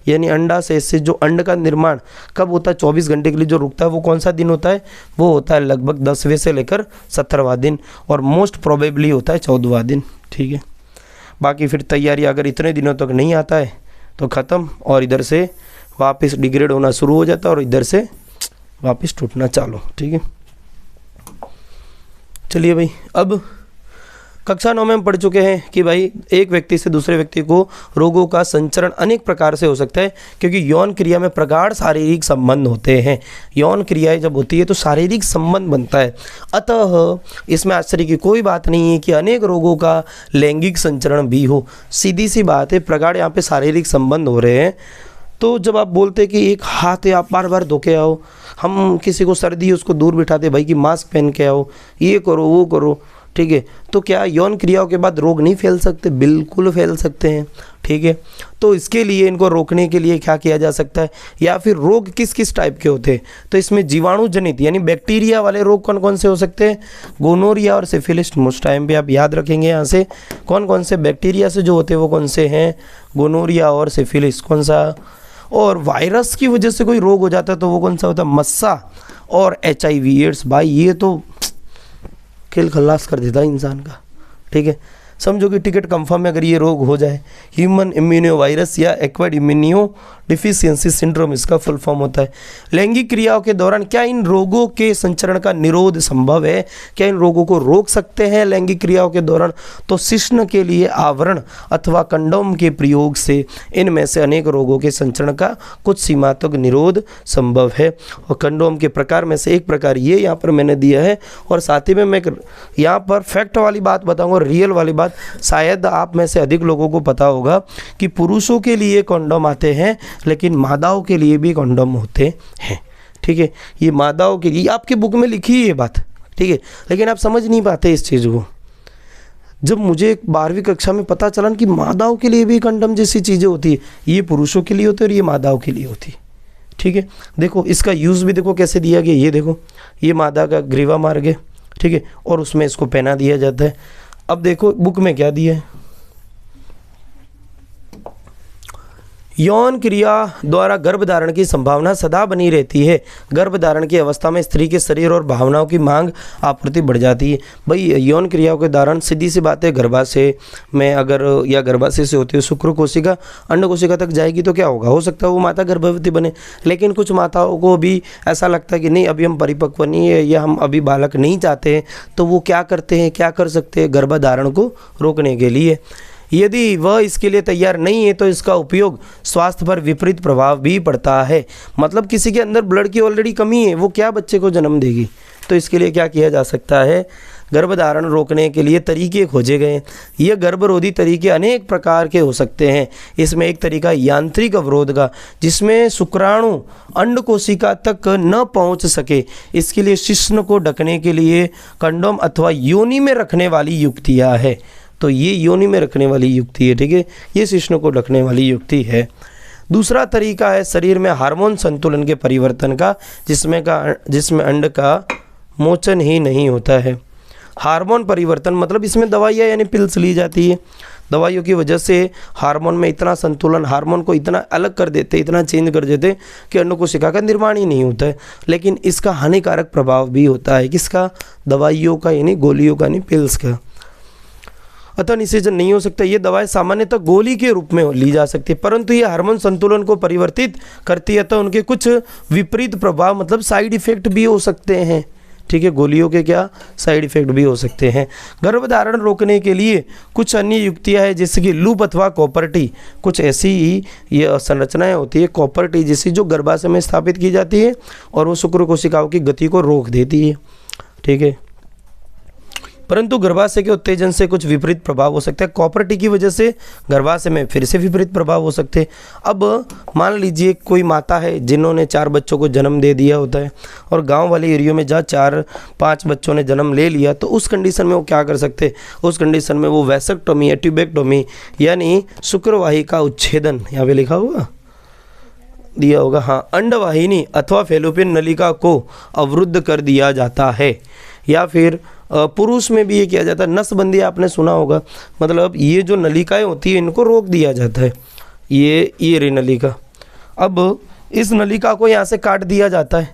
यानी अंडा से इससे जो अंड का निर्माण कब होता है, 24 घंटे के लिए जो रुकता है, वो कौन सा दिन होता है, वो होता है लगभग 10वें से लेकर 17वां दिन, और मोस्ट प्रोबेबली होता है 14वां दिन। ठीक है, बाकी फिर तैयारी अगर इतने दिनों तक नहीं आता है तो ख़त्म, और इधर से वापस डिग्रेड होना शुरू हो जाता है, और इधर से वापस टूटना चालू। ठीक है, चलिए भाई, अब कक्षा 9 में हम पढ़ चुके हैं कि भाई एक व्यक्ति से दूसरे व्यक्ति को रोगों का संचरण अनेक प्रकार से हो सकता है, क्योंकि यौन क्रिया में प्रगाढ़ शारीरिक संबंध होते हैं। यौन क्रियाएं जब होती है तो शारीरिक संबंध बनता है। अतः इसमें आश्चर्य की कोई बात नहीं है कि अनेक रोगों का लैंगिक संचरण भी हो। सीधी सी बात है, प्रगाढ़ यहाँ पे शारीरिक संबंध हो रहे हैं। तो जब आप बोलते हैं कि एक हाथ है आप बार बार धो के आओ, हम किसी को सर्दी है उसको दूर बिठाते भाई कि मास्क पहन के आओ, ये करो वो करो। ठीक है, तो क्या यौन क्रियाओं के बाद रोग नहीं फैल सकते? बिल्कुल फैल सकते हैं। ठीक है, तो इसके लिए इनको रोकने के लिए क्या किया जा सकता है, या फिर रोग किस किस टाइप के होते हैं? तो इसमें जीवाणु जनित यानी बैक्टीरिया वाले रोग कौन कौन से हो सकते हैं? गोनोरिया और सिफिलिस। मोस्ट टाइम पे आप याद रखेंगे यहाँ से कौन कौन से बैक्टीरिया से जो होते हैं वो कौन से हैं, गोनोरिया और सिफिलिस कौन सा। और वायरस की वजह से कोई रोग हो जाता है तो वो कौन सा होता है, मस्सा और HIV एड्स। भाई ये तो खेल खल्लास कर देता है इंसान का। ठीक है, समझो कि टिकट कंफर्म है अगर ये रोग हो जाए। ह्यूमन इम्यूनो वायरस या एक्वायर्ड इम्यूनो डिफिशियंसी सिंड्रोम इसका फुल फॉर्म होता है। लैंगिक क्रियाओं के दौरान क्या इन रोगों के संचरण का निरोध संभव है? क्या इन रोगों को रोक सकते हैं लैंगिक क्रियाओं के दौरान? तो शिश्न के लिए आवरण अथवा कंडोम के प्रयोग से इनमें से अनेक रोगों के संचरण का कुछ सीमा तक निरोध संभव है। और कंडोम के प्रकार में से एक प्रकार ये यहाँ पर मैंने दिया है, और साथ ही में मैं यहाँ पर फैक्ट वाली बात बताऊँगा, रियल वाली बात। शायद आप में से अधिक लोगों को पता होगा कि पुरुषों के लिए कंडोम आते हैं, लेकिन मादाओं के लिए भी कंडोम होते हैं। ठीक है, ये मादाओं के लिए आपके बुक में लिखी है ये बात। ठीक है, लेकिन आप समझ नहीं पाते इस चीज़ को। जब मुझे 12वीं कक्षा में पता चला कि मादाओं के लिए भी कंडोम जैसी चीज़ें होती है, ये पुरुषों के लिए होती है और ये मादाओं के लिए होती है। ठीक है, देखो इसका यूज़ भी देखो कैसे दिया गया। ये देखो, ये मादा का ग्रीवा मार्ग है। ठीक है, और उसमें इसको पहना दिया जाता है। अब देखो बुक में क्या दिया है, यौन क्रिया द्वारा गर्भधारण की संभावना सदा बनी रहती है। गर्भधारण की अवस्था में स्त्री के शरीर और भावनाओं की मांग आपूर्ति बढ़ जाती है। भाई यौन क्रियाओं के दौरान सीधी सी बात है, गर्भाशय में अगर या गर्भाशय से होती है शुक्र कोशिका अंड कोशिका तक जाएगी तो क्या होगा, हो सकता है वो माता गर्भवती बने। लेकिन कुछ माताओं को भी ऐसा लगता है कि नहीं, अभी हम परिपक्व नहीं है या हम अभी बालक नहीं चाहते हैं, तो वो क्या करते हैं, क्या कर सकते हैं गर्भधारण को रोकने के लिए। यदि वह इसके लिए तैयार नहीं है तो इसका उपयोग स्वास्थ्य पर विपरीत प्रभाव भी पड़ता है। मतलब किसी के अंदर ब्लड की ऑलरेडी कमी है, वो क्या बच्चे को जन्म देगी। तो इसके लिए क्या किया जा सकता है, गर्भधारण रोकने के लिए तरीके खोजे गए। ये गर्भरोधी तरीके अनेक प्रकार के हो सकते हैं। इसमें एक तरीका यांत्रिक अवरोध का, जिसमें शुक्राणु अंड कोशिका तक न पहुंच सके। इसके लिए शिश्न को ढकने के लिए कंडोम अथवा योनि में रखने वाली युक्तियाँ है। तो ये योनि में रखने वाली युक्ति है, ठीक है, ये शिश्न को ढकने वाली युक्ति है। दूसरा तरीका है शरीर में हार्मोन संतुलन के परिवर्तन का, जिसमें अंड का मोचन ही नहीं होता है। हार्मोन परिवर्तन मतलब इसमें दवाइयाँ यानी पिल्स ली जाती है। दवाइयों की वजह से हार्मोन में इतना संतुलन, हार्मोन को इतना अलग कर देते, इतना चेंज कर देते कि अंड कोशिका का निर्माण ही नहीं होता है। लेकिन इसका हानिकारक प्रभाव भी होता है, किसका, दवाइयों का यानी गोलियों का यानी पिल्स का। अतः निषेचन नहीं हो सकता। ये दवाएं सामान्यतः गोली के रूप में ली जा सकती है, परंतु ये हार्मोन संतुलन को परिवर्तित करती है, तो उनके कुछ विपरीत प्रभाव मतलब साइड इफेक्ट भी हो सकते हैं। ठीक है, गोलियों के क्या साइड इफेक्ट भी हो सकते हैं। गर्भधारण रोकने के लिए कुछ अन्य युक्तियाँ हैं, जैसे कि लूप अथवा कॉपर-टी। कुछ ऐसी ये संरचनाएं होती है कॉपर-टी जैसी, जो गर्भाशय में स्थापित की जाती है और वो शुक्र कोशिकाओं की गति को रोक देती है। ठीक है, परंतु गर्भाशय के उत्तेजन से कुछ विपरीत प्रभाव हो सकता है। कॉपर-टी की वजह से गर्भाशय में फिर से विपरीत प्रभाव हो सकते हैं। अब मान लीजिए कोई माता है जिन्होंने 4 बच्चों को जन्म दे दिया होता है, और गांव वाले एरिया में जहाँ 4-5 बच्चों ने जन्म ले लिया, तो उस कंडीशन में वो क्या कर सकते हैं, उस कंडीशन में वो वैसेक्टोमी या ट्यूबेक्टोमी यानी शुक्रवाही का उच्छेदन, यहाँ पे लिखा हुआ दिया होगा, हाँ, अंडवाहिनी अथवा फैलोपियन नलिका को अवरुद्ध कर दिया जाता है। या फिर पुरुष में भी ये किया जाता है, नसबंदी आपने सुना होगा, मतलब ये जो नलिकाएं होती है इनको रोक दिया जाता है। ये रे नलिका, अब इस नलिका को यहाँ से काट दिया जाता है।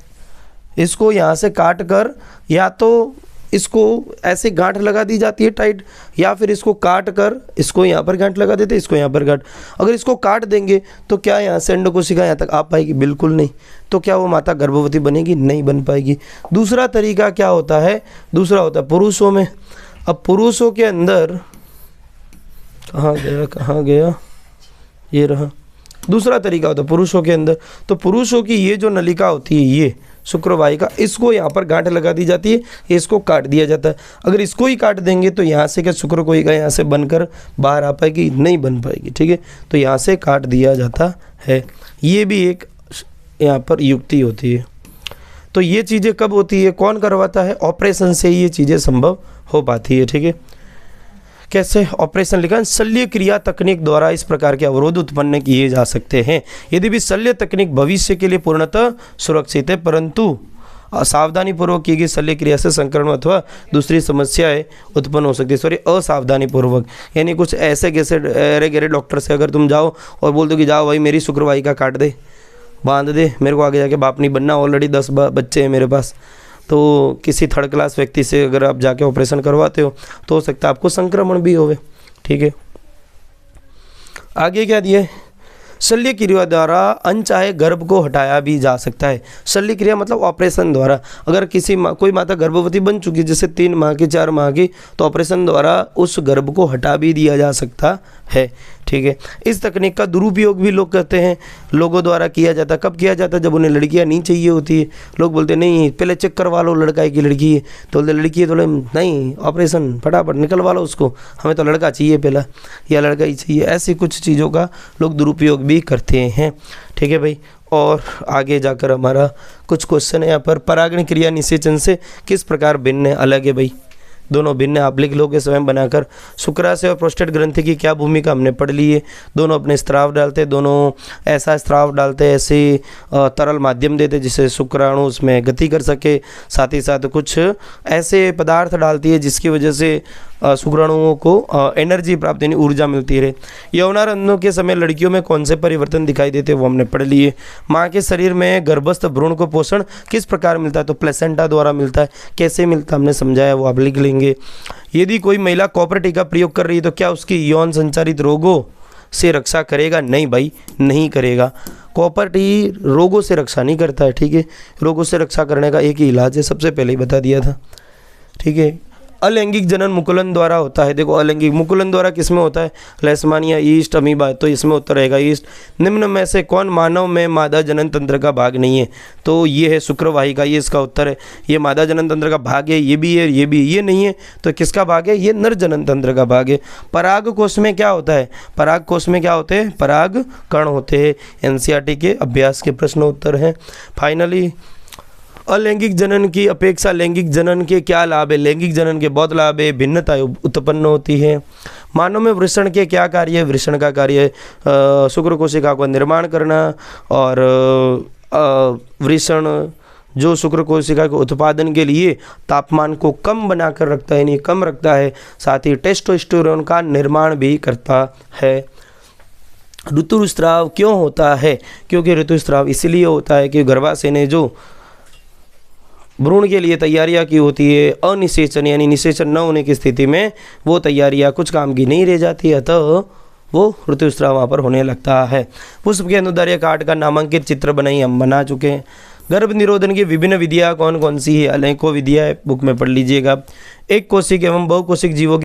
इसको यहाँ से काट कर या तो इसको ऐसे गांठ लगा दी जाती है टाइट, या फिर इसको काट कर इसको यहाँ पर गांठ लगा देते, इसको यहाँ पर गांठ। अगर इसको काट देंगे तो क्या यहाँ से अंड कोशिका यहाँ तक आ पाएगी? बिल्कुल नहीं। तो क्या वो माता गर्भवती बनेगी? नहीं बन पाएगी। दूसरा तरीका क्या होता है? दूसरा होता है पुरुषों में। अब पुरुषों के अंदर कहाँ गया, ये रहा। दूसरा तरीका होता है पुरुषों के अंदर, तो पुरुषों की ये जो नलिका होती है, ये शुक्रवाही का, इसको यहाँ पर गांठ लगा दी जाती है, इसको काट दिया जाता है। अगर इसको ही काट देंगे तो यहाँ से क्या शुक्र कोशिका यहाँ से बनकर बाहर आ पाएगी? नहीं बन पाएगी। ठीक है, तो यहाँ से काट दिया जाता है। ये भी एक यहाँ पर युक्ति होती है। तो ये चीज़ें कब होती है, कौन करवाता है? ऑपरेशन से ये चीज़ें संभव हो पाती है। ठीक है, कैसे? ऑपरेशन लिखा, शल्य क्रिया तकनीक द्वारा इस प्रकार के अवरोध उत्पन्न किए जा सकते हैं। यदि भी शल्य तकनीक भविष्य के लिए पूर्णतः सुरक्षित है, परंतु सावधानी पूर्वक की गई शल्य क्रिया से संक्रमण अथवा दूसरी समस्याएं उत्पन्न हो सकती है। सॉरी, असावधानी पूर्वक, यानी कुछ ऐसे कैसे अरे गहरे डॉक्टर से अगर तुम जाओ और बोल दो कि जाओ भाई मेरी शुक्रवाही का काट दे, बांध दे, मेरे को आगे जाके बाप नहीं बनना, ऑलरेडी 10 बच्चे हैं मेरे पास, तो किसी थर्ड क्लास व्यक्ति से अगर आप जाके ऑपरेशन करवाते हो तो हो सकता है आपको संक्रमण भी होवे। ठीक है, आगे क्या दिया है? शल्य क्रिया द्वारा अनचाहे गर्भ को हटाया भी जा सकता है। शल्य क्रिया मतलब ऑपरेशन द्वारा। अगर कोई माता गर्भवती बन चुकी है, जैसे 3 माह की 4 माह की, तो ऑपरेशन द्वारा उस गर्भ को हटा भी दिया जा सकता है। ठीक है, इस तकनीक का दुरुपयोग भी लोग करते हैं, लोगों द्वारा किया जाता है। कब किया जाता है? जब उन्हें लड़कियां नहीं चाहिए होती है। लोग बोलते नहीं पहले चेक करवा लो लड़का है कि लड़की है, तो बोलते लड़की है, तो नहीं ऑपरेशन फटाफट निकलवा लो उसको, हमें तो लड़का चाहिए पहला, या लड़का ही चाहिए। ऐसी कुछ चीज़ों का लोग दुरुपयोग भी करते हैं। ठीक है भाई, और आगे जाकर हमारा कुछ क्वेश्चन है यहाँ पर, परागण क्रिया निषेचन से किस प्रकार भिन्न है, अलग है भाई। दोनों भिन्न आप्लिक लोग के स्वयं बनाकर। शुक्राशय और प्रोस्टेट ग्रंथि की क्या भूमिका हमने पढ़ ली है। दोनों अपने स्त्राव डालते हैं, दोनों ऐसा स्त्राव डालते हैं, ऐसे तरल माध्यम देते हैं जिससे शुक्राणु उसमें गति कर सके। साथ ही साथ कुछ ऐसे पदार्थ डालती है जिसकी वजह से शुक्राणुओं को एनर्जी प्राप्त यानी ऊर्जा मिलती रहे। यौनारंभों के समय लड़कियों में कौन से परिवर्तन दिखाई देते हैं वो हमने पढ़ लिए। माँ के शरीर में गर्भस्थ भ्रूण को पोषण किस प्रकार मिलता है, तो प्लेसेंटा द्वारा मिलता है। कैसे मिलता है हमने समझाया, वो आप लिख लेंगे। यदि कोई महिला कॉपर टीका प्रयोग कर रही है तो क्या उसकी यौन संचारित रोगों से रक्षा करेगा? नहीं भाई, नहीं करेगा। कॉपर टी रोगों से रक्षा नहीं करता है, ठीक है। रोगों से रक्षा करने का एक ही इलाज है, सबसे पहले ही बता दिया था, ठीक है। अलैंगिक जनन मुकुलन द्वारा होता है। देखो अलैंगिक मुकुलन द्वारा किसमें होता है? लेशमानिया, ईस्ट, अमीबा, तो इसमें उत्तर रहेगा ईस्ट। निम्न में से कौन मानव में मादा जनन तंत्र का भाग नहीं है? तो ये है शुक्रवाहिका, ये इसका उत्तर है। ये मादा जनन तंत्र का भाग है, ये भी है, ये भी, ये नहीं है, तो किसका भाग है? ये नर जनन तंत्र का भाग है। पराग कोश में क्या होता है? पराग कोश में क्या होते हैं? पराग कण होते हैं। एनसीईआरटी के अभ्यास के प्रश्न उत्तर हैं। फाइनली अलैंगिक जनन की अपेक्षा लैंगिक जनन के क्या लाभ है? लैंगिक जनन के बहुत लाभ है, भिन्नता उत्पन्न होती है। मानव में वृषण के क्या कार्य है? वृषण का कार्य है शुक्र कोशिका का निर्माण करना, और वृषण जो शुक्र कोशिका के उत्पादन के लिए तापमान को कम बनाकर रखता है, यानी कम रखता है। साथ ही टेस्टोस्टेरोन का निर्माण भी करता है। ऋतुस्राव क्यों होता है? क्योंकि ऋतुस्राव इसलिए होता है कि गर्भाशय ने जो भ्रूण के लिए तैयारियां की होती है, अनिषेचन यानी निषेचन न होने की स्थिति में वो तैयारियां कुछ काम की नहीं रह जाती है, तो वो ऋतुस्राव वहाँ पर होने लगता है। पुष्प के अनुदार्य काट का नामांकित चित्र बनाई हम बना चुके हैं। गर्भ निरोधन की विभिन्न विधियाँ कौन कौन सी है? अनेकों विधियाँ बुक में पढ़ लीजिएगा। एक कोशिक एवं बहुकोशिक जीवों